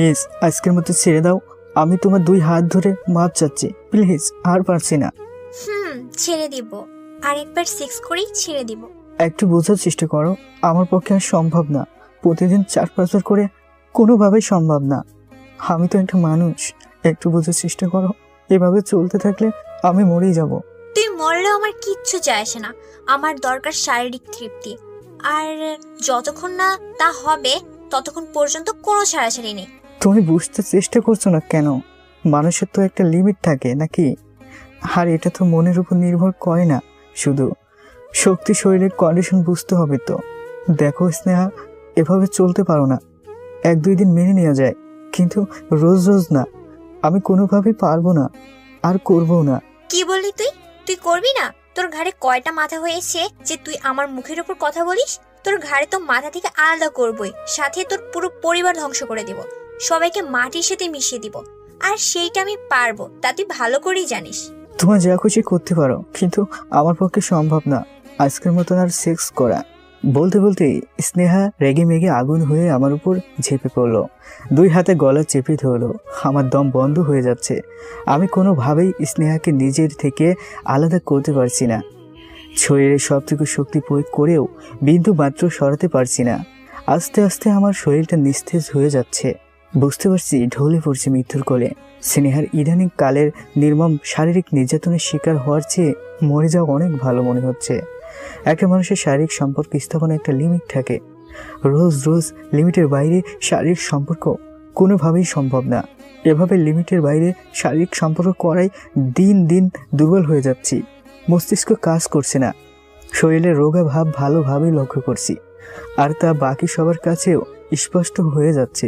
Please আজকের মতো ছেড়ে দাও। আমি তোমার 2 হাত ধরে মাপ চাচ্ছি, প্লিজ, আর পারছি না। ছেড়ে দিব, আরেকবার সেক্স করেই ছেড়ে দিব। একটু বোঝার চেষ্টা করো, আমার পক্ষে আর সম্ভব না। প্রতিদিন 4-5 বার করে কোনোভাবেই সম্ভব না। আমি তো একটা মানুষ, একটু বোঝার চেষ্টা করো। এভাবে চলতে থাকলে আমি মরেই যাব। তুই মরলেও আমার কিচ্ছু যায় আসে না। আমার দরকার শারীরিক তৃপ্তি, আর যতক্ষণ না তা হবে ততক্ষণ পর্যন্ত কোনো ছাড়াছাড়ি নেই। তুমি বুঝতে চেষ্টা করছো না কেন? মানুষের তো একটা লিমিট থাকে নাকি? আর এটা তো মনের উপর নির্ভর করে না শুধু, শক্তি, শরীরের কন্ডিশন বুঝতে হবে তো। দেখো স্নেহা, এভাবে চলতে পারো না। 1-2 দিন মেনে নেওয়া যায়, কিন্তু রোজ রোজ না। আমি কোনোভাবেই পারবো না, আর করবো না। কি বললি তুই? তুই করবি না? তোর ঘাড়ে কয়টা মাথা হয়েছে যে তুই আমার মুখের উপর কথা বলিস? তোর ঘাড়ে তো মাথা থেকে আলাদা করবই, সাথে তোর পুরো পরিবার ধ্বংস করে দিব, সবাইকে মাটির সাথে মিশিয়ে দিব। আর সেইটা আমি পারবো, তা তুই ভালো করেই জানিস। তোমার যা খুশি করতে পারো, কিন্তু আমার পক্ষে সম্ভব না আজকের মতন আর সেক্স করা। বলতে বলতে স্নেহা রেগে মেগে আগুন হয়ে আমার উপর ঝেঁপে পড়লো। 2 হাতে গলা চেপে ধরলো। আমার দম বন্ধ হয়ে যাচ্ছে। আমি কোনোভাবেই স্নেহাকে নিজের থেকে আলাদা করতে পারছি না। শরীরের সবটুকু শক্তি প্রয়োগ করেও বিন্দু মাত্র সরাতে পারছি না। আস্তে আস্তে আমার শরীরটা নিস্তেজ হয়ে যাচ্ছে। বুঝতে পারছি ঢলে পড়ছে মৃত্যুর কোলে। স্নেহার ইদানিং কালের নির্মম শারীরিক নির্যাতনের শিকার হওয়ার চেয়ে মরে যাওয়া অনেক ভালো মনে হচ্ছে। একটা মানুষের শারীরিক সম্পর্ক স্থাপনে একটা লিমিট থাকে। রোজ রোজ লিমিটের বাইরে শারীরিক সম্পর্ক কোনোভাবেই সম্ভব না। এভাবে লিমিটের বাইরে শারীরিক সম্পর্ক করাই দিন দিন দুর্বল হয়ে যাচ্ছি। মস্তিষ্ক কাজ করছে না। শরীরের রোগাভাব ভালোভাবেই লক্ষ্য করছি, আর তা বাকি সবার কাছেও স্পষ্ট হয়ে যাচ্ছে।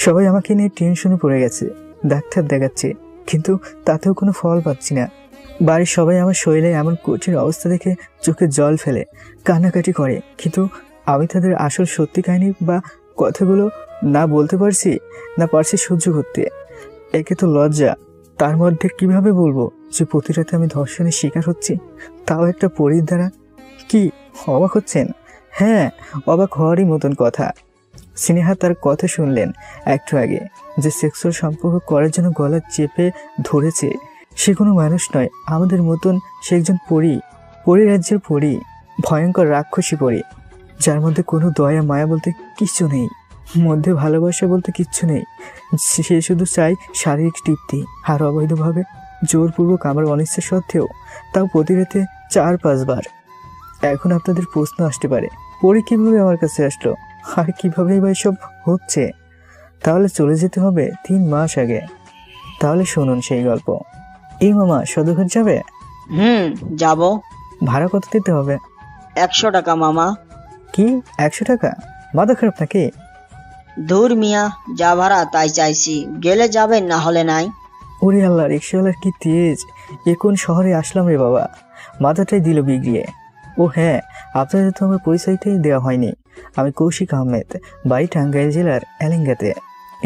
সবাই আমাকে নিয়ে টেনশনে পড়ে গেছে, ডাক্তার দেখাচ্ছে, কিন্তু তাতেও কোনো ফল পাচ্ছি না। বাড়ির সবাই আমার শরীরে এমন কঠিন অবস্থা দেখে চোখে জল ফেলে, কান্নাকাটি করে, কিন্তু আমি তাদের আসল সত্যি কাহিনী বা কথাগুলো না বলতে পারছি, না পারছি সহ্য করতে। একে তো লজ্জা, তার মধ্যে কিভাবে বলবো যে প্রতি রাতে আমি ধর্ষণের শিকার হচ্ছি, তাও একটা পরীর দ্বারা। কি অবাক হচ্ছেন? হ্যাঁ, অবাক হওয়ারই মতন কথা। স্নেহা তার কথা শুনলেন একটু আগে, যে সেক্সুয়াল সম্পর্ক করার জন্য গলা চেপে ধরেছে, সে কোনো মানুষ নয় আমাদের মতন। সে একজন পরী, পরিরাজ্যের পরী, ভয়ঙ্কর রাক্ষসী পরী, যার মধ্যে কোনো দয়া মায়া বলতে কিচ্ছু নেই, মধ্যে ভালোবাসা বলতে কিচ্ছু নেই। সে শুধু চায় শারীরিক তৃপ্তি, আর অবৈধভাবে জোরপূর্বক আমার অনিচ্ছা সত্ত্বেও তাও প্রতি রাতে 4-5 বার। এখন আপনাদের প্রশ্ন আসতে পারে, পরী কীভাবে আমার কাছে আসলো, আর কীভাবেই বা এসব হচ্ছে? তাহলে চলে যেতে হবে 3 মাস আগে। তাহলে শুনুন সেই গল্প। এই মামা সদরঘাট যাবে? যাব। ভাড়া কত দিতে হবে? 100 টাকা মামা। কি 100 টাকা? মাথা খারাপ নাকি? ধুর মিয়া, যা ভাড়া তাই চাইছি, গেলে যাবেন, না হলে নাই। ওরে আল্লাহ, রিক্সাওয়ালার কি তেজ! এ কোন শহরে আসলাম রে বাবা, মাথাটাই দিল বিগড়িয়ে। ও হ্যাঁ, আপনাদের তো আমার পরিচয়টাই দেওয়া হয়নি। আমি কৌশিক আহমেদ, বাড়ি টাঙ্গাইল জেলার এলেঙ্গাতে।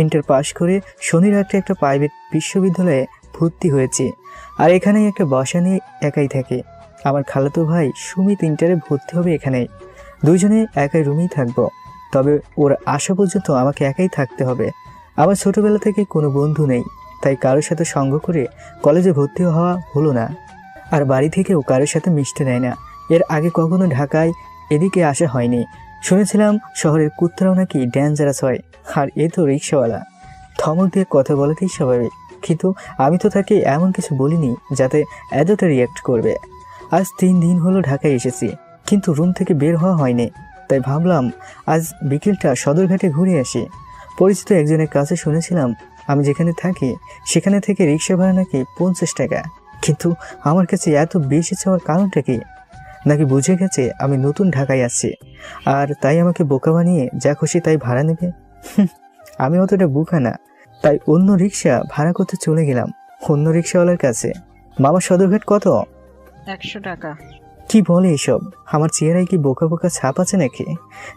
ইন্টার পাশ করে শনি রাত্রে একটা প্রাইভেট বিশ্ববিদ্যালয়ে ভর্তি হয়েছি, আর এখানেই একটা বাসা নিয়ে একাই থাকি। আমার খালাতো ভাই সুমিত ইন্টারে ভর্তি হবে এখানেই। দুইজনে একাই রুমেই থাকবো, তবে ওর আসা পর্যন্ত আমাকে একাই থাকতে হবে। আমার ছোটবেলা থেকে কোনো বন্ধু নেই, তাই কারোর সাথে সঙ্গ করে কলেজে ভর্তি হওয়া হলো না। আর বাড়ি থেকেও কারোর সাথে মিশতে দেয় না। এর আগে কখনো ঢাকায় এদিকে আসা হয়নি। শুনেছিলাম শহরের কুত্তারাও নাকি ডেঞ্জারাস হয়, আর এ তো রিক্সাওয়ালা, ধমক দিয়ে কথা বলাতেই স্বাভাবিক। কিন্তু আমি তো তাকে এমন কিছু বলিনি যাতে এতটা রিয়াক্ট করবে। আজ 3 দিন হলো ঢাকায় এসেছি, কিন্তু রুম থেকে বের হওয়া হয়নি। তাই ভাবলাম আজ বিকেলটা সদরঘাটে ঘুরে আসি। পরিচিত একজনের কাছে শুনেছিলাম আমি যেখানে থাকি সেখানে থেকে রিক্সা ভাড়া নাকি 50 টাকা। কিন্তু আমার কাছে এত বেশি চাওয়ার কারণটা কি? নাকি বুঝে গেছে আমি নতুন ঢাকায় আসছি, আর তাই আমাকে বোকা বানিয়ে যা খুশি তাই ভাড়া নেবে? আমি অতটা বোকা না, তাই অন্য রিক্সা ভাড়া করতে চলে গেলাম অন্য রিক্সাওয়ালার কাছে। মামা সদরঘাট কত? 100 টাকা। কি বলে এসব? আমার চেহারায় কি বোকা বোকা ছাপ আছে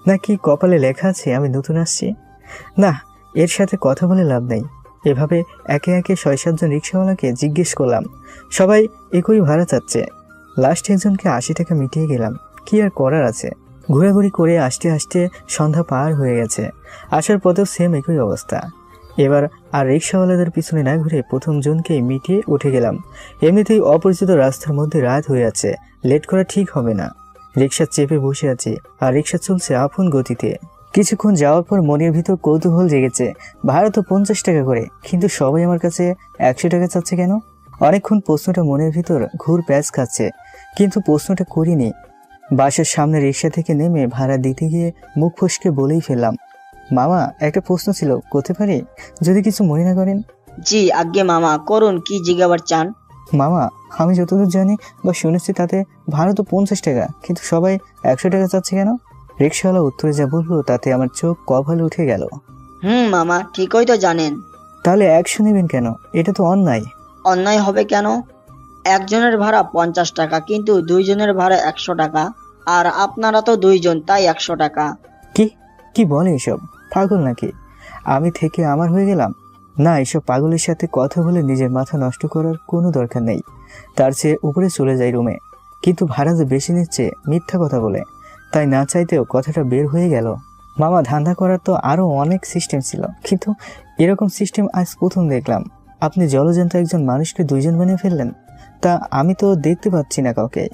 নাকি কপালে লেখা আছে আমি নতুন আসছি? না, এর সাথে কথা বলে লাভ নেই। এভাবে একে একে 6-7 জন রিক্সাওয়ালাকে জিজ্ঞেস করলাম, সবাই একই ভাড়া চাচ্ছে। লাস্ট একজনকে 80 টাকা মিটিয়ে গেলাম। কি আর করার আছে? ঘোরাঘুরি করে আসতে আসতে সন্ধ্যা পার হয়ে গেছে। আসার পথেও সেম একই অবস্থা। এবার আর রিক্সাওয়ালাদের পিছনে না ঘুরে প্রথম জনকে মিটিয়ে উঠে গেলাম। এমনিতেই অপরিচিত রাস্তার মধ্যে রাত হয়ে আছে, লেট করা ঠিক হবে না। রিক্সা চেপে বসে আছি আর রিক্সা চলছে আপন গতিতে। কিছুক্ষণ যাওয়ার পর মনের ভিতর কৌতূহল জেগেছে। ভাড়া তো 50 টাকা করে, কিন্তু সবাই আমার কাছে 100 টাকা চাচ্ছে কেন? অনেকক্ষণ প্রশ্নটা মনের ভিতর ঘুর প্যাঁচ খাচ্ছে, কিন্তু প্রশ্নটা করিনি। বাসার সামনে রিক্সা থেকে নেমে ভাড়া দিতে গিয়ে মুখ ফসকে বলেই ফেললাম, মামা একটা প্রশ্ন ছিল, করতে পারি? যদি কিছু মনে না করেন। জি আজ্ঞে মামা, করুন, কি জিজ্ঞাবার চান? মামা, আমি যতদূর জানি বা শুনেছি তাতে ভাড়া তো 50 টাকা, কিন্তু সবাই 100 টাকা চাচ্ছে কেন? রিক্সাওয়ালা উত্তরে যা বললো তাতে আমার চোখ কপালে উঠে গেল। মামা, ঠিকই তো জানেন। তাহলে 100 নেবেন কেন? এটা তো অন্যায়। অন্যায় হবে কেন? একজনের ভাড়া 50 টাকা, কিন্তু দুইজনের ভাড়া 100 টাকা। আর আপনারা তো দুইজন, তাই 100 টাকা। কি কি বলে এসব? পাগল নাকি? আমি থেকে আমার হয়ে গেলাম? না, এসব পাগলের সাথে কথা বলে নিজের মাথা নষ্ট করার কোনো দরকার নেই। তার চেয়ে উপরে চলে যাই রুমে। কিন্তু ভাড়া যে বেশি নিচ্ছে মিথ্যা কথা বলে, তাই না চাইতেও কথাটা বের হয়ে গেল। মামা, ধান্দা করার তো আরো অনেক সিস্টেম ছিল, কিন্তু এরকম সিস্টেম আজ প্রথম দেখলাম। আপনি জলজন্ত একজন মানুষকে দুইজন বানিয়ে ফেললেন, তা আমি তো দেখতে পাচ্ছি না কাউকে।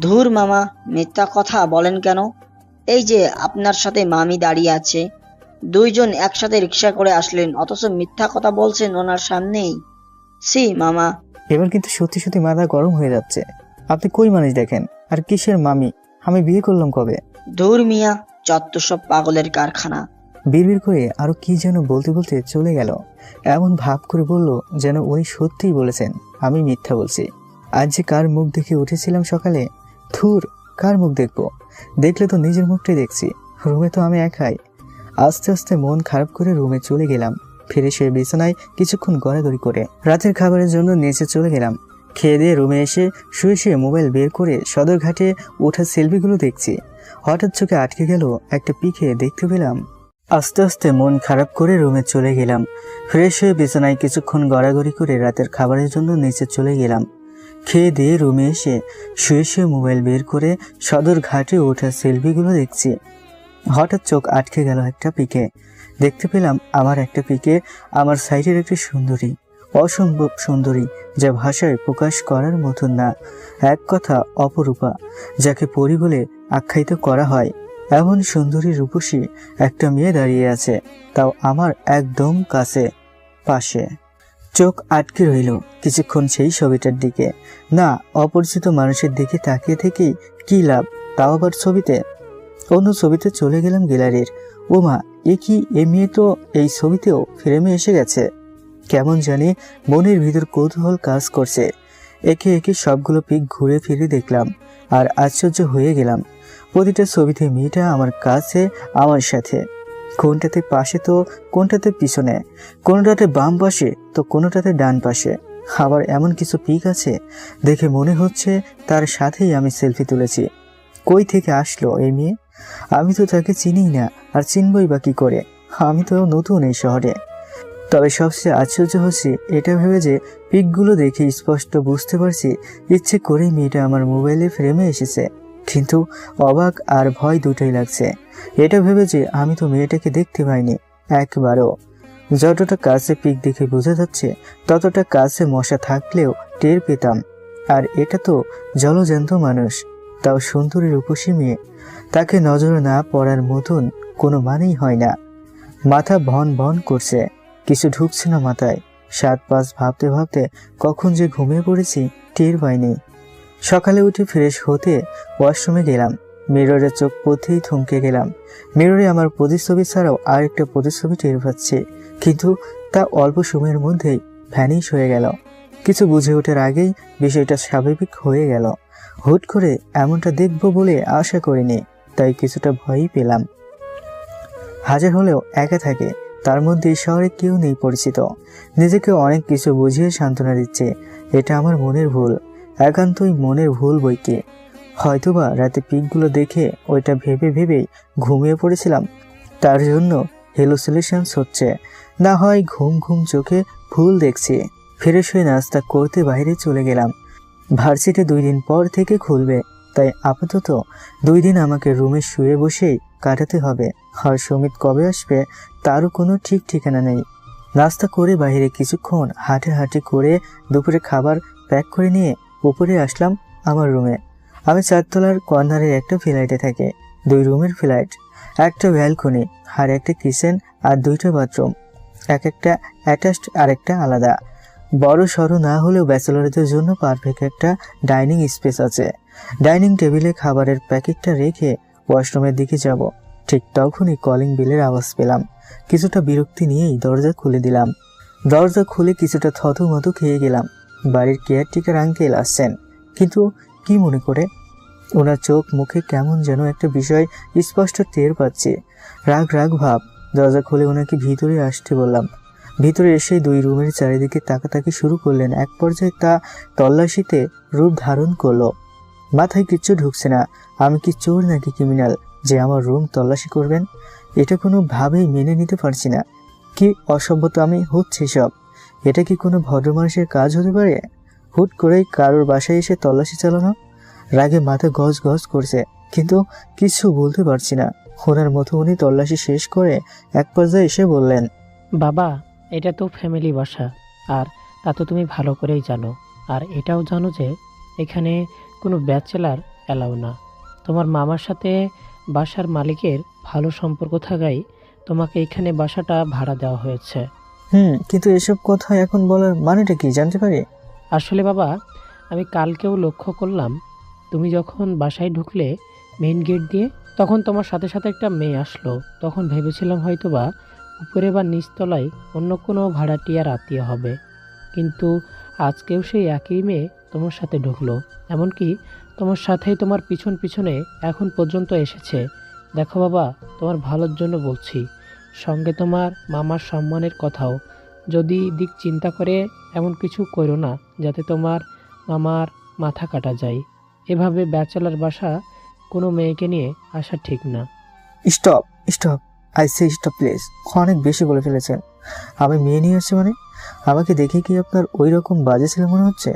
ধুর মামা, মিথ্যা কথা বলেন কেন? এই যে আপনার সাথে মামি দাঁড়িয়ে আছে, দুইজন একসাথে রিক্সা করে আসলেন, অথচ মিথ্যা কথা বলছেন ওনার সামনেই। সি মামা। এবার কিন্তু সত্যি সত্যি মাথা গরম হয়ে যাচ্ছে। আপনি কই মানুষ দেখেন, আর কিসের মামি? আমি বিয়ে করলাম কবে? ধুর মিয়া, যত সব পাগলের কারখানা। বিড়বিড় করে আরো কি যেন বলতে বলতে চলে গেল। এমন ভাব করে বলল যেন উনি সত্যিই বলেছেন, আমি মিথ্যা বলছি। আজ যে কার মুখ দেখে উঠেছিলাম সকালে, থুর, কার মুখ দেখবো? দেখলে তো নিজের মুখটাই দেখছি। রুমে তো আমি একাই। আস্তে আস্তে মন খারাপ করে রুমে চলে গেলাম। ফিরে শুয়ে বিছানায় কিছুক্ষণ গড়াগড়ি করে রাতের খাবারের জন্য নিচে চলে গেলাম। খেয়ে দিয়ে রুমে এসে শুয়ে শুয়ে মোবাইল বের করে সদরঘাটে ওঠা সেলফিগুলো দেখছি। হঠাৎ চোখে আটকে গেল একটা পিকে দেখতে পেলাম। আস্তে আস্তে মন খারাপ করে রুমে চলে গেলাম। ফ্রেশ হয়ে বিছানায় কিছুক্ষণ গড়াগড়ি করে রাতের খাবারের জন্য নিচে চলে গেলাম। খেয়ে দিয়ে রুমে এসে শুয়ে শুয়ে মোবাইল বের করে সদরঘাটে ওঠা সেলফিগুলো দেখছি। হঠাৎ চোখ আটকে গেল একটা পিকে। দেখতে পেলাম আমার একটা পিকে আমার সাইডের একটি সুন্দরী, অসম্ভব সুন্দরী, যা ভাষায় প্রকাশ করার মতন না। এক কথা অপরূপা, যাকে পরী বলে আখ্যায়িত করা হয়। এমন সুন্দরী রূপসী একটা মেয়ে দাঁড়িয়ে আছে, তাও আমার একদম কাছে, পাশে। চোখ আটকে রইল কিছুক্ষণ সেই ছবিটার দিকে। না, অপরিচিত মানুষের দিকে তাকিয়ে থেকেই কি লাভ, তাও আবার ছবিতে। অন্য ছবিতে চলে গেলাম গ্যালারির। ওমা, এ কি, এ মেয়ে তো এই ছবিতেও ফ্রেমে এসে গেছে। কেমন জানি মনের ভিতর কৌতূহল কাজ করছে। একে একে সবগুলো পিক ঘুরে ফিরে দেখলাম আর আশ্চর্য হয়ে গেলাম। প্রতিটা ছবিতে মেয়েটা আমার কাছে, আমার সাথে। কোনটাতে পাশে তো কোনটাতে পিছনে, কোনটাতে বাম পাশে তো কোনটাতে ডান পাশে। আবার এমন কিছু পিক আছে দেখে মনে হচ্ছে তার সাথেই আমি সেলফি তুলেছি। কই থেকে আসলো এই মেয়ে? আমি তো তাকে চিনি না, আর চিনবই বা কি করে? আমি তো নতুন এই শহরে। তবে সবচেয়ে আশ্চর্য হচ্ছে এটা ভেবে যে পিকগুলো দেখে স্পষ্ট বুঝতে পারছি ইচ্ছে করেই মেয়েটা আমার মোবাইলে ফ্রেমে এসেছে। কিন্তু অবাক আর ভয় দুটোই লাগছে। এটা ভেবে যে আমি তো মেয়েটাকে দেখতে পাইনি একবারও। যতটা কাছে পিক দেখে বোঝা যাচ্ছে ততটা কাছে মশা থাকলেও টের পেতাম। আর এটা তো জলজ্যান্ত মানুষ, তাও সুন্দরী রূপসী মেয়ে। তাকে নজর না পড়ার মতন কোনো মানেই হয় না। মাথা ভন ভন করছে, কিছু ঢুকছে না মাথায়। 7-5 ভাবতে ভাবতে কখন যে ঘুমিয়ে পড়েছি টের পাইনি। সকালে উঠে ফ্রেশ হতে ওয়াশরুমে গেলাম। মিররে চোখ পড়তেই থমকে গেলাম। মিররে আমার প্রতিচ্ছবি ছাড়াও আরেকটা প্রতিচ্ছবি টের পাচ্ছি, কিন্তু তা অল্প সময়ের মধ্যেই ভ্যানিশ হয়ে গেল। কিছু বুঝে ওঠার আগেই বিষয়টা স্বাভাবিক হয়ে গেল। হুট করে এমনটা দেখব বলে আশা করিনি, তাই কিছুটা ভয়ই পেলাম। হাজার হলেও একা থাকে, তার মধ্যে শহরে কেউ নেই পরিচিত। নিজেকে অনেক কিছু বুঝিয়ে সান্ত্বনা দিচ্ছে। এটা আমার মনের ভুল, একান্তই মনের ভুল বইকি। হয়তোবা রাতে পিকগুলো দেখে ওইটা ভেবে ভেবেই ঘুমিয়ে পড়েছিলাম, তার জন্য হেলুসিনেশনস হচ্ছে। না হয় ঘুম ঘুম চোখে ভুল দেখছি। ফিরে শুয়ে নাস্তা করতে বাইরে চলে গেলাম। ভার্সিটি 2 দিন পর থেকে খুলবে, তাই আপাতত 2 দিন আমাকে রুমে শুয়ে বসেই কাটাতে হবে। আর সুমিত কবে আসবে তারও কোনো ঠিক ঠিকানা নেই। নাস্তা করে বাইরে কিছুক্ষণ হাঁটাহাঁটি করে দুপুরে খাবার প্যাক করে নিয়ে উপরে আসলাম আমার রুমে। আমি 4 তলার কর্নারের একটা ফ্ল্যাটে থাকি। 2 রুমের ফ্ল্যাট, একটা ব্যালকনি আর একটা কিচেন আর 2টা বাথরুম, একটা অ্যাটাচড আর একটা আলাদা। বড় সড়ো না হলেও ব্যাচেলরদের জন্য পারফেক্ট একটা ডাইনিং স্পেস আছে। ডাইনিং টেবিলে খাবারের প্যাকেটটা রেখে ওয়াশরুমের দিকে যাব, ঠিক তখনই কলিং বেলের আওয়াজ পেলাম। কিছুটা বিরক্তি নিয়েই দরজা খুলে দিলাম। দরজা খুলে কিছুটা থতমত খেয়ে গেলাম। বাড়ির কেয়ারটেকার আঙ্কেল আসছেন, কিন্তু কি মনে করে? ওনার চোখ মুখে কেমন যেন একটা বিষয় স্পষ্ট টের পাচ্ছি, রাগ রাগ ভাব। দরজা খুলে ওনাকে ভিতরে আসতে বললাম। ভিতরে এসে 2 রুমের চারিদিকে তাকাতাকি শুরু করলেন। এক পর্যায়ে তা তল্লাশিতে রূপ ধারণ করলো। মাথায় কিচ্ছু ঢুকছে না। আমি কি চোর নাকি ক্রিমিনাল যে আমার রুম তল্লাশি করবেন? এটা কোনোভাবেই মেনে নিতে পারছি না। কি অসভ্যতা আমি হচ্ছে সব। এটা কি কোনো ভদ্র মানুষের কাজ হতে পারে? হুট করেই কারোর বাসায় এসে তল্লাশি চালানো। রাগে মাথা গজ গজ করছে, কিন্তু কিছু বলতে পারছি না। ওনার মতো উনি তল্লাশি শেষ করে এক পর্যায়ে এসে বললেন, বাবা, এটা তো ফ্যামিলি বাসা, আর তা তো তুমি ভালো করেই জানো। আর এটাও জানো যে এখানে কোনো ব্যাচেলার অ্যালাউ না। তোমার মামার সাথে বাসার মালিকের ভালো সম্পর্ক থাকায় তোমাকে এখানে বাসাটা ভাড়া দেওয়া হয়েছে। কিন্তু এসব কথা এখন বলার মানেটা কি জানতে পারি? আসলে বাবা, আমি কালকেও লক্ষ্য করলাম তুমি যখন বাসায় ঢুকলে মেইন গেট দিয়ে, তখন তোমার সাথে সাথে একটা মেয়ে আসলো। তখন ভেবেছিলাম হয়তোবা উপরে বা নিচতলায় অন্য কোনো ভাড়াটিয়ার আত্মীয় হবে, কিন্তু আজকেও সেই একই মেয়ে তোমার সাথে ঢুকলো। এমনকি তোমার সাথেই তোমার পিছন পিছনে এখন পর্যন্ত এসেছে। দেখো বাবা, তোমার ভালোর জন্য বলছি, সঙ্গে তোমার মামার সম্মানের কথাও। যদি দিক চিন্তা করে এমন কিছু করো না যাতে তোমার মামার মাথা কাটা যায়। এভাবে ব্যাচেলার বাসা কোনো মেয়েকে নিয়ে আসা ঠিক না। Stop stop, I say stop please. অনেক বেশি বলে ফেলেছেন। আমি মেয়ে নিয়ে আসছি মানে? আমাকে দেখে কি আপনার ওই রকম বাজে ছেলে মনে হচ্ছে?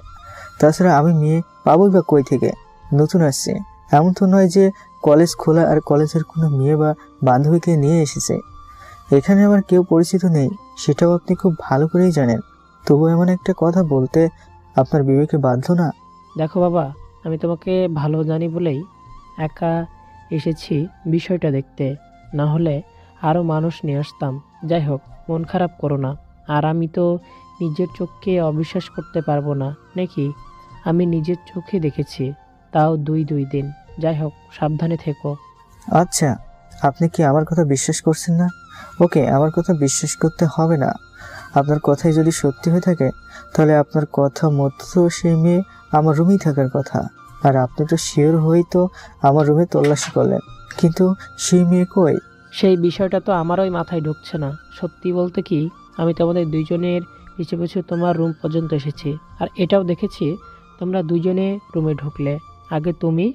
তাছাড়া আমি মেয়ে পাবোই বা কই থেকে? নতুন আসছে, এমন তো নয় যে কলেজ খোলা আর কলেজের কোনো মেয়ে বা বান্ধবীকে নিয়ে এসেছে। এখানে আমার কেউ পরিচিত নেই, সেটাও আপনি খুব ভালো করেই জানেন। তবু এমন একটা কথা বলতে আপনার বিবেকে বাধ্য না? দেখো বাবা, আমি তোমাকে ভালো জানি বলেই একা এসেছি বিষয়টা দেখতে, না হলে আরও মানুষ নিয়ে আসতাম। যাই হোক, মন খারাপ করো না। আর আমি তো নিজের চোখকে অবিশ্বাস করতে পারবো না নাকি? আমি নিজের চোখে দেখেছি, তাও 2 দিন। যাই হোক, সাবধানে থেকো। আচ্ছা, আপনি কি আমার কথা বিশ্বাস করছেন না? ওকে, আমার কথা বিশ্বাস করতে হবে না। আপনার কথাই যদি সত্যি হয়ে থাকে, তাহলে আপনার কথা মতো তো সেই মেয়ে আমার রুমেই থাকার কথা। আর আপনি তো শিওর হয়েই তো আমার রুমে তল্লাশি করলেন, কিন্তু সেই মেয়ে কই? সেই বিষয়টা তো আমারই মাথায় ঢুকছে না। সত্যি বলতে কি, আমি তোমাদের 2 জনের পিছু পিছু তোমার রুম পর্যন্ত এসেছি, আর এটাও দেখেছি তোমরা 2 জনে রুমে ঢুকলে। আগে তুমি,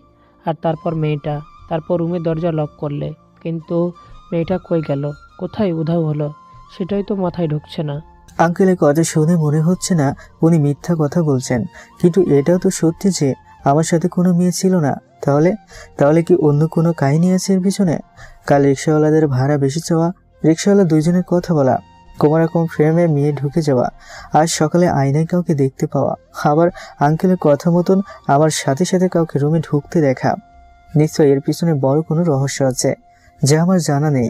আর তারপর মেয়েটা। তারপর রুমের দরজা লক করলে, কিন্তু মেয়েটা কই গেল, কোথায় উধাও হলো, সেটাই তো মাথায় ঢুকছে না। আঙ্কেলের কথা শুনে মনে হচ্ছে না উনি মিথ্যা কথা বলছেন, কিন্তু এটাও তো সত্যি যে আমার সাথে কোনো মেয়ে ছিল না। তাহলে তাহলে কি অন্য কোনো কাহিনী আছে এর পিছনে? কাল রিক্সাওয়ালাদের ভাড়া বেশি চাওয়া, রিক্সাওয়ালা 2 জনের কথা বলা, কোনোরকম ফ্রেমে মেয়ে ঢুকে যাওয়া, আজ সকালে আয়নায় কাউকে দেখতে পাওয়া, আবার আঙ্কেলের কথা মতন আমার সাথে সাথে কাউকে রুমে ঢুকতে দেখা। নিশ্চয়ই এর পিছনে বড় কোনো রহস্য আছে যা আমার জানা নেই।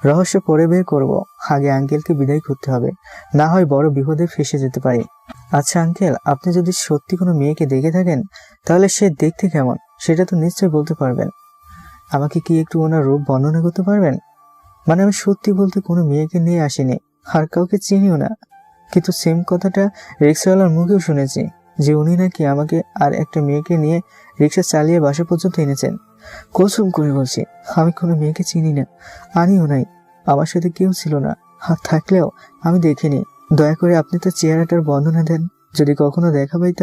রহস্য পরে বের করব, আগে আঙ্কেলকে বিদায় করতে হবে, না হয় বড় বিপদে ফেসে যেতে পারি। আচ্ছা আঙ্কেল, আপনি যদি সত্যি কোনো মেয়েকে দেখে থাকেন, তাহলে সে দেখতে কেমন সেটা তো নিশ্চয়ই বলতে পারবেন। আমাকে কি একটু ওনার রূপ বর্ণনা করতে পারবেন? মানে আমি সত্যি বলতে কোনো মেয়েকে নিয়ে আসিনি, আর কাউকে চিনিও না, কিন্তু সেম কথাটা রিক্সাওয়ালার মুখেও শুনেছি যে উনি নাকি আমাকে আর একটা মেয়েকে নিয়ে রিক্সা চালিয়ে বাসা পর্যন্ত এনেছেন। কসম করে বলছি, আমি কোনো মেয়েকে চিনি না, আনিও নাই। আমার সাথে কেউ ছিল না, আর থাকলেও আমি দেখিনি। দয়া করে আপনি তার চেহারাটার বর্ণনা দেন। যদি কখনো দেখা পাই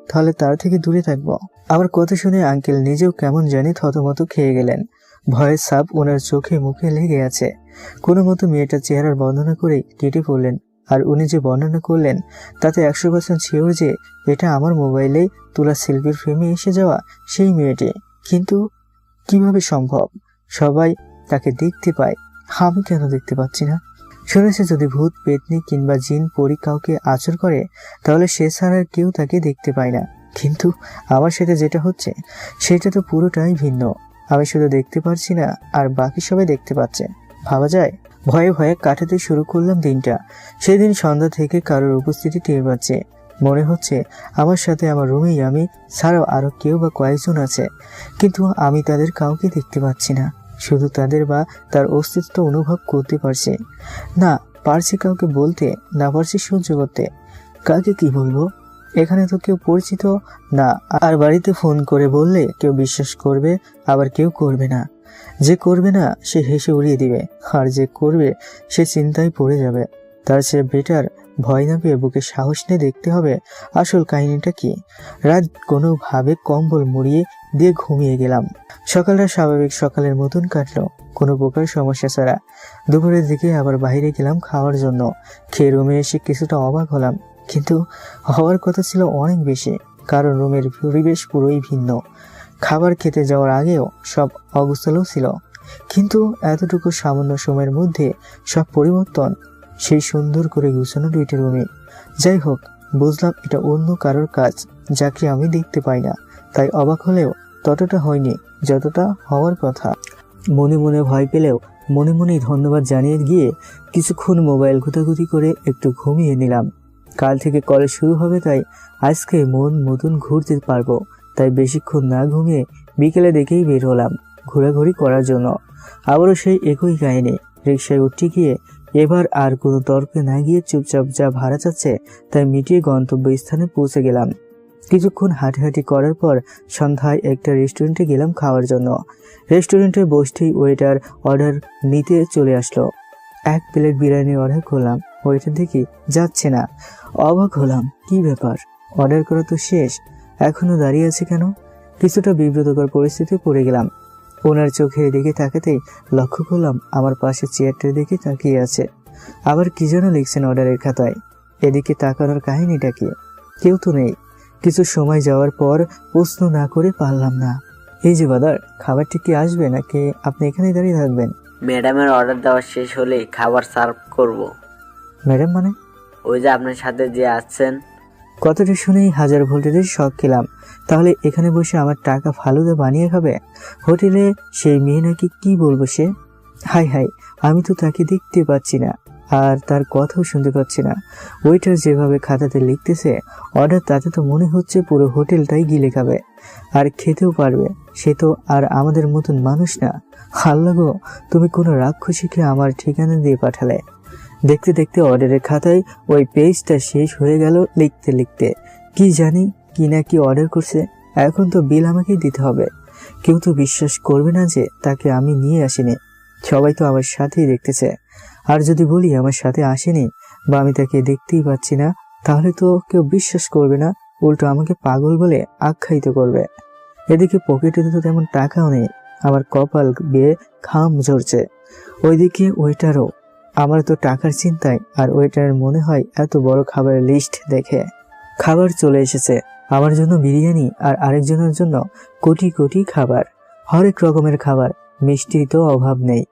তাহলে তার থেকে দূরে থাকবো। আমার কথা শুনে আঙ্কেল নিজেও কেমন জানি থতমত খেয়ে গেলেন। ভয়ের ছাপ ওনার চোখে মুখে লেগে আছে। কোনো মতো মেয়েটার চেহারার বর্ণনা করে কেটে পড়লেন। আর উনি যে বর্ণনা করলেন তাতে 100% শিওর যে এটা আমার মোবাইলে তোলা সেলফির ফ্রেমে এসে যাওয়া সেই মেয়েটি। কিন্তু কিভাবে সম্ভব? সবাই তাকে দেখতে পায়, আমি কেন দেখতে পাচ্ছি না? শুনেছে যদি ভূত পেতনি কিংবা জিন পরি কাউকে আচর করে তাহলে সে ছাড়া আর কেউ তাকে দেখতে পায় না। কিন্তু আমার সাথে যেটা হচ্ছে সেটা তো পুরোটাই ভিন্ন। আমি শুধু দেখতে পারছি না আর বাকি সবাই দেখতে পাচ্ছে। ভাবা যায়। ভয়ে ভয়ে কাটাতে শুরু করলাম দিনটা। সেদিন সন্ধ্যা থেকে কারোর উপস্থিতি টের পাচ্ছে। মনে হচ্ছে আমার সাথে আমার রুমেই আমি ছাড়াও আরো কেউ বা কয়েকজন আছে, কিন্তু আমি তাদের কাউকে দেখতে পাচ্ছি না। শুধু তাদের বা তার অস্তিত্ব অনুভব করতে পারছি। না পারছি কাউকে বলতে, না পারছি সহ্য করতে। কাকে কি বলবো? এখানে তো কেউ পরিচিত না, আর বাড়িতে ফোন করে বললে কেউ বিশ্বাস করবে, আবার কেউ করবে না। যে করবে না সে হেসে উড়িয়ে দিবে, আর যে করবে সে চিন্তায় পড়ে যাবে। তার চেয়ে বেটার ভয় না পেয়ে বুকে সাহস নিয়ে দেখতে হবে আসল কাহিনীটা কি। রাত কোনোভাবে কম্বল মুড়িয়ে দিয়ে ঘুমিয়ে গেলাম। সকালটা স্বাভাবিক সকালের মতন কাটলো, কোনো প্রকার সমস্যা ছাড়া। দুপুরের দিকে আবার বাইরে গেলাম খাওয়ার জন্য। খেয়ে রুমে এসে কিছুটা অবাক হলাম, কিন্তু হওয়ার কথা ছিল অনেক বেশি, কারণ রুমের পরিবেশ পুরোই ভিন্ন। খাবার খেতে যাওয়ার আগেও সব অগোছালো ছিল, কিন্তু এতটুকু সামান্য সময়ের মধ্যে সব পরিবর্তন। সেই সুন্দর করে গুছানো দুইটা রুমে। যাই হোক, বুঝলাম এটা অন্য কারোর কাজ, যাকে আমি দেখতে পাই না। তাই অবাক হলেও ততটা হয়নি যতটা হওয়ার কথা। মনে মনে ভয় পেলেও মনে মনেই ধন্যবাদ জানিয়ে গিয়ে কিছুক্ষণ মোবাইল ঘুটাঘুটি করে একটু ঘুমিয়ে নিলাম। কাল থেকে কলেজ শুরু হবে, তাই আজকে মন মতন ঘুরতে পারবো। তাই বেশিক্ষণ না ঘুমিয়ে বিকেলে দেখেই বের হলাম ঘোরাঘুরি করার জন্য। আবারও সেই একই কাহিনী। রিক্সায় উঠতে গিয়ে এবার আর কোনো তর্কে না গিয়ে চুপচাপ যা ভাড়া চাচ্ছে তাই মিটিয়ে গন্তব্যস্থানে পৌঁছে গেলাম। কিছুক্ষণ হাঁটাহাঁটি করার পর সন্ধ্যায় একটা রেস্টুরেন্টে গেলাম খাওয়ার জন্য। রেস্টুরেন্টে বসতেই ওয়েটার অর্ডার নিতে চলে আসলো। এক প্লেট বিরিয়ানি অর্ডার করলাম, ওয়েটার দেখি যাচ্ছে না। অবাক হলাম, কি ব্যাপার, অর্ডার করা তো শেষ, এখনো দাঁড়িয়ে আছে কেন? কিছুটা বিব্রতকর পরিস্থিতি পড়ে গেলাম। ওনার চোখের দিকে তাকাতেই লক্ষ্য করলাম আমার পাশে চেয়ারটার দিকে তাকিয়ে আছে, আবার কি যেন লিখছেন অর্ডারের খাতায়। এদিকে তাকানোর কাহিনীটা কি? কেউ তো নেই। কিছু সময় যাওয়ার পর প্রশ্ন না করে পারলাম না, এই যে বাদার, খাবারটি কি আসবে নাকি আপনি এখানেই দাঁড়িয়ে থাকবেন? ম্যাডামের অর্ডার দেওয়া শেষ হলেই খাবার সার্ভ করব। ম্যাডাম মানে? ওই যে আপনার সাথে যে আসছেন। কথাটা শুনেই হাজার ভোল্টেজের শক খেলাম। তাহলে এখানে বসে আমার টাকা ফালুদা বানিয়ে খাবে? হোটেলে সেই মেয়ে নাকি, কি বলবো সে? হাই হাই, আমি তো তাকে দেখতে পাচ্ছি না, আর তার কথাও শুনতে পাচ্ছি না। ওয়েটার যেভাবে খাতাতে লিখতেছে অর্ডার, তাতে তো মনে হচ্ছে পুরো হোটেলটাই গিলে খাবে, আর খেতেও পারবে। সে তো আর আমাদের মতন মানুষ না। আল্লাহ গো, তুমি কোনো রাক্ষসীকে আমার ঠিকানা দিয়ে পাঠালে। দেখতে দেখতে অর্ডারের খাতায় ওই পেজটা শেষ হয়ে গেল। লিখতে লিখতে কি জানি কি না কি অর্ডার করছে। এখন তো বিল আমাকেই দিতে হবে। কেউ তো বিশ্বাস করবে না যে তাকে আমি নিয়ে আসিনি। সবাই তো আমার সাথেই দেখতেছে। আর যদি বলি আমার সাথে আসেনি বা আমি তাকে দেখতেই পাচ্ছি না, তাহলে তো কেউ বিশ্বাস করবে না, উল্টো আমাকে পাগল বলে আখ্যায়িত করবে। এদিকে পকেটে তো তেমন টাকাও নেই, আমার কপাল বেয়ে ঘাম ঝরছে। ওইদিকে ওয়েটারও। আমার তো টাকার চিন্তায়, আর ওয়েটারের মনে হয় এত বড় খাবারের লিস্ট দেখে। খাবার চলে এসেছে, আমার জন্য বিরিয়ানি আর আরেকজনের জন্য কোটি কোটি খাবার, হরেক রকমের খাবার। মিষ্টি তো অভাব নেই।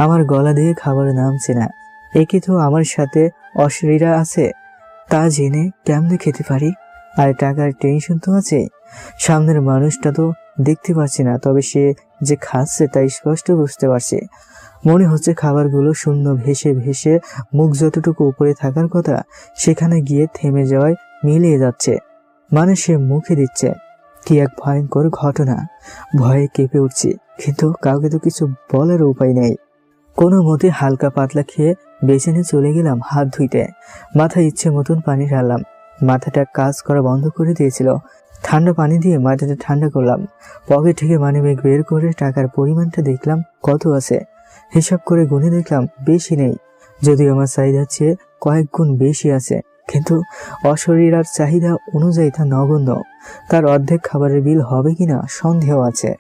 আমার গলা দিয়ে খাবার নামছে না। একে তো আমার সাথে অশরীরা আছে, তা জেনে কেমনে খেতে পারি? আর টাকার টেনশন তো আছে। সামনের মানুষটা তো দেখতে পাচ্ছি না, তবে সে যে খাচ্ছে তাই স্পষ্ট বুঝতে পারছি। মনে হচ্ছে খাবারগুলো শূন্য ভেসে ভেসে মুখ যতটুকু উপরে থাকার কথা সেখানে গিয়ে থেমে যাওয়ায় মিলিয়ে যাচ্ছে, মানে সে মুখে দিচ্ছে। কি এক ভয়ঙ্কর ঘটনা! ভয়ে কেঁপে উঠছি, কিন্তু কাউকে তো কিছু বলার উপায় নেই। কোনো মতে হালকা পাতলা খেয়ে বেসিনে চলে গেলাম হাত ধুইতে। মাথায় ইচ্ছে মতন পানি ঢাললাম। মাথাটা কাজ করা বন্ধ করে দিয়েছিল। ঠান্ডা পানি দিয়ে মাথাটা ঠান্ডা করলাম। পকেট থেকে মানিব্যাগ বের করে টাকার পরিমাণটা দেখলাম কত আছে। হিসাব করে গুনে দেখলাম বেশি নেই, যদিও আমার চাহিদার চেয়ে কয়েক গুণ বেশি আছে, কিন্তু অশরীরার চাহিদা অনুযায়ী তা নগণ্য। তার অর্ধেক খাবারের বিল হবে কিনা সন্দেহ আছে।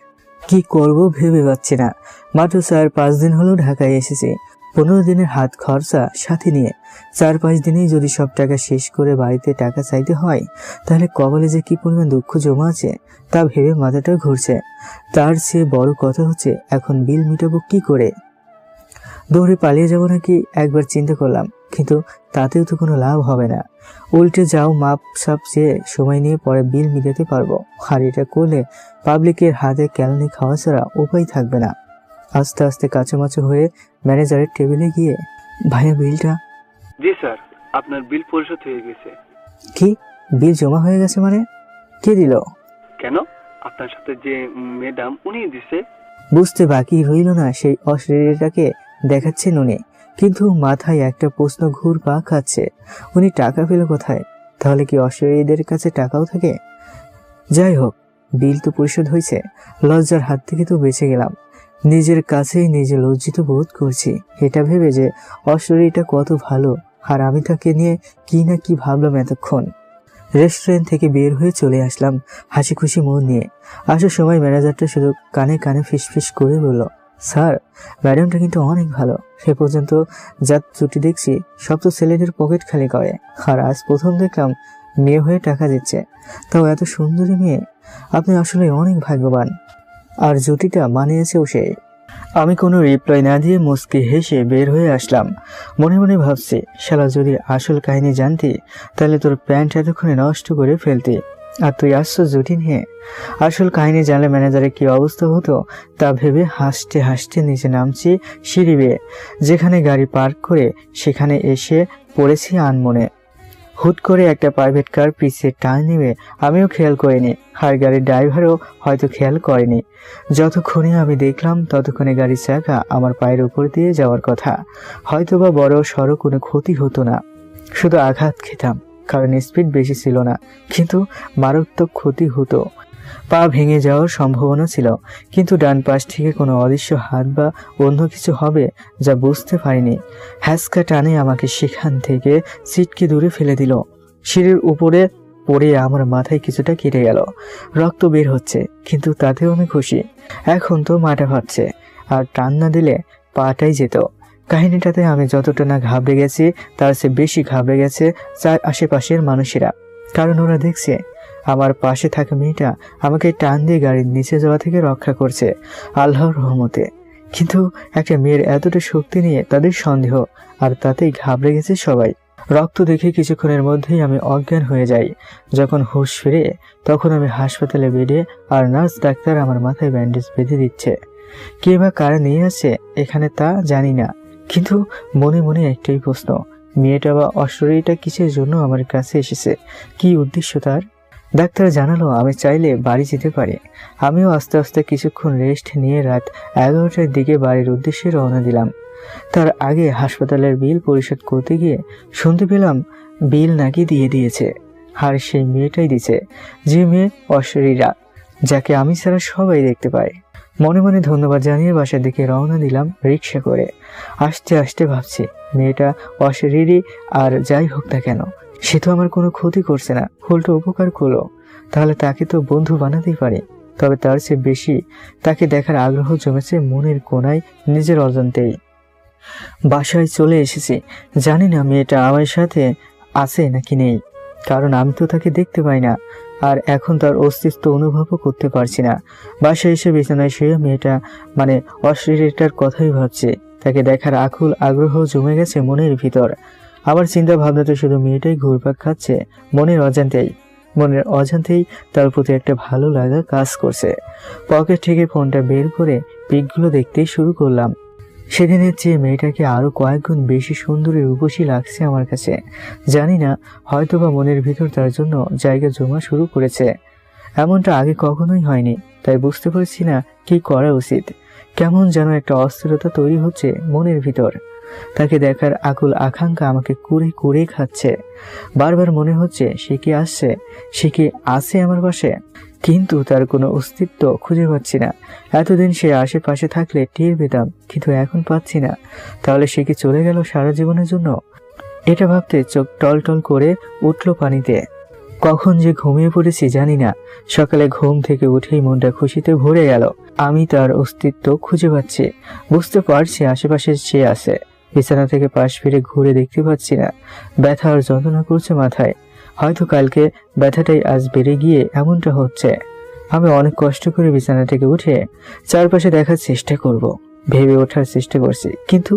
কি করব ভেবে পাচ্ছি না। মাত্র 4-5 দিন হলো ঢাকায় এসেছি। 15 দিনের হাত খরচা সাথে নিয়ে 4-5 দিনেই যদি সব টাকা শেষ করে বাড়িতে টাকা চাইতে হয়, তাহলে কপালে যে কি পরিমাণ দুঃখ জমা আছে তা ভেবে মাথাটা ঘুরছে। তার চেয়ে বড় কথা হচ্ছে এখন বিল মিটাবো কি করে। দৌড়ে পালিয়ে যাব নাকি একবার চিন্তা করলাম, কিন্তু তাতেও তো কোনো লাভ হবে না। উল্টে যাও মাপ সাপ চেয়ে সময় নিয়ে পরে বিল মিটাতে পারবো, আর এটা করলে পাবলিকের হাতে ক্যালনি খাওয়া ছাড়া উপায় থাকবে না। আস্তে আস্তে কাঁচামাচু হয়ে ম্যানেজারের টেবিলে গিয়ে, ভাইয়া বিলটা। জি স্যার, আপনার বিল পরিশোধ হয়ে গেছে। কি, বিল জমা হয়ে গেছে মানে? কে দিল? কেন, আপনার সাথে যে ম্যাডাম উনি দিছে। বুঝতে বাকি রইল না সেই অশরীরটাকে দেখাচ্ছেন উনি, কিন্তু মাথায় একটা প্রশ্ন ঘুরপাক খাচ্ছে, উনি টাকা পেল কোথায়? তাহলে কি অশরীরদের কাছে টাকাও থাকে? যাই হোক, বিল তো পরিশোধ হয়েছে, লজ্জার হাত থেকে তো বেঁচে গেলাম। নিজের কাছেই নিজে লজ্জিত বোধ করছি, এটা ভেবে যে অশরীরটা কত ভালো, আর আমি তাকে নিয়ে কি না কি ভাবলাম এতক্ষণ। রেস্টুরেন্ট থেকে বের হয়ে চলে আসলাম হাসি খুশি মন নিয়ে। আসার সময় ম্যানেজারটা শুধু কানে কানে ফিসফিস করে বলল, স্যার ম্যাডামটা কিন্তু অনেক ভালো, সে পর্যন্ত যা ছুটি দেখছি সব তো ছেলেদের পকেট খালি করে, আর আজ প্রথম দেখলাম মেয়ে হয়ে টাকা দিচ্ছে, তাও এত সুন্দরী মেয়ে। আপনি আসলে অনেক ভাগ্যবান, আর জুটিটা মানিয়েছেও সে। আমি কোনো রিপ্লাই না দিয়ে মুচকি হেসে বের হয়ে আসলাম। মনে মনে ভাবছি, শালা যদি আসল কাহিনী জানতি তাহলে তোর প্যান্ট এতক্ষণে নষ্ট করে ফেলতি, আর তুই আসছো জুটি নিয়ে। আসল কাহিনী জানলে ম্যানেজারের কি অবস্থা হতো তা ভেবে হাসতে হাসতে নিচে নামছি সিঁড়ি বেয়ে। যেখানে গাড়ি পার্ক করে সেখানে এসে পড়েছি আনমনে। হুট করে একটা প্রাইভেট কার পিছিয়ে টান নেবে আমিও খেয়াল করিনি, আর গাড়ির ড্রাইভারও হয়তো খেয়াল করেনি। যতক্ষণে আমি দেখলাম ততক্ষণে গাড়ির চাকা আমার পায়ের উপর দিয়ে যাওয়ার কথা, হয়তোবা বড় সড়ো কোনো ক্ষতি হতো না, শুধু আঘাত খেতাম, কারণ স্পিড বেশি ছিল না, কিন্তু মারাত্মক ক্ষতি হতো। পা ভেঙে যাওয়ার সম্ভাবনা ছিল, কিন্তু ডান পাশ থেকে কোনো অদৃশ্য হাত বা অন্য কিছু হবে যা বুঝতে পারিনি। হ্যাসকা টানে আমাকে সেখান থেকে সিটকে দূরে ফেলে দিল। সিঁড়ির উপরে পড়ে আমার মাথায় কিছুটা কেটে গেল, রক্ত বের হচ্ছে, কিন্তু তাতেও আমি খুশি। এখন তো মাথা ফাটছে, আর টান না দিলে পাটাই যেত। কাহিনীটাতে আমি যতটা না ঘাবড়ে গেছি তার চেয়ে বেশি ঘাবড়ে গেছে আশেপাশের মানুষেরা, কারণ ওরা দেখছে আমার পাশে থাকা মেয়েটা আমাকে টান দিয়ে গাড়ির নিচে যাওয়া থেকে রক্ষা করছে আল্লাহর রহমতে। কিন্তু একটা মেয়ের এতটা শক্তি নিয়ে তাদের সন্দেহ, আর তাতেই ঘাবড়ে গেছে সবাই। রক্ত দেখে কিছুক্ষণের মধ্যেই আমি অজ্ঞান হয়ে যাই। যখন হুঁশ ফিরে তখন আমি হাসপাতালে বেডে, আর নার্স ডাক্তার আমার মাথায় ব্যান্ডেজ বেঁধে দিচ্ছে। কে বা কারা নিয়ে আসে এখানে তা জানি না, কিন্তু মনে মনে একটাই প্রশ্ন, মেয়েটা বা অশরীরটা কিসের জন্য আমার কাছে এসেছে, কি উদ্দেশ্য তার? ডাক্তার জানালো আমি চাইলে বাড়ি যেতে পারি। আমিও আস্তে আস্তে কিছুক্ষণ রেস্ট নিয়ে রাত 11টার দিকে বাড়ির উদ্দেশ্যে রওনা দিলাম। তার আগে হাসপাতালের বিল পরিশোধ করতে গিয়ে শুনতে পেলাম বিল নাকি দিয়ে দিয়েছে, আর সেই মেয়েটাই দিয়েছে, যে মেয়ে অশরীরা, যাকে আমি ছাড়া সবাই দেখতে পায়। মনে মনে ধন্যবাদ জানিয়ে বাসার দিকে রওনা দিলাম রিক্সা করে। আস্তে আস্তে ভাবছি, মেয়েটা অশরীরই আর যাই হোক না কেন, সে তো আমার কোনো ক্ষতি করছে না, উল্টো উপকার করলো, তাহলে তাকে তো বন্ধু বানাতেই পারে। তবে তার চেয়ে বেশি তাকে দেখার আগ্রহ জমেছে মনের কোনায় নিজের অজান্তেই। বাসায় চলে এসেছি, জানি না মেয়েটা আমার সাথে আছে নাকি নেই, কারণ আমি তো তাকে দেখতে পাই না, আর এখন তার অস্তিত্ব অনুভবও করতে পারছি না। বাসায় এসে বিছানায় শুয়ে মেয়েটা মানে অশরীরটার কথাই ভাবছে, তাকে দেখার আকুল আগ্রহ জমে গেছে মনের ভিতর। আমার চিন্তা ভাবনাতে শুধু মেয়েটাই ঘুরপাক খাচ্ছে মনের অজান্তেই তার প্রতি একটা ভালো লাগা কাজ করছে। পকেট থেকে ফোনটা বের করে পিকগুলো দেখতেই শুরু করলাম। সেদিনের চেয়ে মেয়েটাকে আরো কয়েক গুণ বেশি সুন্দরী রূপসী লাগছে আমার কাছে। জানি না, হয়তোবা মনের ভিতর তার জন্য জায়গা জমা শুরু করেছে। এমনটা আগে কখনোই হয়নি, তাই বুঝতে পারছি না কি করা উচিত। কেমন যেন একটা অস্থিরতা তৈরি হচ্ছে মনের ভিতর। তাকে দেখার আকুল আকাঙ্ক্ষা আমাকে কুড়ে কুড়ে খাচ্ছে। বারবার মনে হচ্ছে সে কি আসছে, সে কি আছে আমার পাশে, কিন্তু তার কোনো অস্তিত্ব খুঁজে পাচ্ছি না। এতদিন সে আশেপাশে থাকলে টের পেতাম, কিন্তু এখন পাচ্ছি না। তাহলে সে কি চলে গেল সারা জীবনের জন্য? এটা ভাবতে চোখ টলটল করে উঠল পানিতে। কখন যে ঘুমিয়ে পড়েছি জানি না। সকালে ঘুম থেকে উঠেই মনটা খুশিতে ভরে গেল। আমি তার অস্তিত্ব খুঁজে পাচ্ছি, বুঝতে পারছি আশেপাশে সে আছে। বিছানা থেকে পাশ ফিরে ঘুরে দেখতে পাচ্ছি না। ব্যথা আর যন্ত্রণা করছে মাথায়। হয়তো কালকে ব্যথাটাই আজ বেড়ে গিয়ে এমনটা হচ্ছে। আমি অনেক কষ্ট করে বিছানা থেকে উঠে চারপাশে দেখার চেষ্টা করব, ভেবে ওঠার চেষ্টা করছি, কিন্তু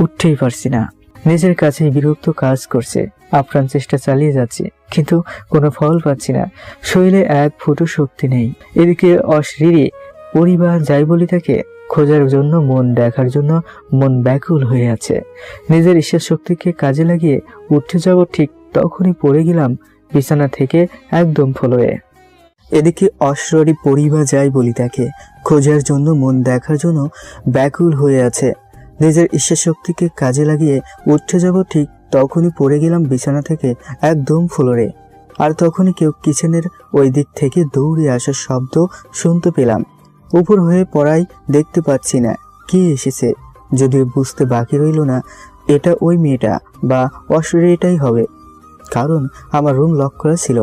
উঠতেই পারছি না। নিজের কাছে বিরক্ত কাজ করছে। আপ্রাণ চেষ্টা চালিয়ে যাচ্ছি, কিন্তু কোনো ফল পাচ্ছি না। শরীরে এক ফুটো শক্তি নেই। এদিকে অশরীরী পরিবার যাই বলি তাকে খোঁজার জন্য, মন দেখার জন্য মন ব্যাকুল হয়ে আছে। নিজের ঈশ্বর শক্তিকে কাজে লাগিয়ে উঠে যাব ঠিক তখনই পড়ে গেলাম বিছানা থেকে একদম ফ্লোরে। এদিকে অশরীরী পরিবার যাই বলি তাকে খোঁজার জন্য, মন দেখার জন্য ব্যাকুল হয়ে আছে। নিজের ঈশ্বর শক্তিকে কাজে লাগিয়ে উঠে যাব ঠিক তখনই পড়ে গেলাম বিছানা থেকে একদম ফ্লোরে। আর তখনই কেউ কিচেনের ওই দিক থেকে দৌড়ে আসার শব্দ শুনতে পেলাম। উপর হয়ে পড়াই দেখতে পাচ্ছি না কে এসেছে, যদিও বুঝতে বাকি রইল না এটা ওই মেয়েটা বা অশরীরীটাই হবে, কারণ আমার রুম লক করা ছিল।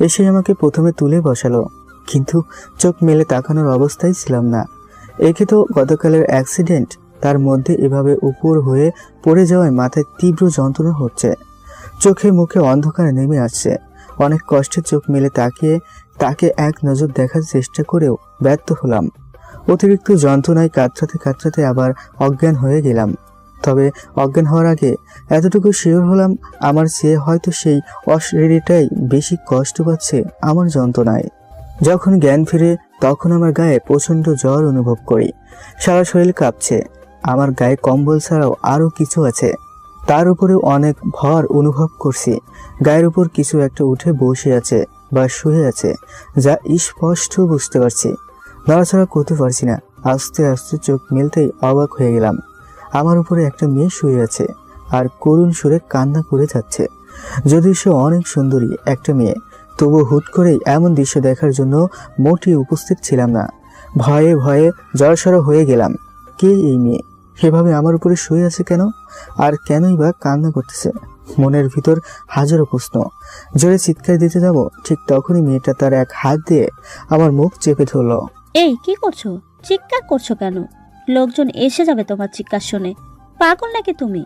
এসে আমাকে প্রথমে তুলে বসালো, কিন্তু চোখ মেলে তাকানোর অবস্থায় ছিলাম না। একে তো গতকালের অ্যাক্সিডেন্ট, তার মধ্যে এভাবে উপর হয়ে পড়ে যাওয়ায় মাথায় তীব্র যন্ত্রণা হচ্ছে। চোখে মুখে অন্ধকার নেমে আসছে। অনেক কষ্টে চোখ মেলে তাকিয়ে তাকে এক নজর দেখার চেষ্টা করেও ব্যর্থ হলাম। অতিরিক্ত যন্ত্রণায় কাতরাতে কাতরাতে আবার অজ্ঞান হয়ে গেলাম। তবে অজ্ঞান হওয়ার আগে এতটুকু শিওর হলাম, আমার চেয়ে হয়তো সেই অশরীরীটাই বেশি কষ্ট পাচ্ছে আমার যন্ত্রণায়। যখন জ্ঞান ফিরে তখন আমার গায়ে প্রচণ্ড জ্বর অনুভব করি। সারা শরীর কাঁপছে। আমার গায়ে কম্বল ছাড়াও আরও কিছু আছে, তার উপরে অনেক ভর অনুভব করছি। গায়ের উপর কিছু একটা উঠে বসে আছে বা শুয়ে আছে, যা স্পষ্ট বুঝতে পারছি। নড়াচড়া করতে পারছি না। আস্তে আস্তে চোখ মেলতেই অবাক হয়ে গেলাম। আমার উপরে একটা মেয়ে শুয়ে আছে আর করুণ সুরে কান্না করে যাচ্ছে। যদিও সে অনেক সুন্দরী একটা মেয়ে, তবু হুট করেই এমন দৃশ্য দেখার জন্য মোটেই উপস্থিত ছিলাম না। ভয়ে ভয়ে জড়সড় হয়ে গেলাম। কে এই মেয়ে? সেভাবে আমার উপরে শুয়ে আছে কেন? আর কেনই বা কান্না করতেছে? মনের ভিতর হাজারো প্রশ্ন। জোরে চিৎকার দিতে যাব, ঠিক তখনই মেয়েটা তার এক হাত দিয়ে আমার মুখ চেপে ধরলো। এই কি করছো? চিৎকার করছো কেন? লোকজন এসে যাবে তোমার চিৎকার শুনে। পাগল নাকি তুমি?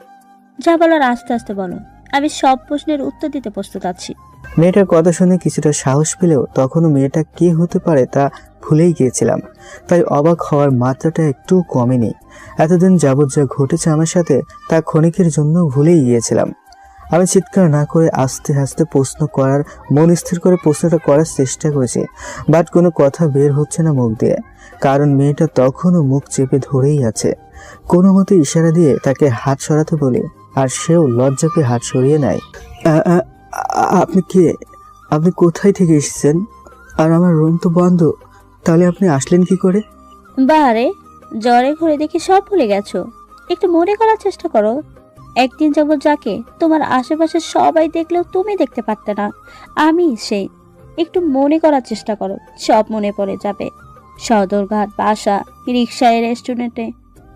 যা বলার আস্তে আস্তে বলো, আমি সব প্রশ্নের উত্তর দিতে প্রস্তুত আছি। মেয়েটার কথা শুনে কিছুটা সাহস পেলেও তখনও মেয়েটা কে হতে পারে তা ভুলেই গিয়েছিলাম। তাই অবাক হওয়ার মাত্রাটা একটু কমেনি। এতদিন যাবৎ যা ঘটেছে আমার সাথে তা ক্ষণিকের জন্য ভুলেই গিয়েছিলাম। আমি চিৎকার না করে আস্তে আস্তে মন স্থির করে প্রশ্নটা করার চেষ্টা করেছি, বাট কোনো কথা বের হচ্ছে না মুখ দিয়ে, কারণ মেয়েটা তখনও মুখ চেপে ধরেই আছে। কোনো মতে ইশারা দিয়ে তাকে হাত সরাতে বলি, আর সেও লজ্জা পেয়ে হাত সরিয়ে নেয়। আপনি কে? আপনি কোথায় থেকে এসেছেন? আর আমার রুম তো বন্ধ, তাহলে আপনি আসলেন কি করে? বারে জ্বরে ঘুরে দেখে সব ভুলে গেছো। একটু মনে করার চেষ্টা করো। একদিন যাবত যাকে তোমার আশেপাশে সবাই দেখলেও তুমি দেখতে পারতে না, আমি সেই। একটু মনে করার চেষ্টা করো, সব মনে পড়ে যাবে। সদরঘাট, বাসা, রিক্সায়, রেস্টুরেন্টে,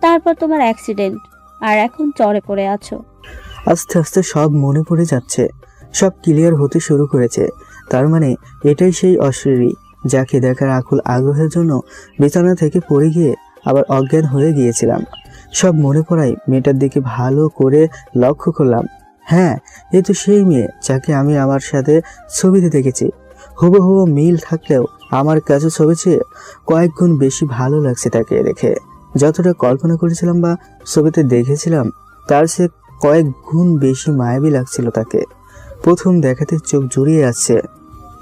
তারপর তোমার অ্যাক্সিডেন্ট, আর এখন জ্বরে পড়ে আছো। আস্তে আস্তে সব মনে পড়ে যাচ্ছে, সব ক্লিয়ার হতে শুরু করেছে। তার মানে এটাই সেই অশরীরী যাকে দেখার আকুল আগ্রহের জন্য বিছানা থেকে পড়ে গিয়ে আবার অজ্ঞান হয়ে গিয়েছিলাম। সব মনে পড়ায় মেয়েটার দিকে ভালো করে লক্ষ্য করলাম। হ্যাঁ, এ তো সেই মেয়ে যাকে আমি আমার সাথে ছবিতে দেখেছি। হুবহু মিল থাকলেও আমার কাছে ছবি চেয়ে কয়েক গুণ বেশি ভালো লাগছে তাকে দেখে। যতটা কল্পনা করেছিলাম বা ছবিতে দেখেছিলাম তার সে কয়েক গুণ বেশি মায়াবী লাগছিল তাকে। প্রথম দেখাতে চোখ জুড়িয়ে আসছে।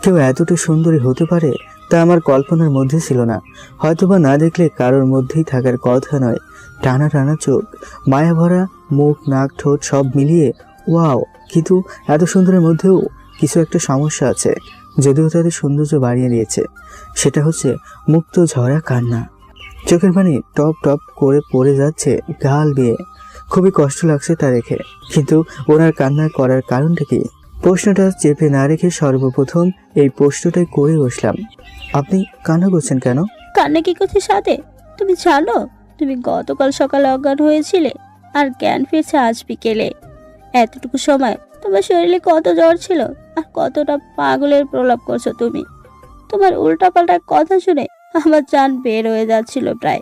কেউ এতটা সুন্দরী হতে পারে তা আমার কল্পনার মধ্যে ছিল না। হয়তোবা না দেখলে কারোর মধ্যেই থাকার কথা নয়। টানা টানা চোখ, মায়া ভরা মুখ, নাক, ঠোঁট সব মিলিয়ে ওয়াও। কিন্তু এত সুন্দরের মধ্যেও কিছু একটা সমস্যা আছে, যদিও তাদের সৌন্দর্য বাড়িয়ে দিয়েছে। সেটা হচ্ছে মুক্ত ঝরা কান্না। চোখের পানি টপ টপ করে পড়ে যাচ্ছে গাল বেয়ে। খুবই কষ্ট লাগছে তা দেখে, কিন্তু ওনার কান্না করার কারণটা কি? প্রশ্নটা চেপে না রেখে সর্বপ্রথম এই প্রশ্নটাই করে বসলাম। আপনি কান্না করছেন কেন? কান্না কি করছে সাথে? তুমি জানো তুমি গতকাল সকালে অজ্ঞান হয়েছিলে আর জ্ঞান ফিরছে আজ বিকেলে। এতটুকু সময় তোমার শরীরে কত জ্বর ছিল আর কতটা পাগলের প্রলাপ করছো তুমি। তোমার উল্টাপাল্টা কথা শুনে আমার জান বের হয়ে যাচ্ছিল প্রায়।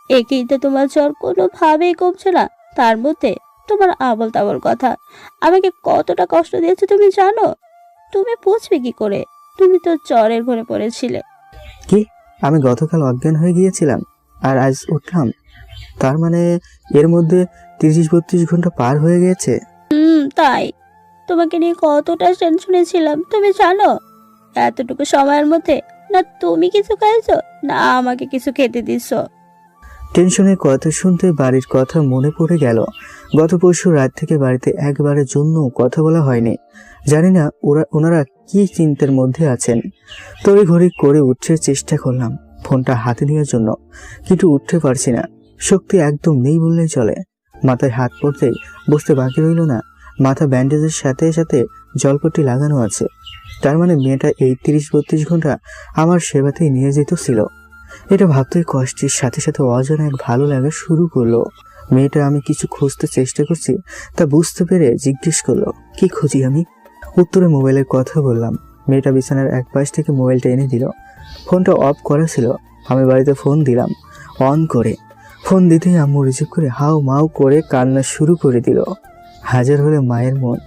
একেই তো তোমার জ্বর কোনোভাবেই কমছে না, তার মধ্যে তোমার আবল তাবল কথা আমাকে কতটা কষ্ট দিয়েছে তুমি জানো? তুমি বুঝবে কি করে? তুমি তো জ্বরের ঘরে পড়েছিলে। কি আমি গতকাল অজ্ঞান হয়ে গিয়েছিলাম আর আজ উঠলাম? তার মানে এর মধ্যে 30-32 ঘন্টা পার হয়ে গেছে। তাই তোমাকে নিয়ে কতটা টেনশনে ছিলাম তুমি জানো। এতটুকু সময়ের মধ্যে না তুমি কিছু খাইছো না আমাকে কিছু খেতে দিচ্ছ। টেনশনের কথা শুনতে বাড়ির কথা মনে পড়ে গেল। গত পরশু রাত থেকে বাড়িতে একবারের জন্য কথা বলা হয়নি। জানি না ওনারা কি চিন্তার মধ্যে আছেন। তড়িঘড়ি করে উঠতে চেষ্টা করলাম ফোনটা হাতে নেওয়ার জন্য, কিন্তু উঠতে পারছি না। শক্তি একদম নেই বললেই চলে। মাথায় হাত পড়তেই বুঝতে বাকি রইল না মাথা ব্যান্ডেজের সাথে সাথে জলপট্টি লাগানো আছে। তার মানে মেয়েটা এই 30-32 ঘন্টা আমার সেবাতেই নিয়ে যেত ছিল। এটা ভাবতেই কষ্টের সাথে সাথে অজানা এক ভালো লাগা শুরু করলো। মেয়েটা আমি কিছু খুঁজতে চেষ্টা করছি তা বুঝতে পেরে জিজ্ঞেস করলো কি খুঁজি আমি। উত্তরে মোবাইলের কথা বললাম। মেয়েটা বিছানার এক পাশ থেকে মোবাইলটা এনে দিল। ফোনটা অফ করা ছিল। আমি বাড়িতে ফোন দিলাম অন করে। ফোন দিতেই আম্মু রিসিভ করে হাউ মাউ করে কান্না শুরু করে দিল। হাজার হলে মায়ের মন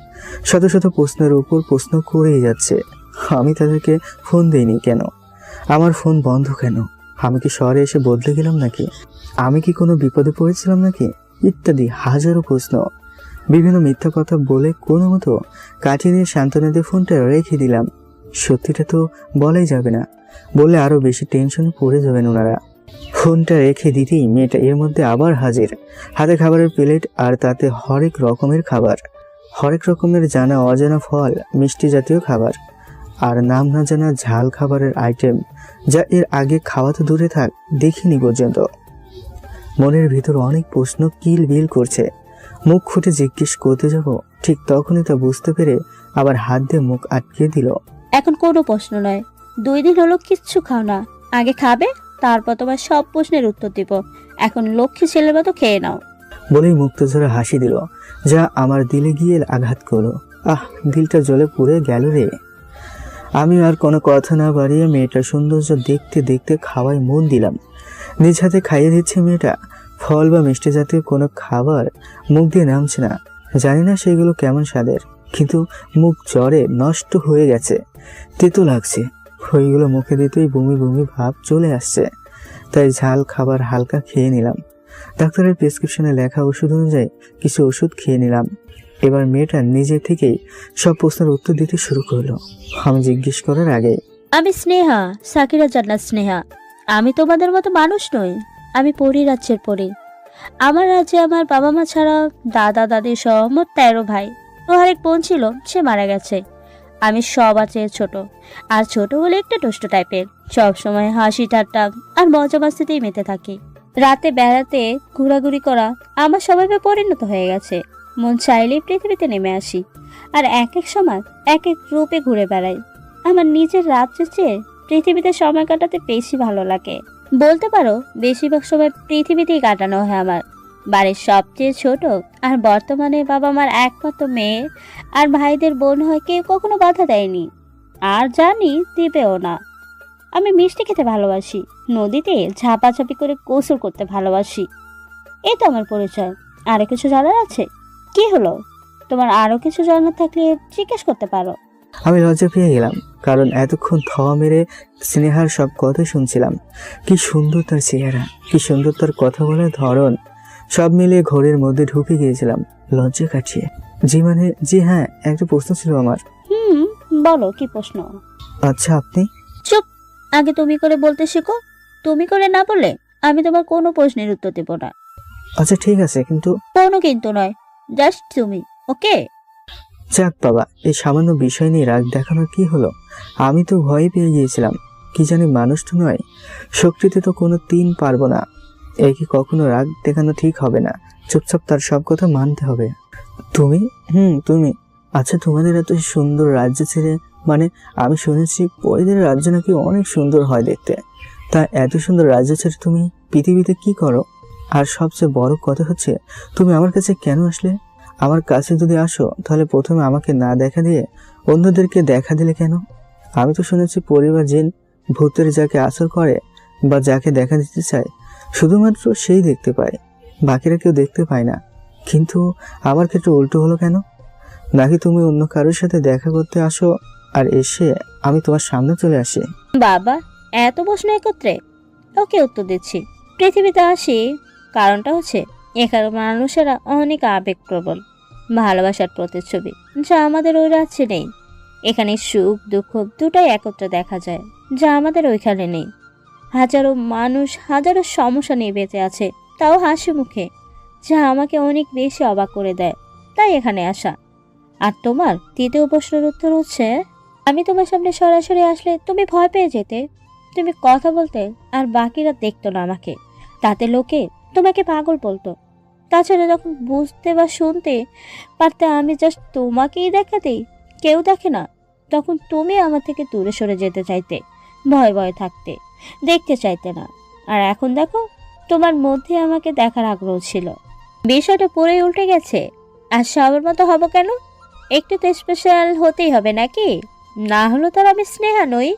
শত শত প্রশ্নের উপর প্রশ্ন করেই যাচ্ছে। আমি তাদেরকে ফোন দেইনি কেন? আমার ফোন বন্ধ কেন? আমি কি শহরে এসে বদলে গেলাম নাকি? আমি কি কোনো বিপদে পড়েছিলাম নাকি? ইত্যাদি হাজারো প্রশ্ন। বিভিন্ন মিথ্যা কথা বলে কোনো মতো কাটিয়ে নিয়ে সান্ত্বনা দিয়ে ফোনটা রেখে দিলাম। সত্যিটা তো বলাই যাবে না, বললে আরো বেশি টেনশনে পড়ে যাবেন ওনারা। ফোনটা রেখে দিতেই মেয়েটা এর মধ্যে আবার হাজির। হাতে খাবারের প্লেট আর তাতে হরেক রকমের খাবার, হরেক রকমের জানা অজানা ফল, মিষ্টি জাতীয় খাবার আর নাম না জানা ঝাল খাবারের আইটেম, যা এর আগে খাওয়া তো দূরে থাক দেখিনি পর্যন্ত। মনের ভিতর অনেক প্রশ্ন কিল বিল করছে। মুখ ফুটে জিজ্ঞেস করতে যাব, ঠিক তখনই তা বুঝতে পেরে আবার হাত দিয়ে মুখ আটকে দিল। এখন কোনো প্রশ্ন নয়, 2 দিন হলো কিচ্ছু খাও না, আগে খাবে তারপর তোমার সব প্রশ্নের উত্তর দিব। এখন লক্ষ্মী ছেলের মতো খেয়ে নাও। বলেই মুক্তঝরা হাসি দিল, যা আমার দিলে গিয়ে আঘাত করলো। দিলটা জ্বলে পুড়ে গেল রে। আমি আর কোনো কথা না বাড়িয়ে মেয়েটার সৌন্দর্য দেখতে দেখতে খাওয়ায় মন দিলাম। নিজ হাতে খাইয়ে দিচ্ছে মেয়েটা। ফল বা মিষ্টি জাতীয় কোনো খাবার মুখ দিয়ে নামছে না। জানি না সেগুলো কেমন স্বাদের, কিন্তু মুখ জ্বরে নষ্ট হয়ে গেছে, তেতো লাগছে। ওইগুলো মুখে দিতেই বমি বমি ভাব চলে আসছে। তাই ঝাল খাবার হালকা খেয়ে নিলাম। ডাক্তারের প্রেসক্রিপশনে লেখা ওষুধ অনুযায়ী কিছু ওষুধ খেয়ে নিলাম। এবার মেয়েটা নিজে থেকেই সব প্রশ্নের উত্তর দিতে শুরু করলো আমি জিজ্ঞেস করার আগে। আমি স্নেহা, সাকিরা জান্নাত স্নেহা। আমি তোমাদের মতো মানুষ নই, আমি পরী রাজ্যের পরী। আমার রাজ্যে আমার বাবা মা ছাড়া দাদা দাদি সহ মোট 13 ভাই ও আরেক বোন ছিল, সে মারা গেছে। আমি সবার চেয়ে ছোট, আর ছোট হলে একটা দুষ্ট টাইপের। সবসময় হাসি ঠাট্টা আর মজা মাস্তিতেই মেতে থাকি। রাতে বেড়াতে ঘোরাঘুরি করা আমার স্বভাবে পরিণত হয়ে গেছে। মন চাইলেই পৃথিবীতে নেমে আসি, আর এক এক সময় এক এক রূপে ঘুরে বেড়াই। আমার নিজের রাজ্যের চেয়ে পৃথিবীতে সময় কাটাতে বেশি ভালো লাগে। বলতে পারো বেশিরভাগ সময় পৃথিবীতেই কাটানো হয় আমার। বাড়ির সবচেয়ে ছোট আর বর্তমানে বাবা মার একমাত্র মেয়ে আর ভাইদের বোন হয় কেউ কখনো বাধা দেয়নি, আর জানি দিবেও না। আমি মিষ্টি খেতে ভালোবাসি, নদীতে ঝাপাঝাপি করে গোসল করতে ভালোবাসি। এই তো আমার পরিচয়। আরো কিছু জানার আছে? কি হলো, তোমার আরো কিছু জানার থাকলে জিজ্ঞেস করতে পারো। আমি লজ্জা পেয়ে গেলাম, কারণ এতক্ষণ থাওয়া মেরে স্নেহার সব কথা শুনছিলাম। কি সুন্দর তার চেহারা, কি সুন্দর তার কথা বলার ধরন, সব মিলিয়ে ঘরের মধ্যে ঢুকে গিয়েছিলাম লজ্জা কাটিয়ে। জি হ্যাঁ, একটা প্রশ্ন ছিল আমার। বলো কি প্রশ্ন? আচ্ছা আপনি? চুপ, আগে তুমি করে বলতে শেখো। তুমি করে না বললে আমি তোমার কোনো প্রশ্নের উত্তর দেব না। আচ্ছা ঠিক আছে, কিন্তু কোনো কিন্তু নয়, জাস্ট তুমি। ওকে? যাক বাবা, এই সামান্য বিষয় নিয়ে রাগ দেখানোর কি হলো? আমি তো ভয় পেয়ে গিয়েছিলাম। কি জানি মানুষ তো নয়, শক্তিতে তো কোনো 3 পারবো না। কি কখনো রাগ দেখানো ঠিক হবে না, চুপচাপ তার সব কথা মানতে হবে। তুমি? তুমি? আচ্ছা তোমাদের এত সুন্দর রাজ্য ছেড়ে, মানে আমি শুনেছি পরিদের রাজ্য নাকি অনেক সুন্দর হয় দেখতে, তা এত সুন্দর রাজ্য ছেড়ে তুমি পৃথিবীতে কি করো? আর সবচেয়ে বড় কথা হচ্ছে, তুমি আমার কাছে কেন আসলে? আমার কাছে যদি আসো তাহলে প্রথমে আমাকে না দেখা দিয়ে অন্যদেরকে দেখা দিলে কেন? আমি তো শুনেছি পরিবার জিন ভূতের যাকে আসর করে বা যাকে দেখা দিতে চায় শুধুমাত্র সেই দেখতে পায়, বাকিরা কেউ দেখতে পায় না। কিন্তু আমার ক্ষেত্রে উল্টো হলো কেন? নাকি তুমি অন্য কারোর সাথে দেখা করতে আসো আর এসে আমি তোমার সামনে চলে আসি? বাবা, এত প্রশ্ন একত্রে? ওকে, উত্তর দিচ্ছি। পৃথিবীতে আসি কারণটা হচ্ছে এখানে মানুষেরা অনেক আবেগপ্রবণ, ভালোবাসার প্রতিচ্ছবি, যা আমাদের ওই রাজ্যে নেই। এখানে সুখ দুঃখ দুটাই একত্রে দেখা যায়, যা আমাদের ওইখানে নেই। হাজারো মানুষ হাজারো সমস্যা নিয়ে বেঁচে আছে, তাও হাসি মুখে, যা আমাকে অনেক বেশি অবাক করে দেয়। তাই এখানে আসা। আর তোমার তৃতীয় প্রশ্নের উত্তর হচ্ছে, আমি তোমার সামনে সরাসরি আসলে তুমি ভয় পেয়ে যেতে, তুমি কথা বলতে, আর বাকিরা দেখতো না আমাকে। তাতে লোকে তোমাকে পাগল বলতো। তাছাড়া যখন বুঝতে বা শুনতে পারতে আমি জাস্ট তোমাকেই দেখাতেই, কেউ দেখে না, তখন তুমি আমার থেকে দূরে সরে যেতে চাইতে, ভয় ভয় থাকতে, দেখতে চাইতে না। আর এখন দেখো, তোমার মধ্যে আমাকে দেখার আগ্রহ ছিল। বিষয়টা পুরোই উল্টে গেছে। আর সবার মতো হব কেন? একটু তো স্পেশাল হতেই হবে নাকি? না হলে তো আর আমি স্নেহা নই।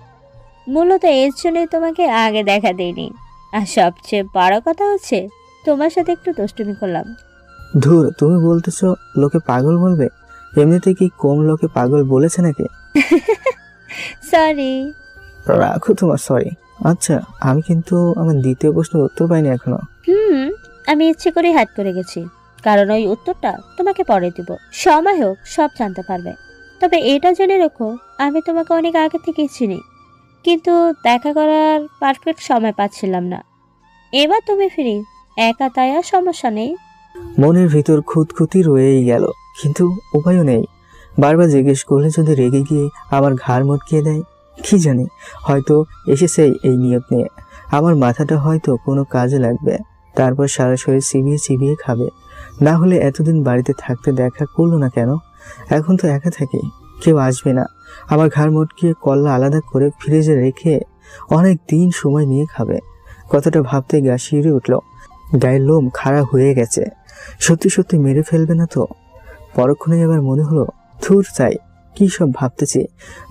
মূলত এর জন্যই তোমাকে আগে দেখা দেয়নি। আর সবচেয়ে বড় কথা হচ্ছে, তোমার সাথে একটু দুষ্টুমি করলাম। ধুর, তুমি বলতেছো লোকে পাগল বলবে? এমনিতে কি কম লোকে পাগল বলেছে নাকি? সরি। রাখো তোমার সরি। আচ্ছা, আমি কিন্তু আমার দ্বিতীয় প্রশ্নের উত্তর পাইনি এখনো। আমি ইচ্ছে করে হাইড করে গেছি, কারণ ওই উত্তরটা তোমাকে পরে দিব। সময় হোক, সব জানতে পারবে। তবে এটা জেনে রেখো, আমি তোমাকে অনেক আগে থেকেই চিনি, কিন্তু দেখা করার পারফেক্ট সময় পাচ্ছিলাম না। এবার তুমি ফ্রি, একা, তাই আর সমস্যা নেই। মনের ভিতর খুঁতখুঁতি রয়েই গেল, কিন্তু উপায়ও নেই। বারবার জিজ্ঞেস করলে যদি রেগে গিয়ে আমার ঘাড় মটকিয়ে দেয়, কি জানি, হয়তো এসেছে এই নিয়ত নিয়ে। আমার মাথাটা হয়তো কোনো কাজে লাগবে, তারপর সারা শরীর চিবিয়ে চিবিয়ে খাবে। না হলে এতদিন বাড়িতে থাকতে দেখা করলো না কেন? এখন তো একা থাকি, কেউ আসবে না। আমার ঘাড় মটকিয়ে কল্লা আলাদা করে ফ্রিজে রেখে অনেক দিন সময় নিয়ে খাবে। কথাটা ভাবতে গা শিউরে উঠল, গায়ের লোম খাড়া হয়ে গেছে। সত্যি সত্যি মেরে ফেলবে না তো? পরক্ষণেই আবার মনে হলো, থুর চাই, কি সব ভাবতেছি।